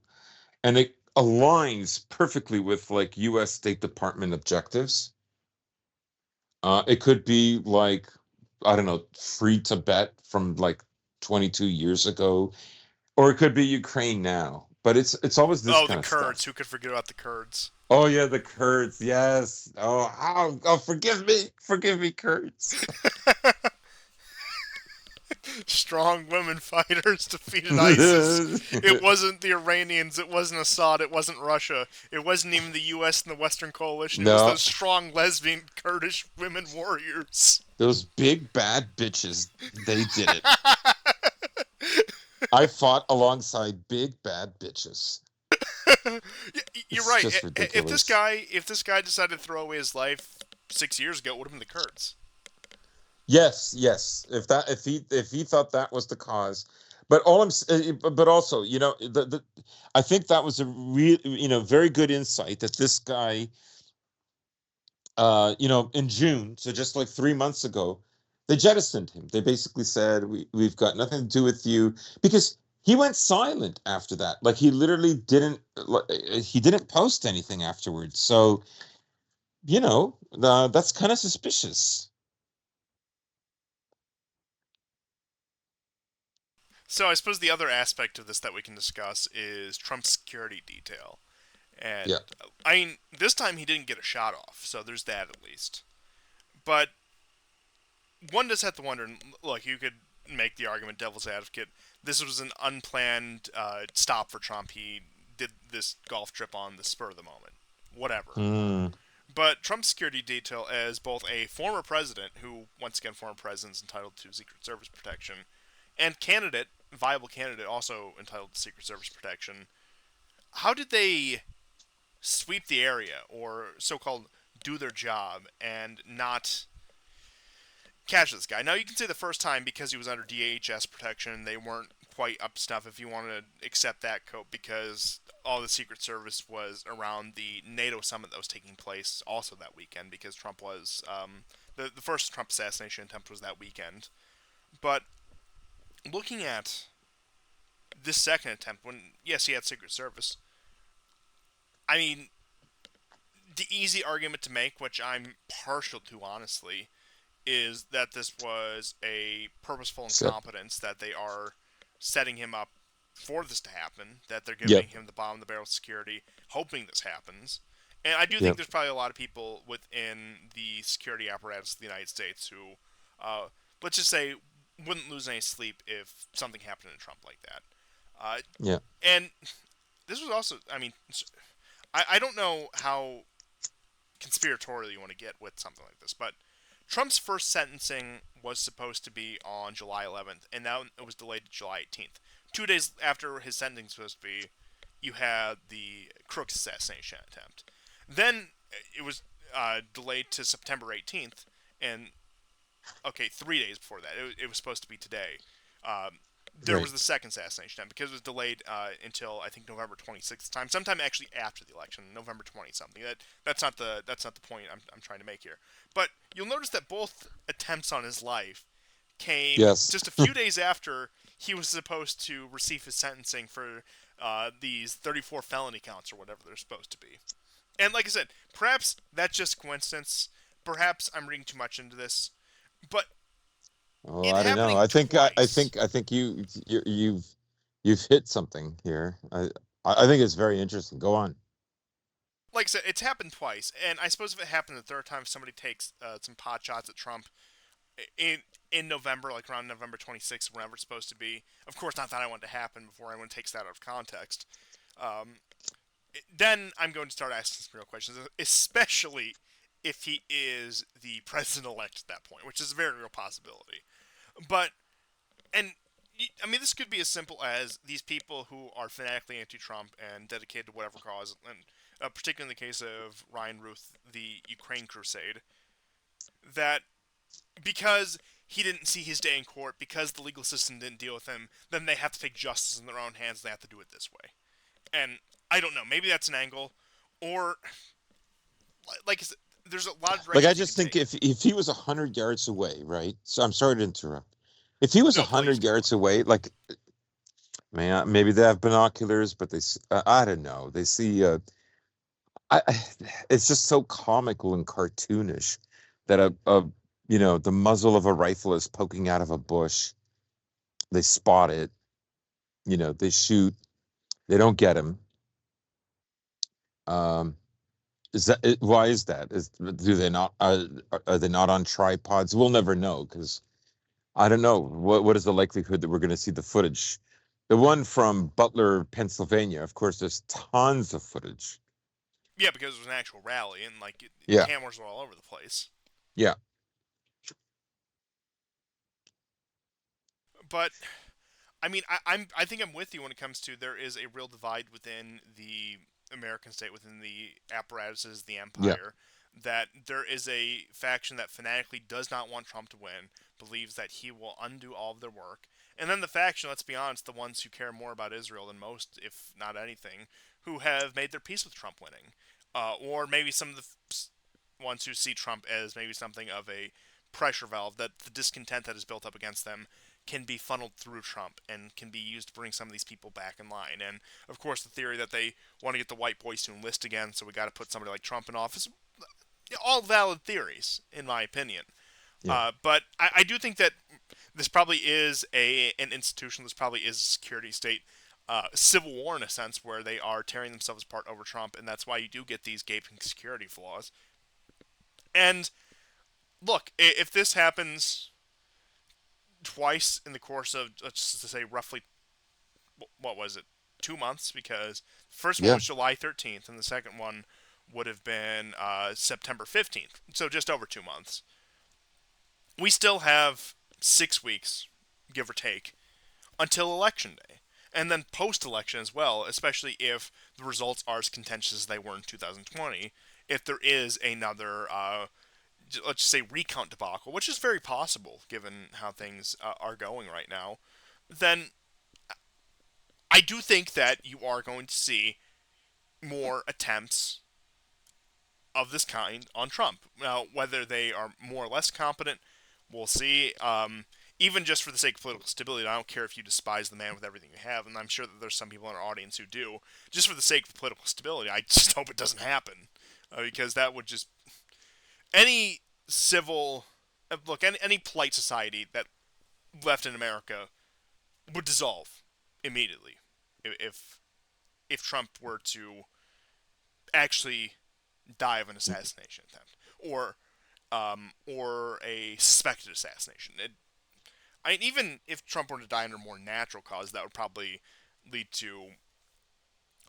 and it aligns perfectly with, like, U.S. State Department objectives. It could be like, I don't know, free Tibet from like 22 years ago, or it could be Ukraine now. But it's always this Oh, the kind of Kurds. stuff. Who could forget about the Kurds? Oh yeah, the Kurds. Yes. Oh, forgive me, Kurds. Strong women fighters defeated ISIS. It wasn't the Iranians. It wasn't Assad. It wasn't Russia. It wasn't even the U.S. and the Western coalition. It was No, those strong lesbian Kurdish women warriors. those big bad bitches. They did it. I fought alongside big bad bitches. You're It's right. just ridiculous. If this guy decided to throw away his life 6 years ago, it would have been the Kurds. Yes. If he thought that was the cause, but but also, I think that was a real, very good insight that this guy, in June, so just like 3 months ago, they jettisoned him. They basically said, we've got nothing to do with you, because he went silent after that. Like, he literally didn't, he didn't post anything afterwards. So that's kind of suspicious. So I suppose the other aspect of this that we can discuss is Trump's security detail. And Yeah. I mean, this time he didn't get a shot off, so there's that at least. But one does have to wonder. Look, you could make the argument, devil's advocate. This was an unplanned stop for Trump. He did this golf trip on the spur of the moment, whatever. Hmm. But Trump's security detail, as both a former president, who once again former president is entitled to Secret Service protection, and candidate, viable candidate, also entitled to Secret Service protection. How did they sweep the area, or so-called do their job, and not catch this guy? Now you can say the first time because he was under DHS protection, they weren't quite up to snuff. If you want to accept that cope, because all the Secret Service was around the NATO summit that was taking place also that weekend, because Trump was the first Trump assassination attempt was that weekend. But looking at this second attempt, when yes he had Secret Service, I mean the easy argument to make, which I'm partial to honestly, is that this was a purposeful So, incompetence, that they are setting him up for this to happen, that they're yep. giving him the bottom of the barrel security, hoping this happens. And I do think Yep. there's probably a lot of people within the security apparatus of the United States who, uh, let's just say, wouldn't lose any sleep if something happened to Trump like that. Uh, Yeah. and this was also, I mean, I don't know how conspiratorial you want to get with something like this, but Trump's first sentencing was supposed to be on July 11th, and now it was delayed to July 18th. 2 days after his sentencing was supposed to be, you had the Crooks assassination attempt. Then it was delayed to September 18th, and okay, 3 days before that, it was supposed to be today. Um, there Right. was the second assassination attempt because it was delayed until I think November 26th time, sometime actually after the election, November 20 something. That's not the point I'm trying to make here. But you'll notice that both attempts on his life came Yes. just a few days after he was supposed to receive his sentencing for these 34 felony counts or whatever they're supposed to be. And like I said, perhaps that's just coincidence. Perhaps I'm reading too much into this, but Oh, it I don't know. happening I think twice. I think you've hit something here. I think it's very interesting. Go on. Like I said, it's happened twice, and I suppose if it happened the third time, somebody takes some pot shots at Trump in in November, like around November 26th, whenever it's supposed to be. Of course, not that I want to happen before anyone takes that out of context. Um, then I'm going to start asking some real questions, especially if he is the president-elect at that point, which is a very real possibility. But and I mean, this could be as simple as these people who are fanatically anti-Trump and dedicated to whatever cause, and particularly in the case of Ryan Ruth, the Ukraine crusade, that because he didn't see his day in court, because the legal system didn't deal with him, then they have to take justice in their own hands. They have to do it this way. And I don't know. Maybe that's an angle, or like I said, there's a lot of Like I directions you just can think take. if he was 100 yards away, right? So I'm sorry to interrupt. If he was a No, please hundred go yards on. away, like man, maybe they have binoculars, but I don't know. They see it's just so comical and cartoonish that the muzzle of a rifle is poking out of a bush. They spot it, they shoot, they don't get him. Um, why is that? Do they not are they not on tripods? We'll never know because I don't know what is the likelihood that we're going to see the footage. The one from Butler, Pennsylvania, of course, there's tons of footage. Yeah, because it was an actual rally, and like Yeah, cameras were all over the place. yeah, But I mean, I think I'm with you when it comes to there is a real divide within the American state, within the apparatuses, the yeah. empire, that there is a faction that fanatically does not want Trump to win, believes that he will undo all of their work, and then the faction, let's be honest, the ones who care more about Israel than most, if not anything, who have made their peace with Trump winning, or maybe some of the ones who see Trump as maybe something of a pressure valve, that the discontent that is built up against them can be funneled through Trump and can be used to bring some of these people back in line. And of course, the theory that they want to get the white boys to enlist again, so we got to put somebody like Trump in office. all valid theories, in my opinion. Yeah. But I do think that this probably is an institution. This probably is a security state, civil war in a sense, where they are tearing themselves apart over Trump, and that's why you do get these gaping security flaws. And look, if this happens twice in the course of, let's just say, roughly, what was it, 2 months? Because the first one Yeah. was July 13th, and the second one would have been September 15th. So just over 2 months. We still have 6 weeks, give or take, until election day. And then post election as well, especially if the results are as contentious as they were in 2020. If there is another, let's just say, recount debacle, which is very possible given how things are going right now, then I do think that you are going to see more attempts of this kind on Trump. Now, whether they are more or less competent, we'll see. Even just for the sake of political stability, I don't care if you despise the man with everything you have, and I'm sure that there's some people in our audience who do. Just for the sake of political stability, I just hope it doesn't happen, because that would just any civil look any polite society that left in America would dissolve immediately if if Trump were to actually die of an assassination attempt or a suspected assassination. Even if Trump were to die under more natural cause, that would probably lead to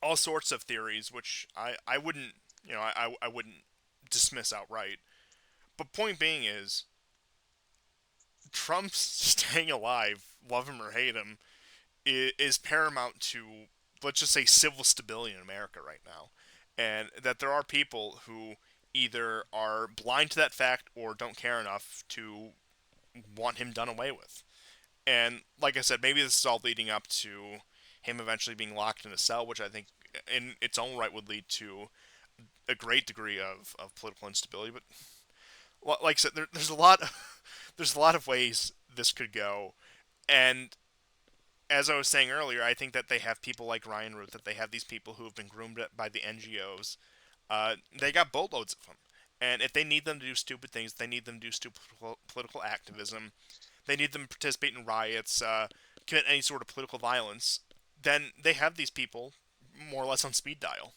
all sorts of theories, which I wouldn't I wouldn't dismiss outright. But point being is Trump's staying alive, love him or hate him, is paramount to, let's just say, civil stability in America right now, and that there are people who either are blind to that fact or don't care enough to want him done away with. And like I said, maybe this is all leading up to him eventually being locked in a cell, which I think in its own right would lead to a great degree of political instability. But like I said, there's a lot there's a lot of ways this could go, and as I was saying earlier, I think that they have people like Ryan Root, that they have these people who have been groomed by the NGOs. They got boatloads of them. And if they need them to do stupid things, they need them to do stupid political activism, they need them to participate in riots, commit any sort of political violence, then they have these people more or less on speed dial.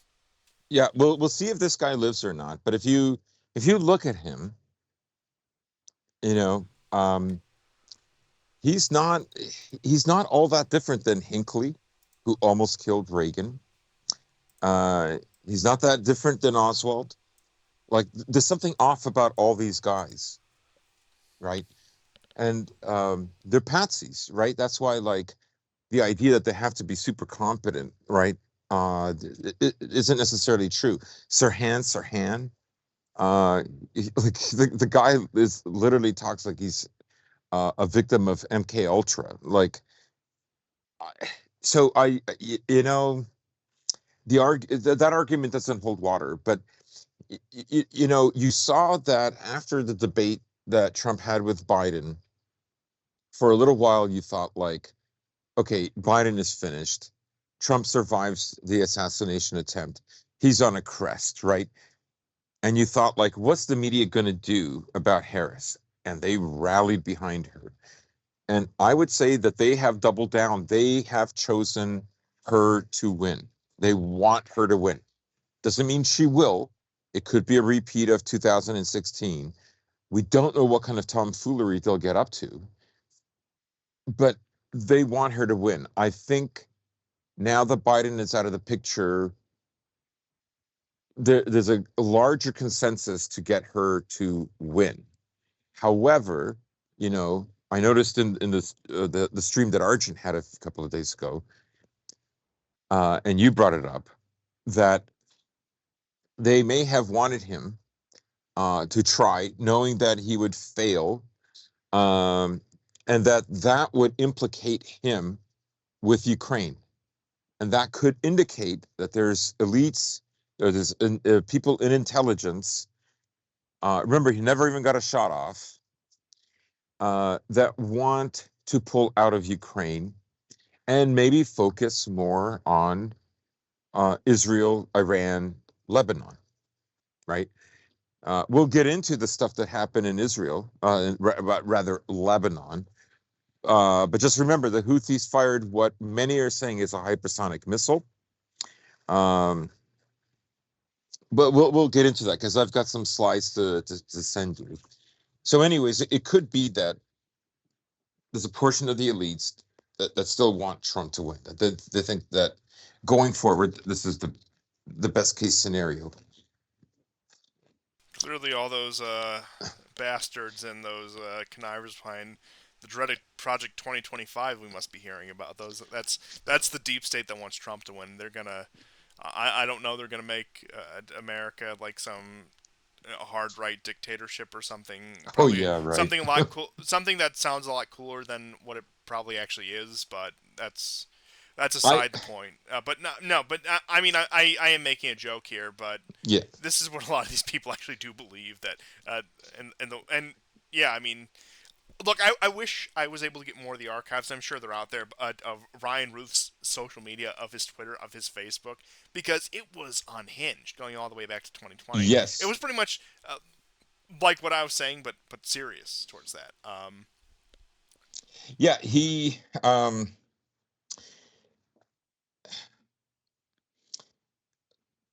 Yeah. We'll see if this guy lives or not. But if you look at him, you know, he's not he's not all that different than Hinckley, who almost killed Reagan. Uh, he's not that different than Oswald. Like there's something off about all these guys, right? And they're patsies, right? That's why, like, the idea that they have to be super competent, right? It isn't necessarily true. Sirhan, uh, like the guy is literally talks like he's a victim of MK Ultra. Like, so you know, that argument doesn't hold water. But you know, you saw that after the debate that Trump had with Biden, for a little while, you thought like, okay, Biden is finished. Trump survives the assassination attempt. He's on a crest, right? And you thought, like, what's the media going to do about Harris? And they rallied behind her. And I would say that they have doubled down. They have chosen her to win. They want her to win. Doesn't mean she will. It could be a repeat of 2016. We don't know what kind of tomfoolery they'll get up to, but they want her to win. I think now that Biden is out of the picture, there's a larger consensus to get her to win. However, you know, I noticed in this the stream that Argent had a couple of days ago, and you brought it up, that they may have wanted him to try, knowing that he would fail, um, and that would implicate him with Ukraine, and that could indicate that there's elites, or there's people in intelligence. Remember, he never even got a shot off. That want to pull out of Ukraine and maybe focus more on Israel, Iran, Lebanon, right? We'll get into the stuff that happened in Israel, rather Lebanon. But just remember, the Houthis fired what many are saying is a hypersonic missile. Um, but we'll get into that because I've got some slides to send you. So, anyways, it could be that there's a portion of the elites that still want Trump to win. That they think that going forward, this is the best case scenario. Clearly, all those bastards and those connivers behind the dreaded Project 2025 we must be hearing about. That's the deep state that wants Trump to win. They're gonna. I don't know. They're gonna make America like some hard right dictatorship or something. Oh Probably yeah, right. something a lot cool. Something that sounds a lot cooler than what it probably actually is. But that's I aside the point. But no, no. But I mean, I am making a joke here, but Yeah, this is what a lot of these people actually do believe that. And yeah, I mean, look, I wish I was able to get more of the archives. I'm sure they're out there of Ryan Ruth's social media, of his Twitter, of his Facebook, because it was unhinged going all the way back to 2020. It yes, was pretty much like what I was saying, but serious towards that. yeah. He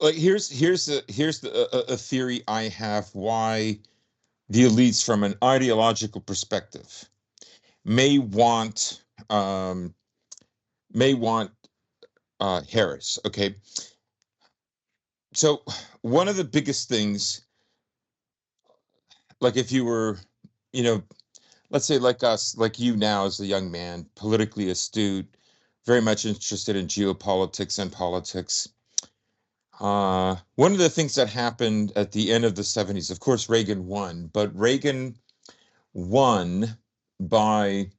like here's a theory I have why the elites, from an ideological perspective, may want um, may want Harris. Okay, so one of the biggest things, like if you were, you know, let's say like us, like you now as a young man, politically astute, very much interested in geopolitics and politics. One of the things that happened at the end of the 70s, of course, Reagan won, but Reagan won by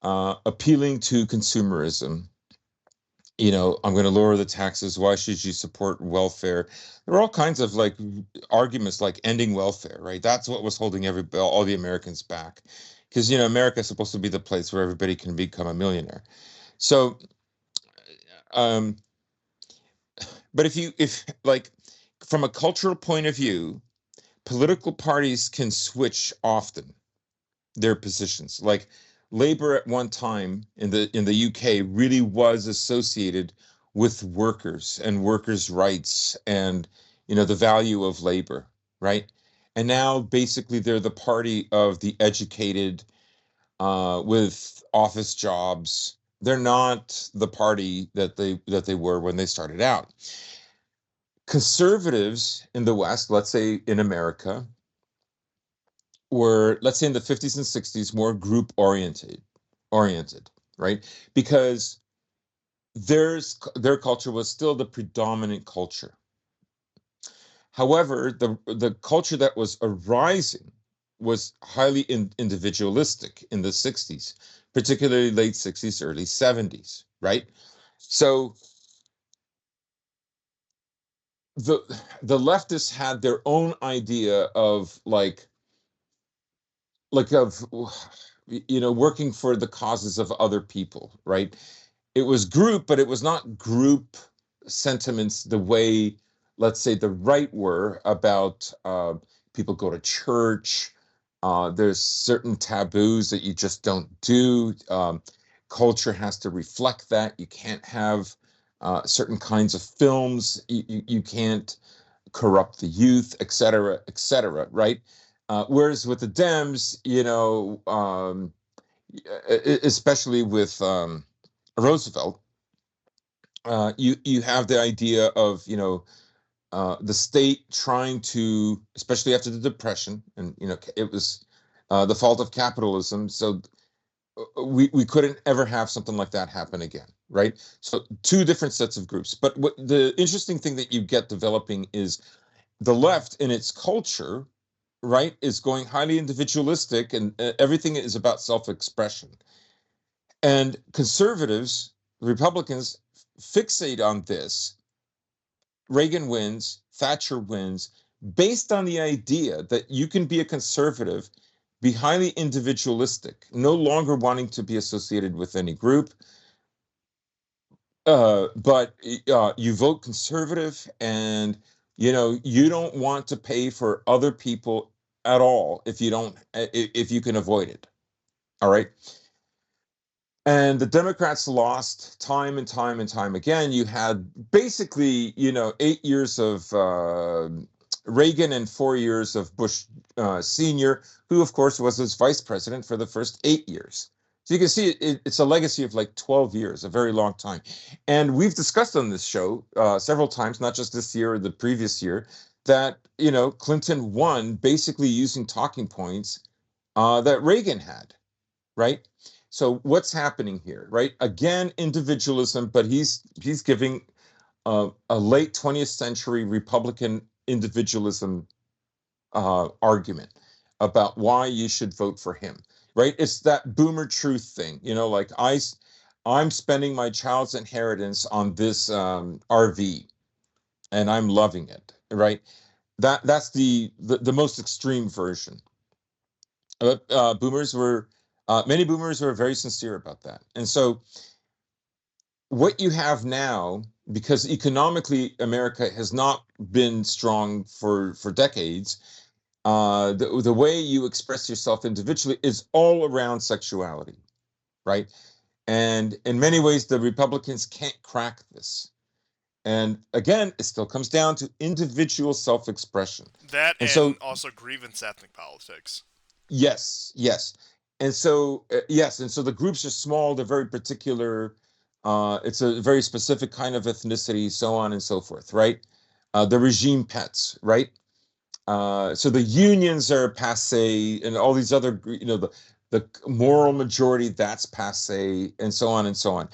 appealing to consumerism. I'm going to lower the taxes. Why should you support welfare? There are all kinds of like arguments like ending welfare, right? That's what was holding all the Americans back. Because, America is supposed to be the place where everybody can become a millionaire. So, um, but if like from a cultural point of view, political parties can switch often their positions. Like labor at one time in the UK really was associated with workers and workers' rights and the value of labor, right? And now basically they're the party of the educated with office jobs. They're not the party that they were when they started out. Conservatives in the West, let's say in America, were, let's say in the 50s and 60s, more group oriented, right? Because their culture was still the predominant culture. However, the culture that was arising was highly individualistic in the 60s, particularly late 60s, early 70s, right? So the the leftists had their own idea of of working for the causes of other people, right? It was group, but it was not group sentiments the way, let's say, the right were about people go to church. There's certain taboos that you just don't do. Culture has to reflect that. You can't have certain kinds of films. You can't corrupt the youth, et cetera, right? Whereas with the Dems, especially with Roosevelt, you have the idea of the state trying to, especially after the Depression, and it was the fault of capitalism. So we couldn't ever have something like that happen again, right? So two different sets of groups. But what the interesting thing that you get developing is the left in its culture, right, is going highly individualistic, and everything is about self-expression. And conservatives, Republicans, fixate on this. Reagan wins, Thatcher wins, based on the idea that you can be a conservative, be highly individualistic, no longer wanting to be associated with any group, but you vote conservative and You don't want to pay for other people at all if you can avoid it. All right. And the Democrats lost time and time and time again. You had basically, 8 years of Reagan and 4 years of Bush Sr., who, of course, was his vice president for the first 8 years. So you can see it's a legacy of like 12 years, a very long time. And we've discussed on this show several times, not just this year or the previous year, that, Clinton won basically using talking points that Reagan had, right? So what's happening here, right? Again, individualism, but he's giving a late 20th century Republican individualism argument about why you should vote for him, right? It's that boomer truth thing, like I'm spending my child's inheritance on this RV, and I'm loving it, right? That's the most extreme version. Boomers were Many boomers were very sincere about that, and so what you have now, because economically America has not been strong for decades, the way you express yourself individually is all around sexuality, right? And in many ways, the Republicans can't crack this. And again, it still comes down to individual self-expression. That And so and also grievance ethnic politics. yes, yes. And so, yes, and so the groups are small, they're very particular. It's a very specific kind of ethnicity, so on and so forth, right? The regime pets, right? So the unions are passe, and all these other, the moral majority, that's passe, and so on and so on.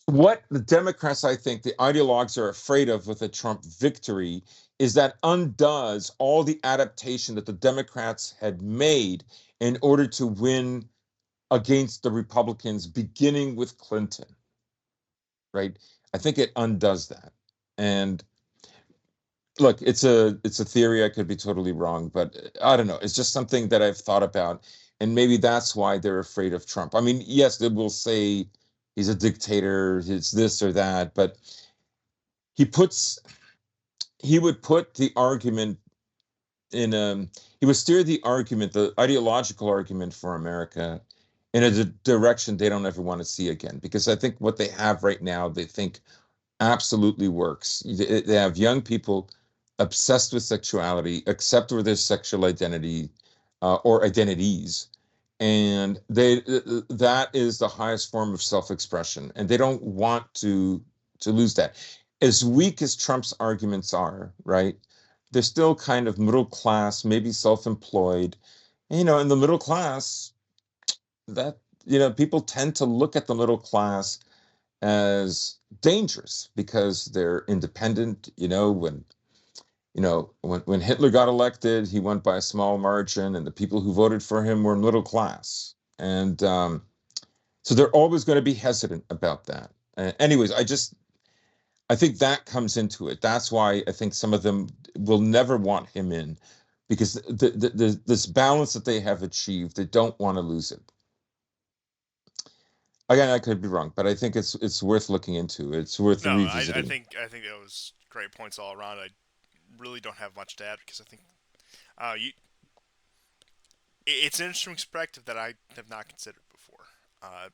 What the Democrats, I think, the ideologues are afraid of with a Trump victory is that undoes all the adaptation that the Democrats had made in order to win against the Republicans, beginning with Clinton, right? I think it undoes that. And look, it's a theory. I could be totally wrong, but I don't know. It's just something that I've thought about, and maybe that's why they're afraid of Trump. I mean, yes, they will say he's a dictator, it's this or that, but he puts he would put the argument in he would steer the argument, the ideological argument for America, in a direction they don't ever want to see again. Because I think what they have right now, they think absolutely works. They have young people obsessed with sexuality, except with their sexual identity or identities, and that is the highest form of self-expression, and they don't want to lose that. As weak as Trump's arguments are, right? They're still kind of middle class, maybe self-employed. In the middle class, that people tend to look at the middle class as dangerous because they're independent. When Hitler got elected, he went by a small margin, and the people who voted for him were middle class, and so they're always going to be hesitant about that. Anyways, I think that comes into it. That's why I think some of them will never want him in, because this balance that they have achieved, they don't want to lose it. Again, I could be wrong, but I think it's worth looking into. It's worth No, I revisiting. think I think that was great points all around. I really don't have much to add because I think you it's an interesting perspective that I have not considered before. Uh,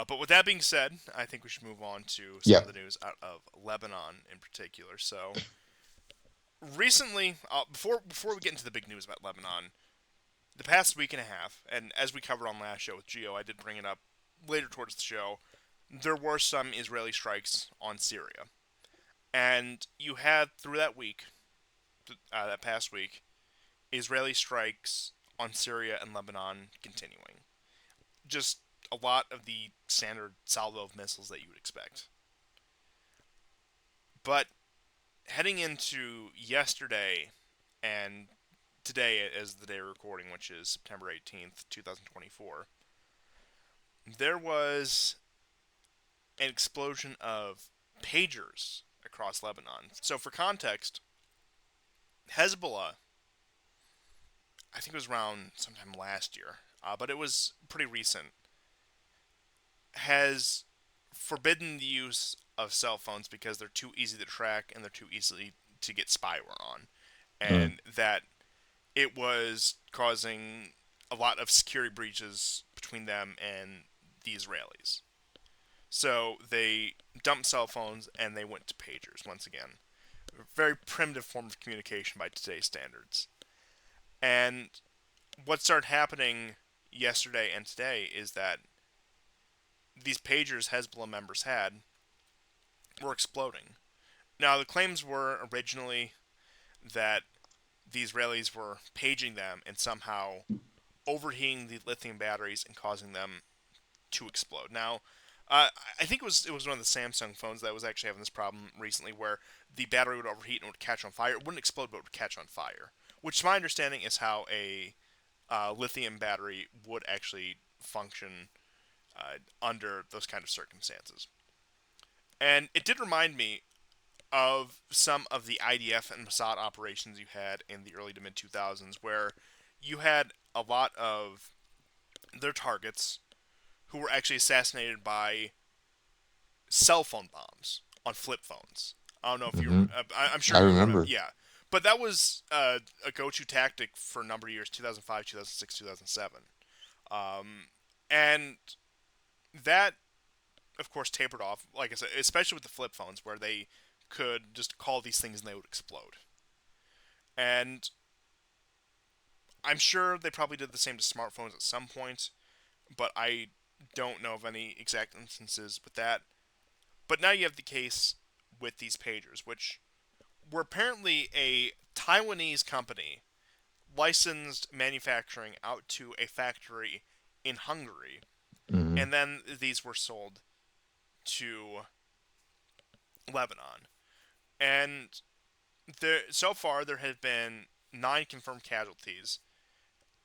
but with that being said, I think we should move on to some Yeah. of the news out of Lebanon in particular. So recently, before we get into the big news about Lebanon, the past week and a half, and as we covered on last show with Geo, I did bring it up later towards the show. There were some Israeli strikes on Syria, and you had through that week, that past week, Israeli strikes on Syria and Lebanon continuing. Just a lot of the standard salvo of missiles that you would expect. But heading into yesterday and today as the day of recording, which is September 18th, 2024, there was an explosion of pagers across Lebanon. So for context, Hezbollah, I think it was around sometime last year, but it was pretty recent, has forbidden the use of cell phones because they're too easy to track and they're too easily to get spyware on, Mm. and that it was causing a lot of security breaches between them and the Israelis. So they dumped cell phones and they went to pagers once again. A very primitive form of communication by today's standards. And what started happening yesterday and today is that these pagers Hezbollah members had were exploding. Now, the claims were originally that the Israelis were paging them and somehow overheating the lithium batteries and causing them to explode. Now, I think it was one of the Samsung phones that was actually having this problem recently, where the battery would overheat and would catch on fire. It wouldn't explode, but it would catch on fire. Which, to my understanding, is how a lithium battery would actually function under those kind of circumstances. And it did remind me of some of the IDF and Mossad operations you had in the early to mid 2000s, where you had a lot of their targets who were actually assassinated by cell phone bombs on flip phones. I don't know if you. Hmm. I'm sure I you remember. remember. Yeah, but that was a go-to tactic for a number of years: 2005, 2006, 2007, and that, of course, tapered off. Like I said, especially with the flip phones, where they could just call these things and they would explode. And I'm sure they probably did the same to smartphones at some point, but I don't know of any exact instances with that. But now you have the case with these pagers, which were apparently a Taiwanese company licensed manufacturing out to a factory in Hungary, Hmm. and then these were sold to Lebanon. And so far there have been 9 confirmed casualties,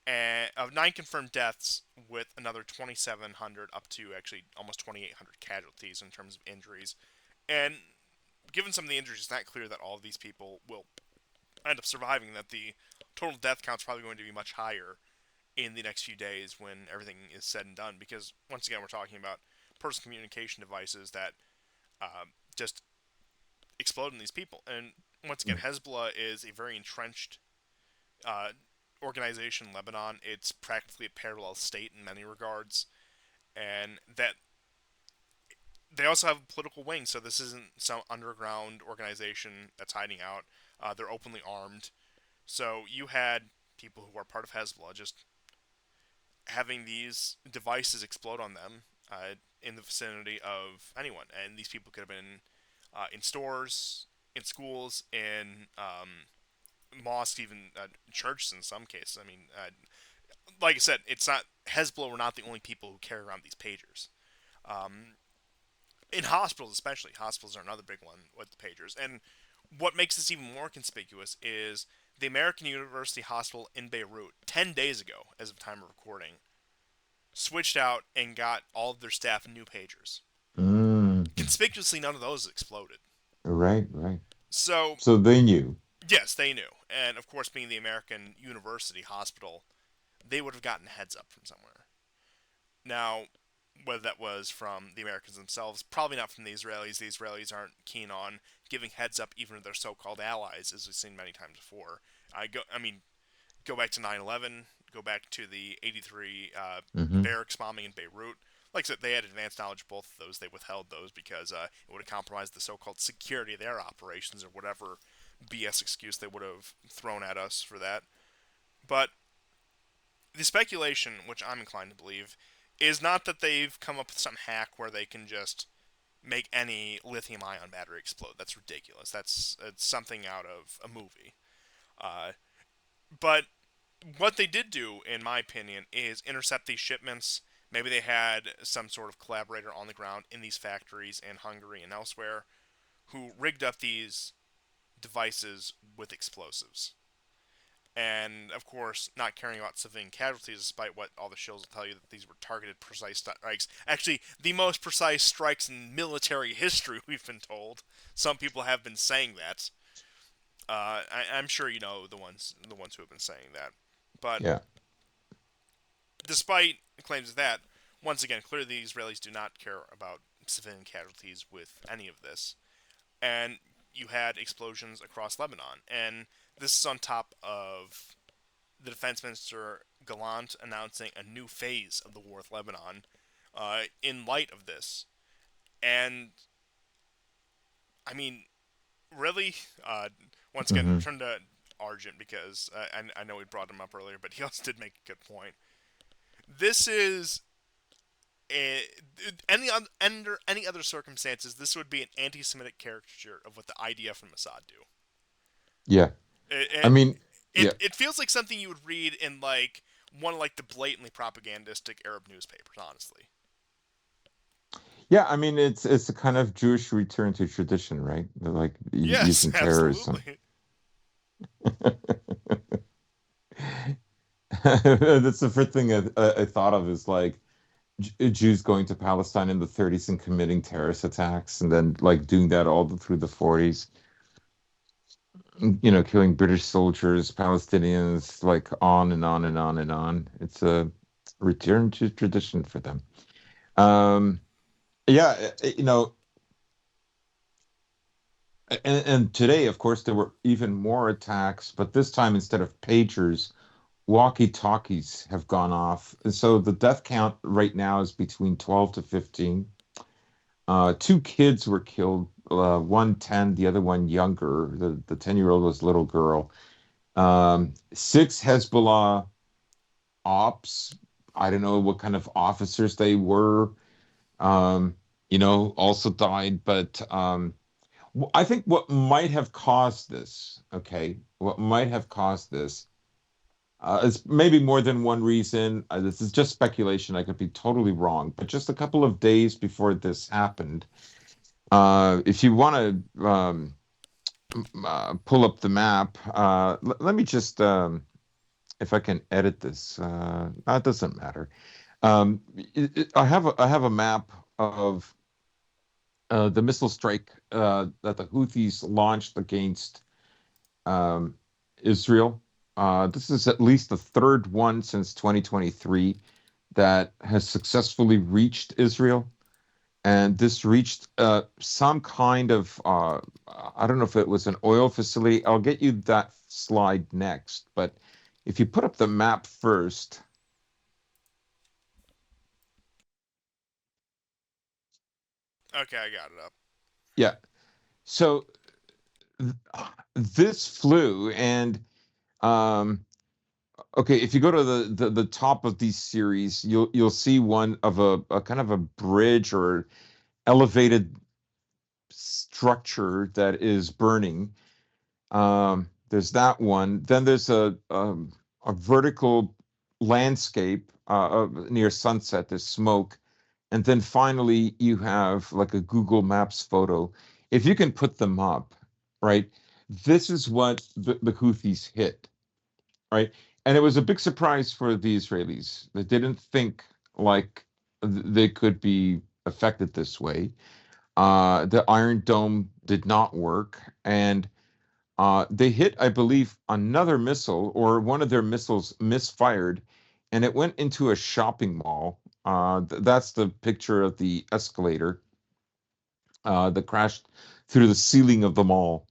and of 9 confirmed deaths, with another 2,700 up to actually almost 2,800 casualties in terms of injuries. And given some of the injuries, it's not clear that all of these people will end up surviving. That the total death count is probably going to be much higher in the next few days when everything is said and done. Because once again, we're talking about personal communication devices that just explode in these people. And once again, Hezbollah is a very entrenched uh, organization in Lebanon. It's practically a parallel state in many regards, and that they also have a political wing. So this isn't some underground organization that's hiding out. They're openly armed. So you had people who are part of Hezbollah just having these devices explode on them in the vicinity of anyone, and these people could have been in stores, in schools, in mosques, even churches in some cases. I mean, like I said, it's not Hezbollah. We're not the only people who carry around these pagers. Um, in hospitals, especially, hospitals are another big one with the pagers. And what makes this even more conspicuous is the American University Hospital in Beirut, 10 days ago, as of time of recording, switched out and got all of their staff new pagers. Hmm. Conspicuously, none of those exploded. Right, right. So, So they knew. yes, they knew. And of course, being the American University Hospital, they would have gotten heads up from somewhere. Now, whether that was from the Americans themselves, probably not from the Israelis. The Israelis aren't keen on giving heads up even to their so-called allies, as we've seen many times before. I mean, go back to 9/11, go back to the '83 Hmm. barracks bombing in Beirut. Like I said, they had advanced knowledge of both of those. They withheld those because it would have compromised the so-called security of their operations, or whatever BS excuse they would have thrown at us for that. But the speculation, which I'm inclined to believe, is not that they've come up with some hack where they can just make any lithium ion battery explode. That's ridiculous. It's something out of a movie. Uh, but what they did do, in my opinion, is intercept these shipments. Maybe they had some sort of collaborator on the ground in these factories in Hungary and elsewhere who rigged up these devices with explosives. And of course, not caring about civilian casualties, despite what all the shows will tell you that these were targeted, precise strikes. Actually, the most precise strikes in military history, we've been told. Some people have been saying that. I'm sure you know the ones who have been saying that. But Yeah. despite claims of that, once again, clearly the Israelis do not care about civilian casualties with any of this. And you had explosions across Lebanon. And this is on top of the defense minister Gallant announcing a new phase of the war with Lebanon in light of this. And I mean, really, once again, Hmm. turn to Argent because I know we brought him up earlier, but he also did make a good point. This is a, under any other circumstances, this would be an anti-Semitic caricature of what the IDF and Mossad do. Yeah. I It, mean, it yeah. it feels like something you would read in like one of like the blatantly propagandistic Arab newspapers. Honestly, Yeah, I mean it's a kind of Jewish return to tradition, right? Like yes, using terrorism. absolutely. That's the first thing I thought of is like Jews going to Palestine in the 30s and committing terrorist attacks, and then like doing that through the 40s. Killing British soldiers, Palestinians, like on and on and on and on. It's a return to tradition for them. Um, yeah, and today, of course, there were even more attacks, but this time instead of pagers, walkie-talkies have gone off. And so the death count right now is between 12 to 15. Two kids were killed, one 10, the other one younger. The 10-year-old was a little girl. Six Hezbollah ops, I don't know what kind of officers they were, um, also died. But I think what might have caused this, okay, what might have caused this, it's maybe more than one reason. This is just speculation. I could be totally wrong. But just a couple of days before this happened, if you want to pull up the map, let me just, if I can edit this, that doesn't matter. I have a map of the missile strike that the Houthis launched against um, Israel. This is at least the third one since 2023 that has successfully reached Israel. And this reached some kind of, I don't know if it was an oil facility. I'll get you that slide next. But if you put up the map first, Okay, I got it up. yeah. So th- this flew, and um, okay, if you go to the top of these series, you'll see one of a kind of a bridge or elevated structure that is burning. There's that one. Then there's a vertical landscape near sunset. There's smoke, and then finally you have like a Google Maps photo. If you can put them up, right? This is what the Houthis hit, right? And it was a big surprise for the Israelis. They didn't think like they could be affected this way. The Iron Dome did not work, and they hit, I believe, another missile, or one of their missiles misfired, and it went into a shopping mall. That's the picture of the escalator that crashed through the ceiling of the mall.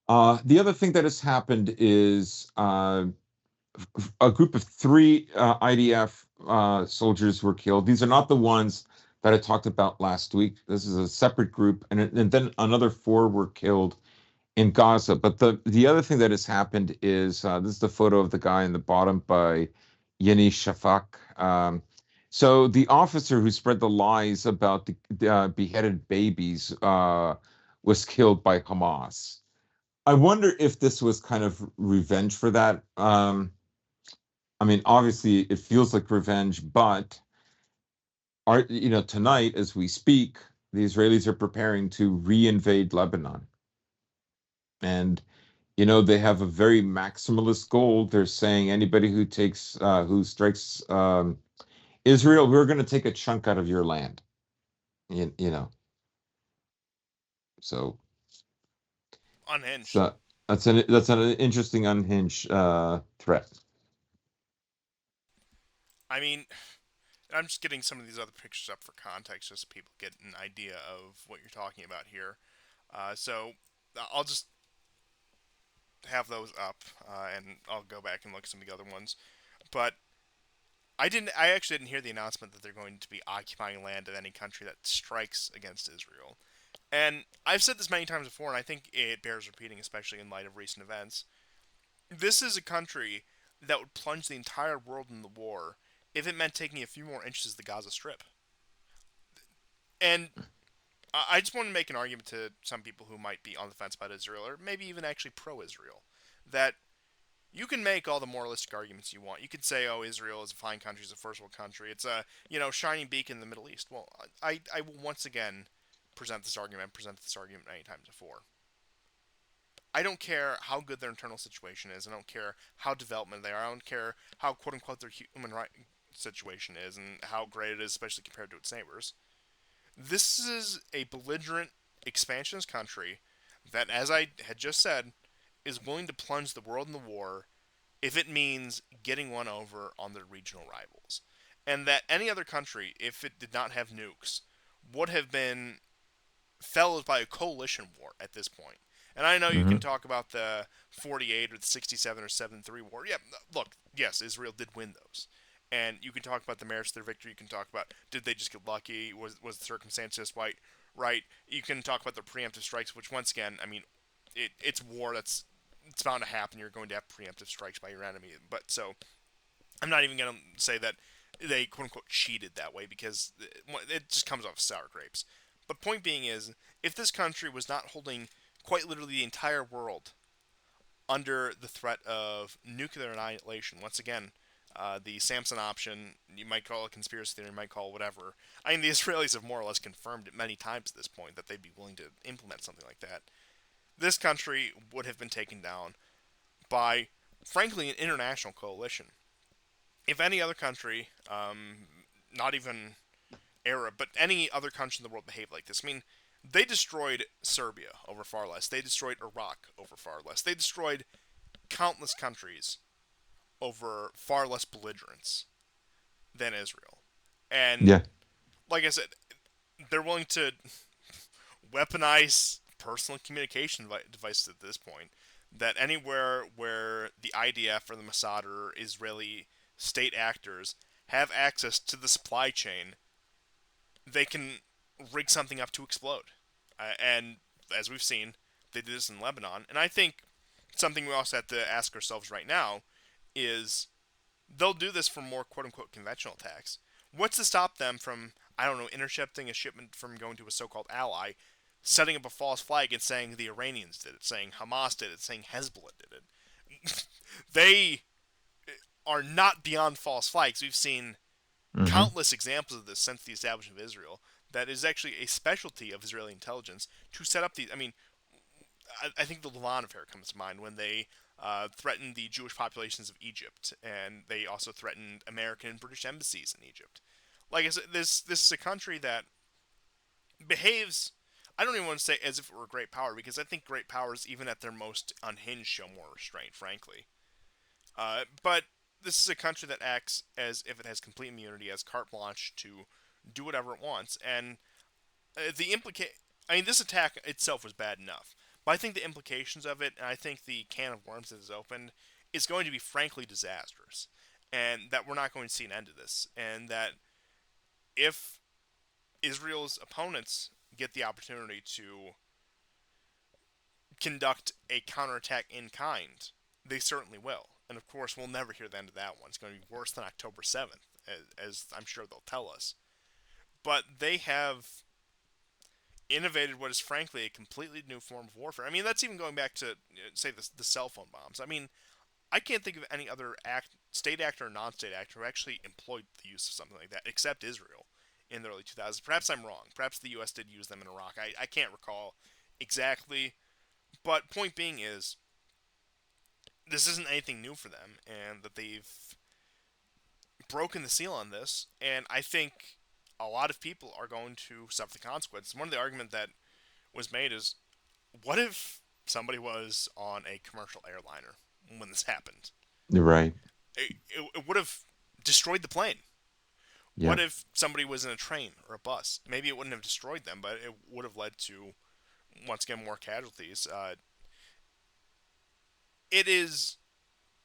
The other thing that has happened is a group of three IDF soldiers were killed. These are not the ones that I talked about last week. This is a separate group, and then another four were killed in Gaza. But the other thing that has happened is this is the photo of the guy in the bottom by Yeni Shafak. So the officer who spread the lies about the beheaded babies was killed by Hamas. I wonder if this was kind of revenge for that. I mean, obviously, it feels like revenge, but tonight as we speak, the Israelis are preparing to re-invade Lebanon, and they have a very maximalist goal. They're saying anybody who strikes Israel, we're going to take a chunk out of your land. You know, so Unhinged. so that's an interesting unhinged threat. I mean, I'm just getting some of these other pictures up for context, just so people get an idea of what you're talking about here. So I'll just have those up, and I'll go back and look at some of the other ones. But I actually didn't hear the announcement that they're going to be occupying land of any country that strikes against Israel. And I've said this many times before, and I think it bears repeating, especially in light of recent events. This is a country that would plunge the entire world in the war if it meant taking a few more inches of the Gaza Strip. And I just want to make an argument to some people who might be on the fence about Israel, or maybe even actually pro-Israel, that you can make all the moralistic arguments you want. You could say, "Oh, Israel is a fine country, it's a first world country, it's a shining beacon in the Middle East." Well, I will once again present this argument many times before. I don't care how good their internal situation is. I don't care how development they are. I don't care how quote unquote their human right situation is and how great it is, especially compared to its neighbors. This is a belligerent, expansionist country that, as I had just said, is willing to plunge the world in the war if it means getting one over on their regional rivals. And that any other country, if it did not have nukes, would have been felled by a coalition war at this point. And I know you Hmm. can talk about the 48 or the 67 or 73 war. Yeah, look, yes, Israel did win those. And you can talk about the merits of their victory. You can talk about did they just get lucky? Was the circumstance just right? Right. You can talk about the preemptive strikes, which once again, I mean, it's war. It's bound to happen. You're going to have preemptive strikes by your enemy. But so I'm not even going to say that they quote unquote cheated that way because it just comes off sour grapes. But point being is, if this country was not holding quite literally the entire world under the threat of nuclear annihilation, once again, the Samson option, you might call it conspiracy theory, you might call it whatever. I mean, the Israelis have more or less confirmed it many times at this point that they'd be willing to implement something like that. This country would have been taken down by, frankly, an international coalition. If any other country, not even Arab, but any other country in the world behaved like this, I mean, they destroyed Serbia over far less. They destroyed Iraq over far less. They destroyed countless countries over far less belligerence than Israel. And Yeah. like I said, they're willing to weaponize personal communication devices at this point. That anywhere where the IDF or the Mossad or Israeli state actors have access to the supply chain, they can rig something up to explode. And as we've seen, they did this in Lebanon. And I think something we also have to ask ourselves right now is they'll do this for more quote unquote conventional attacks. What's to stop them from, I don't know, intercepting a shipment from going to a so called ally, setting up a false flag and saying the Iranians did it, saying Hamas did it, saying Hezbollah did it? They are not beyond false flags. We've seen Hmm. countless examples of this since the establishment of Israel. That is actually a specialty of Israeli intelligence to set up these. I mean, I think the Lavon affair comes to mind when they threatened the Jewish populations of Egypt, and they also threatened American and British embassies in Egypt. Like I said, this is a country that behaves. I don't even want to say as if it were a great power because I think great powers, even at their most unhinged, show more restraint, frankly. But this is a country that acts as if it has complete immunity, as carte blanche to do whatever it wants, and the implicate. I mean, this attack itself was bad enough, but I think the implications of it, and I think the can of worms that is opened, is going to be frankly disastrous, and that we're not going to see an end to this, and that if Israel's opponents get the opportunity to conduct a counterattack in kind, they certainly will. And of course, we'll never hear the end of that one. It's going to be worse than October 7th, as I'm sure they'll tell us. But they have innovated what is frankly a completely new form of warfare. I mean, that's even going back to say the cell phone bombs. I mean, I can't think of any other state actor or non-state actor who actually employed the use of something like that, except Israel in the early 2000s. Perhaps I'm wrong. Perhaps the U.S. did use them in Iraq. I can't recall exactly. But point being is, this isn't anything new for them, and that they've broken the seal on this. And I think a lot of people are going to suffer the consequences. One of the arguments that was made is, what if somebody was on a commercial airliner when this happened? You're right. It would have destroyed the plane. Yeah. What if somebody was in a train or a bus? Maybe it wouldn't have destroyed them, but it would have led to, once again, more casualties. It is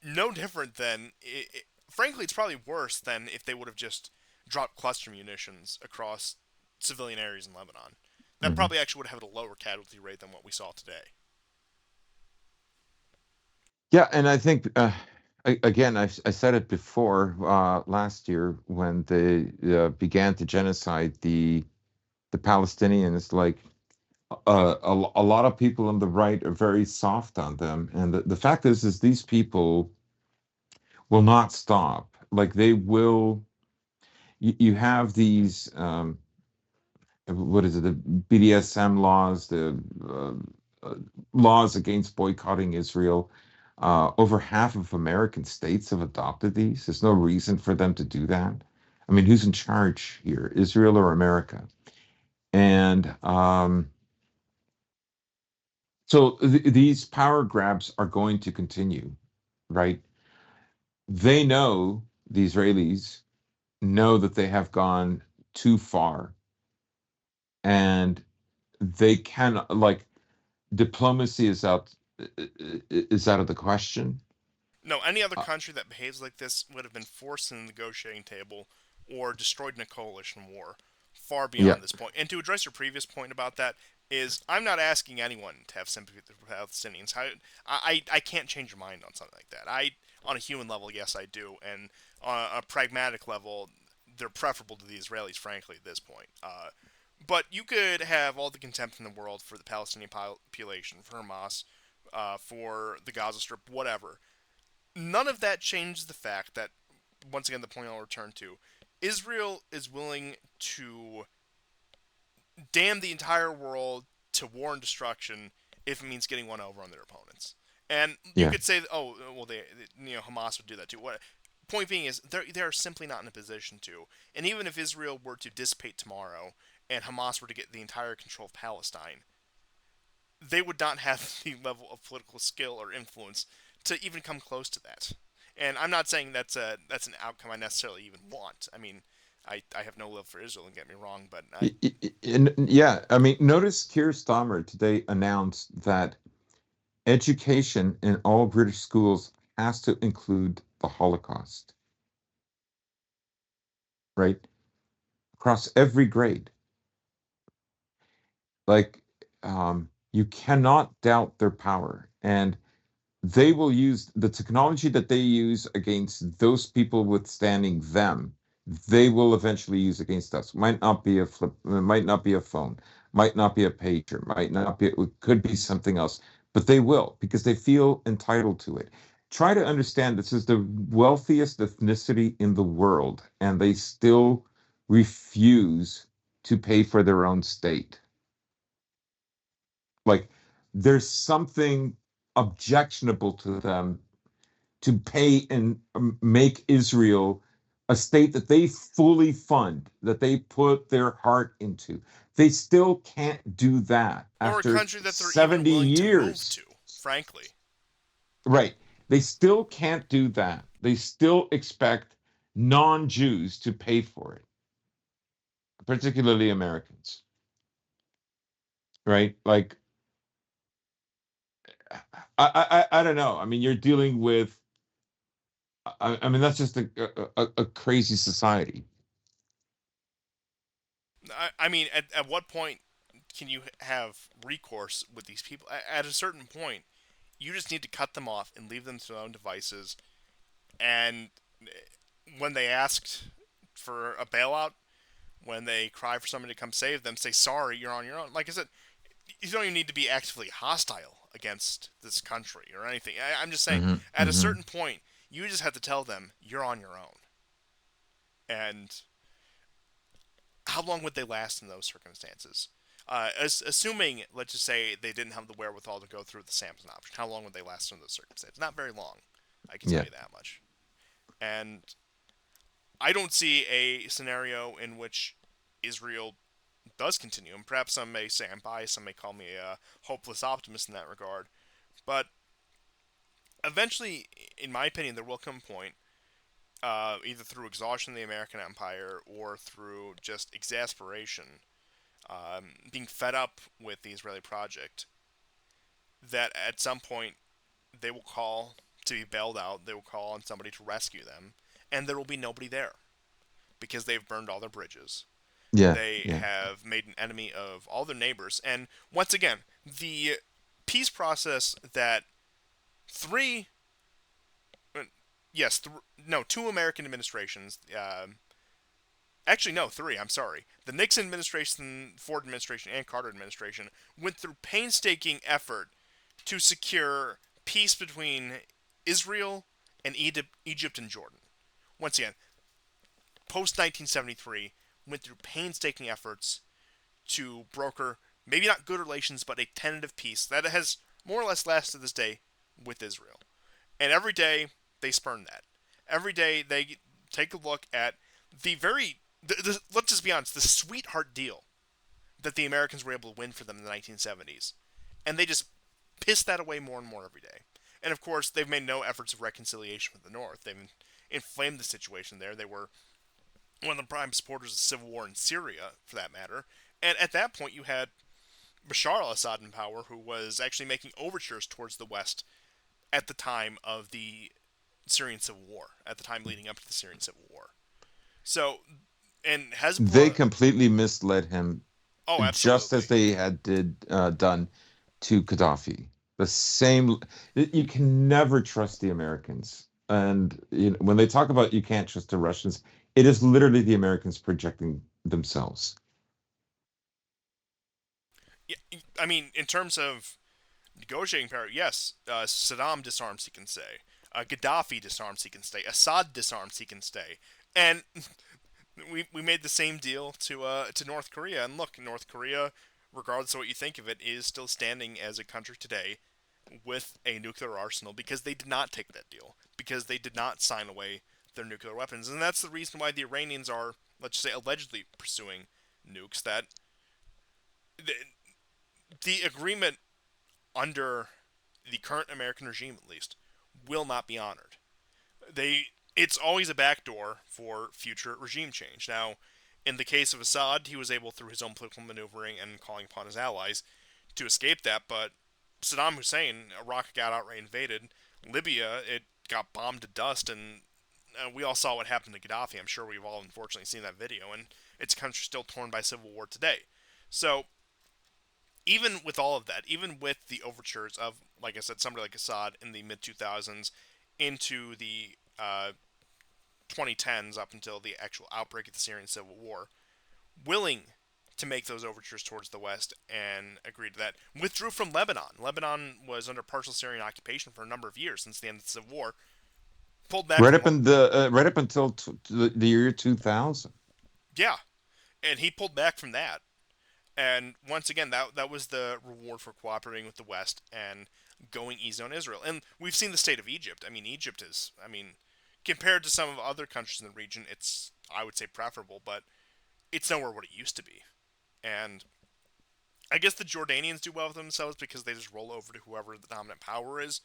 no different than, frankly, it's probably worse than if they would have just dropped cluster munitions across civilian areas in Lebanon. That Hmm. probably actually would have had a lower casualty rate than what we saw today. Yeah, and I think again, I said it before last year when they began to genocide the Palestinians. Like a lot of people on the right are very soft on them, and the fact is these people will not stop. Like they will. You have these what is it? The BDSM laws, the uh, uh, laws against boycotting Israel. Over half of American states have adopted these. There's no reason for them to do that. I mean, who's in charge here, Israel or America? And so these power grabs are going to continue, right? They know, the Israelis know that they have gone too far, and they can like diplomacy is out of the question. No, any other Uh, country that behaves like this would have been forced to the negotiating table or destroyed in a coalition war far yeah, beyond this point. And to address your previous point about that is I'm not asking anyone to have sympathy with the Palestinians. I can't change your mind on something like that. On a human level, yes, I do. And on a pragmatic level, they're preferable to the Israelis, frankly, at this point. But you could have all the contempt in the world for the Palestinian population, for Hamas, for the Gaza Strip, whatever. None of that changes the fact that, once again, the point I'll return to, Israel is willing to damn the entire world to war and destruction if it means getting one over on their opponents. And you yeah. could say, oh, well, Hamas would do that too. What point being is they're simply not in a position to. And even if Israel were to dissipate tomorrow and Hamas were to get the entire control of Palestine, they would not have the level of political skill or influence to even come close to that. And I'm not saying that's an outcome I necessarily even want. I mean, I have no love for Israel, don't get me wrong, but And yeah, I mean, notice Keir Starmer today announced that education in all British schools has to include the Holocaust, right? Across every grade. Like, you cannot doubt their power. And they will use the technology that they use against those people withstanding them. They will eventually use against us. Might not be a flip, might not be a phone, might not be a pager, might not be, it could be something else, but they will because they feel entitled to it. Try to understand this is the wealthiest ethnicity in the world, and they still refuse to pay for their own state. Like there's something objectionable to them to pay and make Israel a state that they fully fund, that they put their heart into. They still can't do that or a after country that they're even 70 willing to move years. to, frankly. Right. They still can't do that. They still expect non Jews to pay for it, particularly Americans. Right. Like, I don't know. I mean, you're dealing with, I mean, that's just a crazy society. I mean, at what point can you have recourse with these people? At a certain point, you just need to cut them off and leave them to their own devices. And when they asked for a bailout, when they cry for somebody to come save them, say sorry, you're on your own. Like I said, you don't even need to be actively hostile against this country or anything. I'm just saying, Hmm. at a Hmm. certain point, you just have to tell them you're on your own. And how long would they last in those circumstances? Assuming, let's just say, they didn't have the wherewithal to go through the Samson option, how long would they last in those circumstances? Not very long. I can tell Yeah. you that much. And I don't see a scenario in which Israel does continue. And perhaps some may say I'm biased, some may call me a hopeless optimist in that regard. But eventually, in my opinion, there will come a point either through exhaustion of the American empire or through just exasperation, being fed up with the Israeli project, that at some point they will call to be bailed out, they will call on somebody to rescue them, and there will be nobody there because they've burned all their bridges. Yeah, They yeah. have made an enemy of all their neighbors. And once again, the peace process that three, uh, yes, no, two American administrations, actually, no, three, I'm sorry. The Nixon administration, Ford administration, and Carter administration went through painstaking effort to secure peace between Israel and Egypt and Jordan. Once again, post 1973, went through painstaking efforts to broker maybe not good relations, but a tentative peace that has more or less lasted to this day with Israel. And every day they spurn that. Every day they take a look at the very, let's just be honest, the sweetheart deal that the Americans were able to win for them in the 1970s. And they just piss that away more and more every day. And of course, they've made no efforts of reconciliation with the North. They've inflamed the situation there. They were one of the prime supporters of the civil war in Syria, for that matter. And at that point, you had Bashar al-Assad in power, who was actually making overtures towards the West at the time of the Syrian civil war, at the time leading up to the Syrian civil war. So, and They Hezbollah, completely misled him, oh, just as absolutely. they had done to Gaddafi. The same. You can never trust the Americans, and when they talk about you can't trust the Russians, it is literally the Americans projecting themselves. Yeah, I mean, in terms of negotiating power, yes, Saddam disarms, he can stay. Gaddafi disarms, he can stay. Assad disarms, he can stay. And we made the same deal to North Korea. And look, North Korea, regardless of what you think of it, is still standing as a country today with a nuclear arsenal because they did not take that deal, because they did not sign away their nuclear weapons. And that's the reason why the Iranians are, let's just say, allegedly pursuing nukes. That the, the agreement under the current American regime, at least, will not be honored. They It's always a backdoor for future regime change. Now, in the case of Assad, he was able through his own political maneuvering and calling upon his allies to escape that, but Saddam Hussein, Iraq got outright invaded. Libya, it got bombed to dust, and we all saw what happened to Gaddafi. I'm sure we've all unfortunately seen that video, and its country still torn by civil war today. So even with all of that, even with the overtures of, like I said, somebody like Assad in the mid 2000s into the 2010s up until the actual outbreak of the Syrian civil war, willing to make those overtures towards the West and agreed to that, withdrew from Lebanon. Lebanon was under partial Syrian occupation for a number of years since the end of the civil war. Pulled back Right from, up in the right up until the year 2000. yeah, and he pulled back from that. And once again, that was the reward for cooperating with the West and going easy on Israel. And we've seen the state of Egypt. I mean, Egypt is, I mean, compared to some of other countries in the region, it's, I would say, preferable, but it's nowhere what it used to be. And I guess the Jordanians do well with themselves because they just roll over to whoever the dominant power is.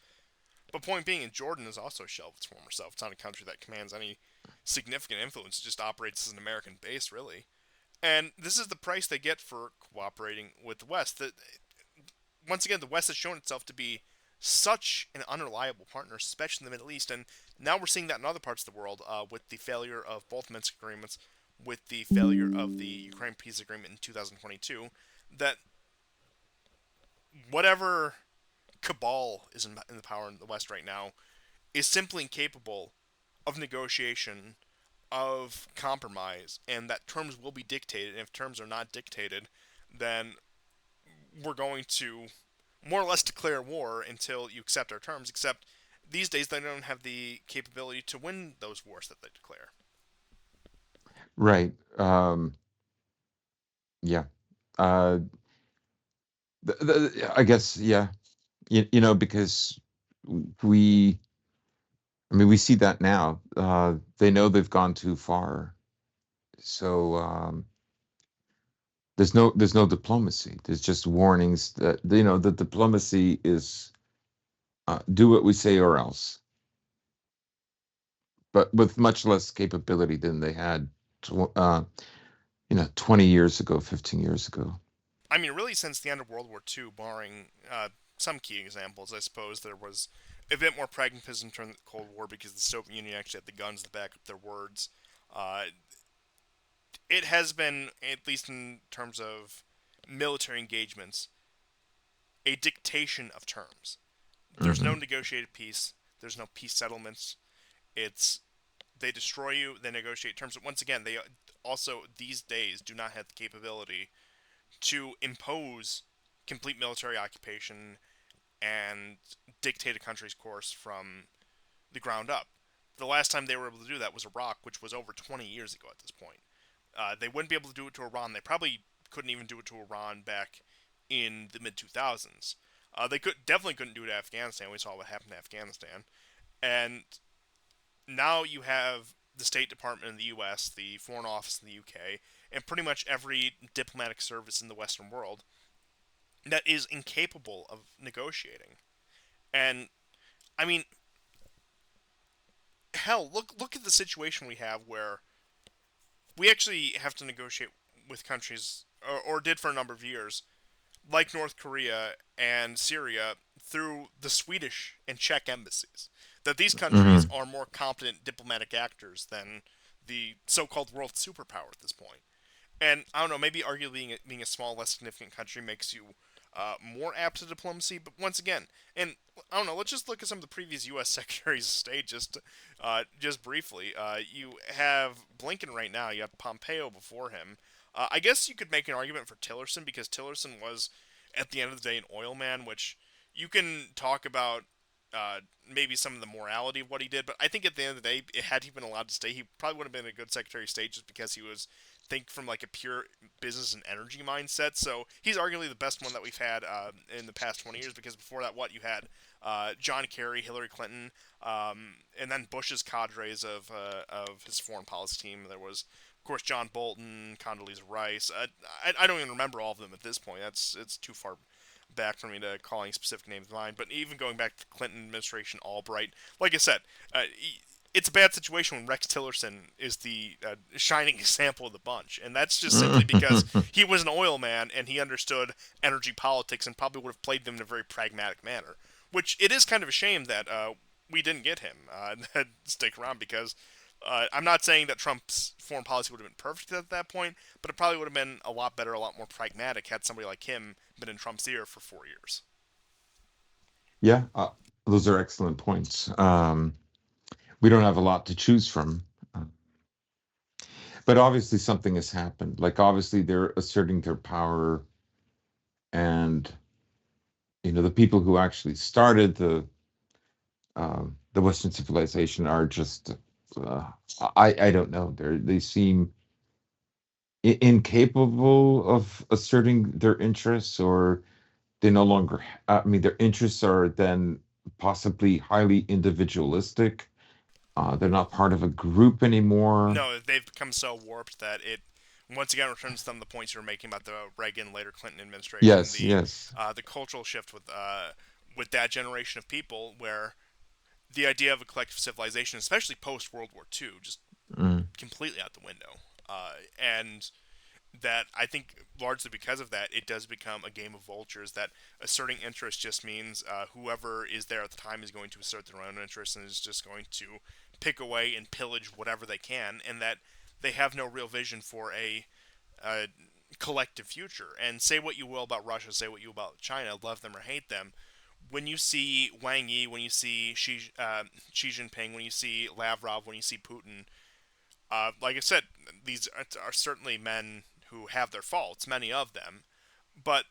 But point being, Jordan is also a shell of its former self. It's not a country that commands any significant influence. It just operates as an American base, really. And this is the price they get for cooperating with the West. That once again, the West has shown itself to be such an unreliable partner, especially in the Middle East. And now we're seeing that in other parts of the world with the failure of both Minsk agreements, with the failure of the Ukraine peace agreement in 2022. That whatever cabal is in the power in the West right now is simply incapable of negotiation, of compromise, and that terms will be dictated. And if terms are not dictated, then we're going to more or less declare war until you accept our terms. Except these days, they don't have the capability to win those wars that they declare. Right. Yeah. Uh, I guess, yeah. Because we, I mean, we see that now. They know they've gone too far. So there's no diplomacy. There's just warnings that the diplomacy is do what we say or else. but with much less capability than they had, 20 years ago, 15 years ago. I mean, really, since the end of World War II, barring some key examples, I suppose there was a bit more pragmatism during the Cold War because the Soviet Union actually had the guns to back up their words. Uh, it has been, at least in terms of military engagements, a dictation of terms. There's no Hmm. negotiated peace. There's no peace settlements. It's they destroy you, they negotiate terms. But once again, they also these days do not have the capability to impose complete military occupation and dictate a country's course from the ground up. The last time they were able to do that was Iraq, which was over 20 years ago at this point. They wouldn't be able to do it to Iran. They probably couldn't even do it to Iran back in the mid 2000s. They definitely couldn't do it to Afghanistan. We saw what happened to Afghanistan, and now you have the State Department in the U.S., the Foreign Office in the U.K., and pretty much every diplomatic service in the Western world that is incapable of negotiating. And I mean, hell, look at the situation we have where we actually have to negotiate with countries, or did for a number of years, like North Korea and Syria, through the Swedish and Czech embassies. That these countries Hmm. are more competent diplomatic actors than the so-called world superpower at this point. And I don't know, maybe arguably being a small, less significant country makes you more apt to diplomacy. But once again, and I don't know, let's just look at some of the previous U.S. secretaries of state just briefly. You have Blinken right now. You have Pompeo before him. I guess you could make an argument for Tillerson because Tillerson was, at the end of the day, an oil man, which you can talk about maybe some of the morality of what he did, but I think at the end of the day, had he been allowed to stay, he probably would have been a good Secretary of State just because he was think from like a pure business and energy mindset. So he's arguably the best one that we've had in the past 20 years because before that, what you had John Kerry, Hillary Clinton, and then Bush's cadres of his foreign policy team. There was, of course, John Bolton, Condoleezza Rice. I don't even remember all of them at this point. It's too far back for me to calling specific names of mine. But even going back to the Clinton administration, Albright, like I said, it's a bad situation when Rex Tillerson is the shining example of the bunch, and that's just simply because he was an oil man and he understood energy politics and probably would have played them in a very pragmatic manner. Which it is kind of a shame that we didn't get him stick around because I'm not saying that Trump's foreign policy would have been perfect at that point, but it probably would have been a lot better, a lot more pragmatic had somebody like him been in Trump's ear for 4 years. Yeah, those are excellent points. We don't have a lot to choose from, uh, but obviously something has happened. Like obviously they're asserting their power, and the people who actually started the Western civilization are just, uh, I don't know. They seem incapable of asserting their interests, or they no longer. I mean, their interests are then possibly highly individualistic. They're not part of a group anymore. No, they've become so warped that it once again returns to some of the points you were making about the Reagan later Clinton administration, Yes, yes. the cultural shift with that generation of people, where the idea of a collective civilization, especially post World War II, just Mm, completely out the window. And that I think largely because of that, it does become a game of vultures. That asserting interest just means whoever is there at the time is going to assert their own interest and is just going to pick away and pillage whatever they can, and that they have no real vision for a collective future. And say what you will about Russia, say what you will about China, love them or hate them. When you see Wang Yi, when you see Xi Jinping, when you see Lavrov, when you see Putin, like I said, these are certainly men who have their faults, many of them. But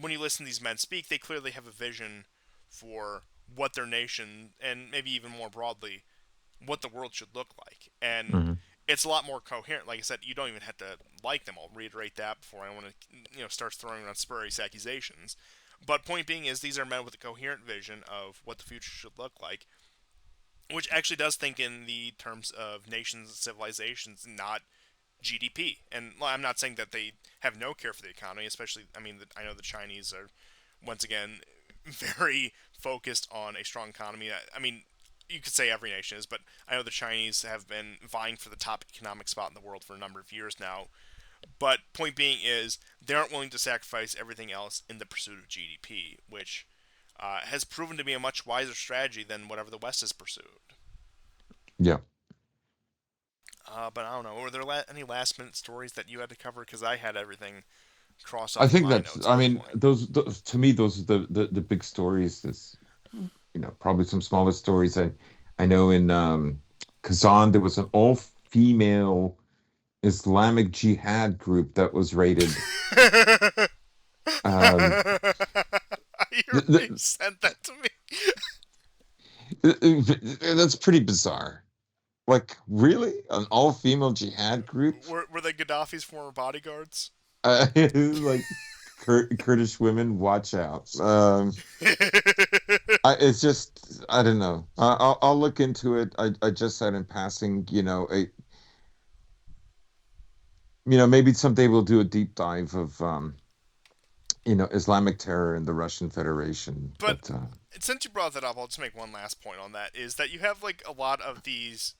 when you listen to these men speak, they clearly have a vision for what their nation, and maybe even more broadly, what the world should look like. And mhm. it's a lot more coherent. Like I said, you don't even have to like them. I'll reiterate that before I want to, start throwing around spurious accusations. But point being is, these are men with a coherent vision of what the future should look like, which actually does think in the terms of nations and civilizations, not GDP. And well, I'm not saying that they have no care for the economy, especially, I mean, I know the Chinese are, once again, very focused on a strong economy. I mean, you could say every nation is, but I know the Chinese have been vying for the top economic spot in the world for a number of years now. But point being is they aren't willing to sacrifice everything else in the pursuit of GDP, which has proven to be a much wiser strategy than whatever the West has pursued. Yeah. But I don't know. Were there any last minute stories that you had to cover? Because I had everything crossed I off in think my that's, notes at I this mean, point. those to me, those are the big stories. Is, probably some smaller stories. I know in Kazan there was an all-female Islamic Jihad group that was raided. Um, You th already th sent that to me. that's pretty bizarre. Like, really? An all-female jihad group? Were they Gaddafi's former bodyguards? Like Kurdish women, watch out. It's just, I don't know. I'll look into it. I just said in passing, maybe someday we'll do a deep dive of, Islamic terror in the Russian Federation. But But since you brought that up, I'll just make one last point on that. Is that you have like a lot of these,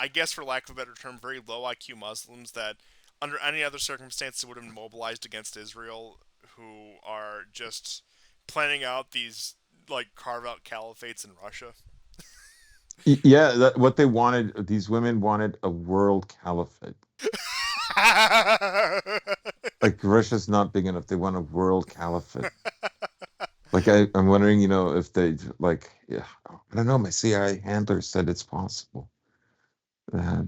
I guess for lack of a better term, very low IQ Muslims that, under any other circumstances, would have been mobilized against Israel, who are just planning out these like carve out caliphates in Russia. yeah, what they wanted, these women wanted a world caliphate. Like Russia's not big enough. They want a world caliphate. Like I'm wondering, if they like, yeah, I don't know. My CIA handler said it's possible. Uh,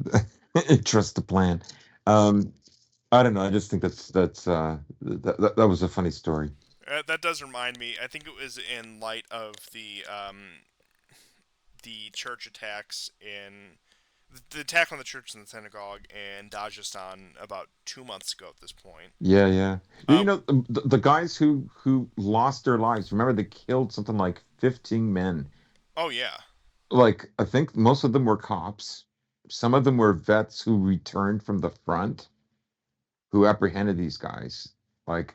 trust the plan. Um, I don't know. I just think that was a funny story. That does remind me. I think it was in light of the church attacks in the attack on the church and the synagogue in Dagestan about 2 months ago at this point. Yeah, yeah. Uh, The guys who lost their lives. Remember, they killed something like 15 men. oh yeah. Like I think most of them were cops. Some of them were vets who returned from the front who apprehended these guys. Like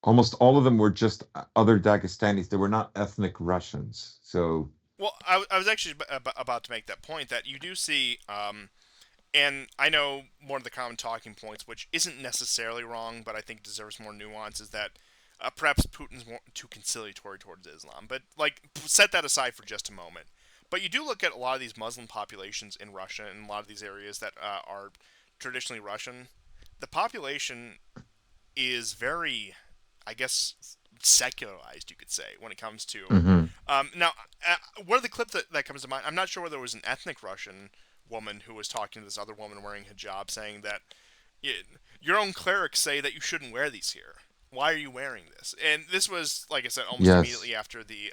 almost all of them were just other Dagestanis. They were not ethnic Russians. So, Well, I was actually about to make that point that you do see, and I know one of the common talking points, which isn't necessarily wrong, but I think deserves more nuance, is that perhaps Putin's more too conciliatory towards Islam. But like, set that aside for just a moment. But you do look at a lot of these Muslim populations in Russia and a lot of these areas that are traditionally Russian. The population is very, I guess, secularized, you could say, when it comes to. mhm. Now, one of the clips that comes to mind, I'm not sure whether it was an ethnic Russian woman who was talking to this other woman wearing hijab, saying that your own clerics say that you shouldn't wear these here. Why are you wearing this? And this was, like I said, almost Yes. immediately after the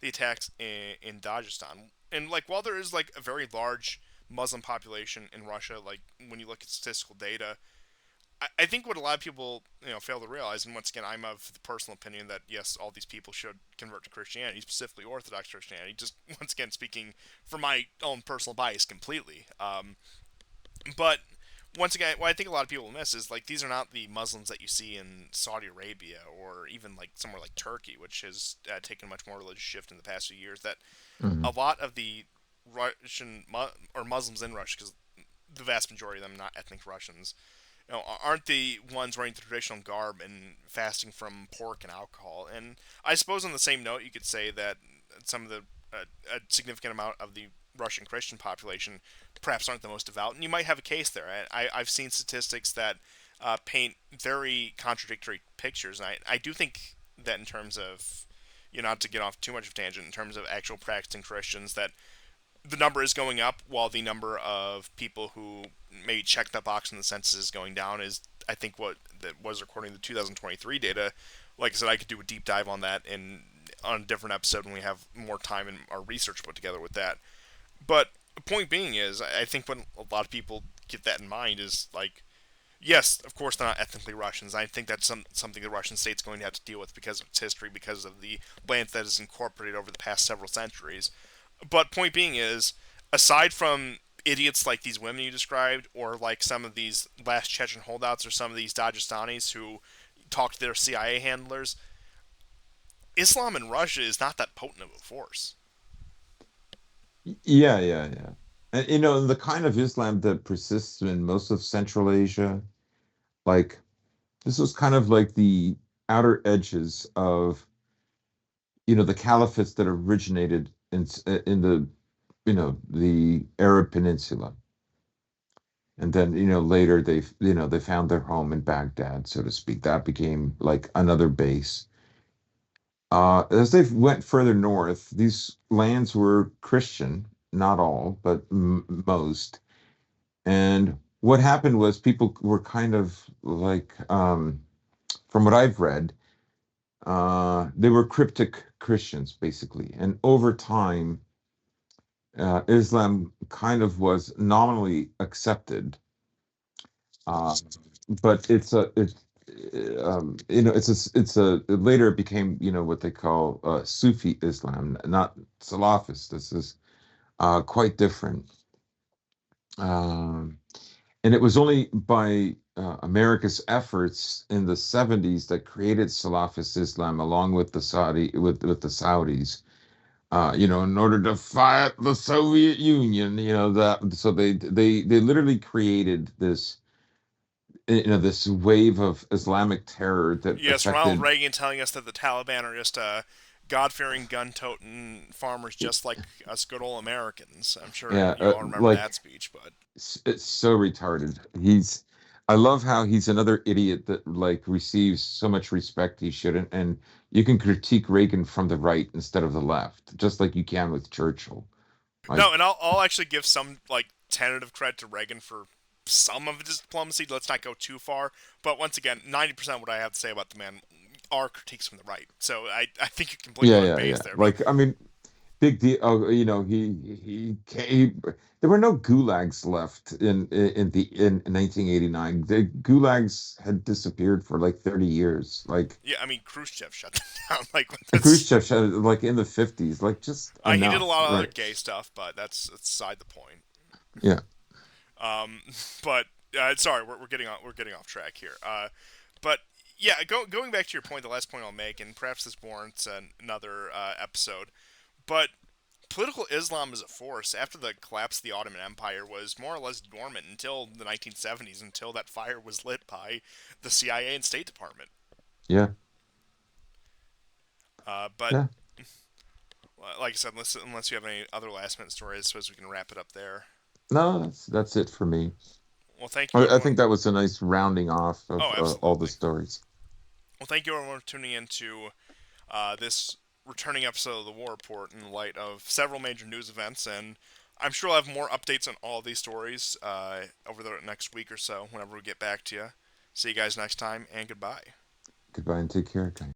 attacks in Dagestan. And like, while there is like a very large Muslim population in Russia, like when you look at statistical data, I think what a lot of people fail to realize, and once again, I'm of the personal opinion that yes, all these people should convert to Christianity, specifically Orthodox Christianity. Just once again, speaking from my own personal bias completely. But once again, what I think a lot of people miss is like these are not the Muslims that you see in Saudi Arabia or even like somewhere like Turkey, which has taken a much more religious shift in the past few years. That a Mhm. lot of the Russian or Muslims in Russia, because the vast majority of them not ethnic Russians, aren't the ones wearing the traditional garb and fasting from pork and alcohol. And I suppose on the same note, you could say that some of the a significant amount of the Russian Christian population perhaps aren't the most devout, and you might have a case there. I've seen statistics that paint very contradictory pictures, and I do think that in terms of not to get off too much of a tangent, in terms of actual practicing Christians, that the number is going up while the number of people who maybe check that box in the census is going down is I think what that was according to the 2023 data. Like I said, I could do a deep dive on that in on a different episode when we have more time and our research put together with that. But the point being is, I think when a lot of people get that in mind is like, yes, of course they're not ethnically Russians. I think that's something the Russian state's going to have to deal with because of its history, because of the land that is incorporated over the past several centuries. But point being is, aside from idiots like these women you described, or like some of these last Chechen holdouts, or some of these Dagestanis who talk to their CIA handlers, Islam in Russia is not that potent of a force. Yeah, yeah, yeah. And the kind of Islam that persists in most of Central Asia, like this was kind of like the outer edges of, the caliphates that originated in the, the Arab Peninsula. And then, later they found their home in Baghdad, so to speak. That became like another base. As they went further north, these lands were Christian, not all, but most. And what happened was people were kind of like, from what I've read, they were cryptic Christians, basically. And over time, Islam kind of was nominally accepted, uh, but later it became, what they call Sufi Islam, not Salafist. This is quite different. Um, and it was only by America's efforts in the 70s that created Salafist Islam, along with the Saudis. In order to fight the Soviet Union, that so they literally created this wave of Islamic terror that Yes, Ronald affected. Reagan telling us that the Taliban are just God-fearing, gun-toting farmers just like us good old Americans. I'm sure Yeah, you all remember like that speech, but it's so retarded. I love how he's another idiot that like receives so much respect he shouldn't, and you can critique Reagan from the right instead of the left, just like you can with Churchill. Like, no, and I'll actually give some like tentative credit to Reagan for some of his diplomacy. Let's not go too far, but once again, 90% of what I have to say about the man are critiques from the right. So I think you're completely yeah, on yeah, base yeah. there. But Like, I mean, big deal. Oh, there were no gulags left in 1989. The gulags had disappeared for like 30 years. Like, yeah, I mean Khrushchev shut them down. Like that's Khrushchev had it, like in the 50s. Like, just he did a enough, lot of other right? gay stuff, but that's beside the point. Yeah. Um, but sorry, we're getting off track here. But yeah, going back to your point, the last point I'll make, and perhaps this warrants another episode. But political Islam as a force after the collapse of the Ottoman Empire was more or less dormant until the 1970s, until that fire was lit by the CIA and State Department. Yeah. But Yeah. like I said, unless you have any other last minute stories, I suppose we can wrap it up there. No, that's it for me. Well, thank you I everyone. think that was a nice rounding off Oh, of all the absolutely. stories. Well, thank you everyone for tuning in to this returning episode of the War Report in light of several major news events, and I'm sure I'll have more updates on all of these stories over the next week or so whenever we get back to you. See you guys next time, and goodbye. Goodbye and take care, guys.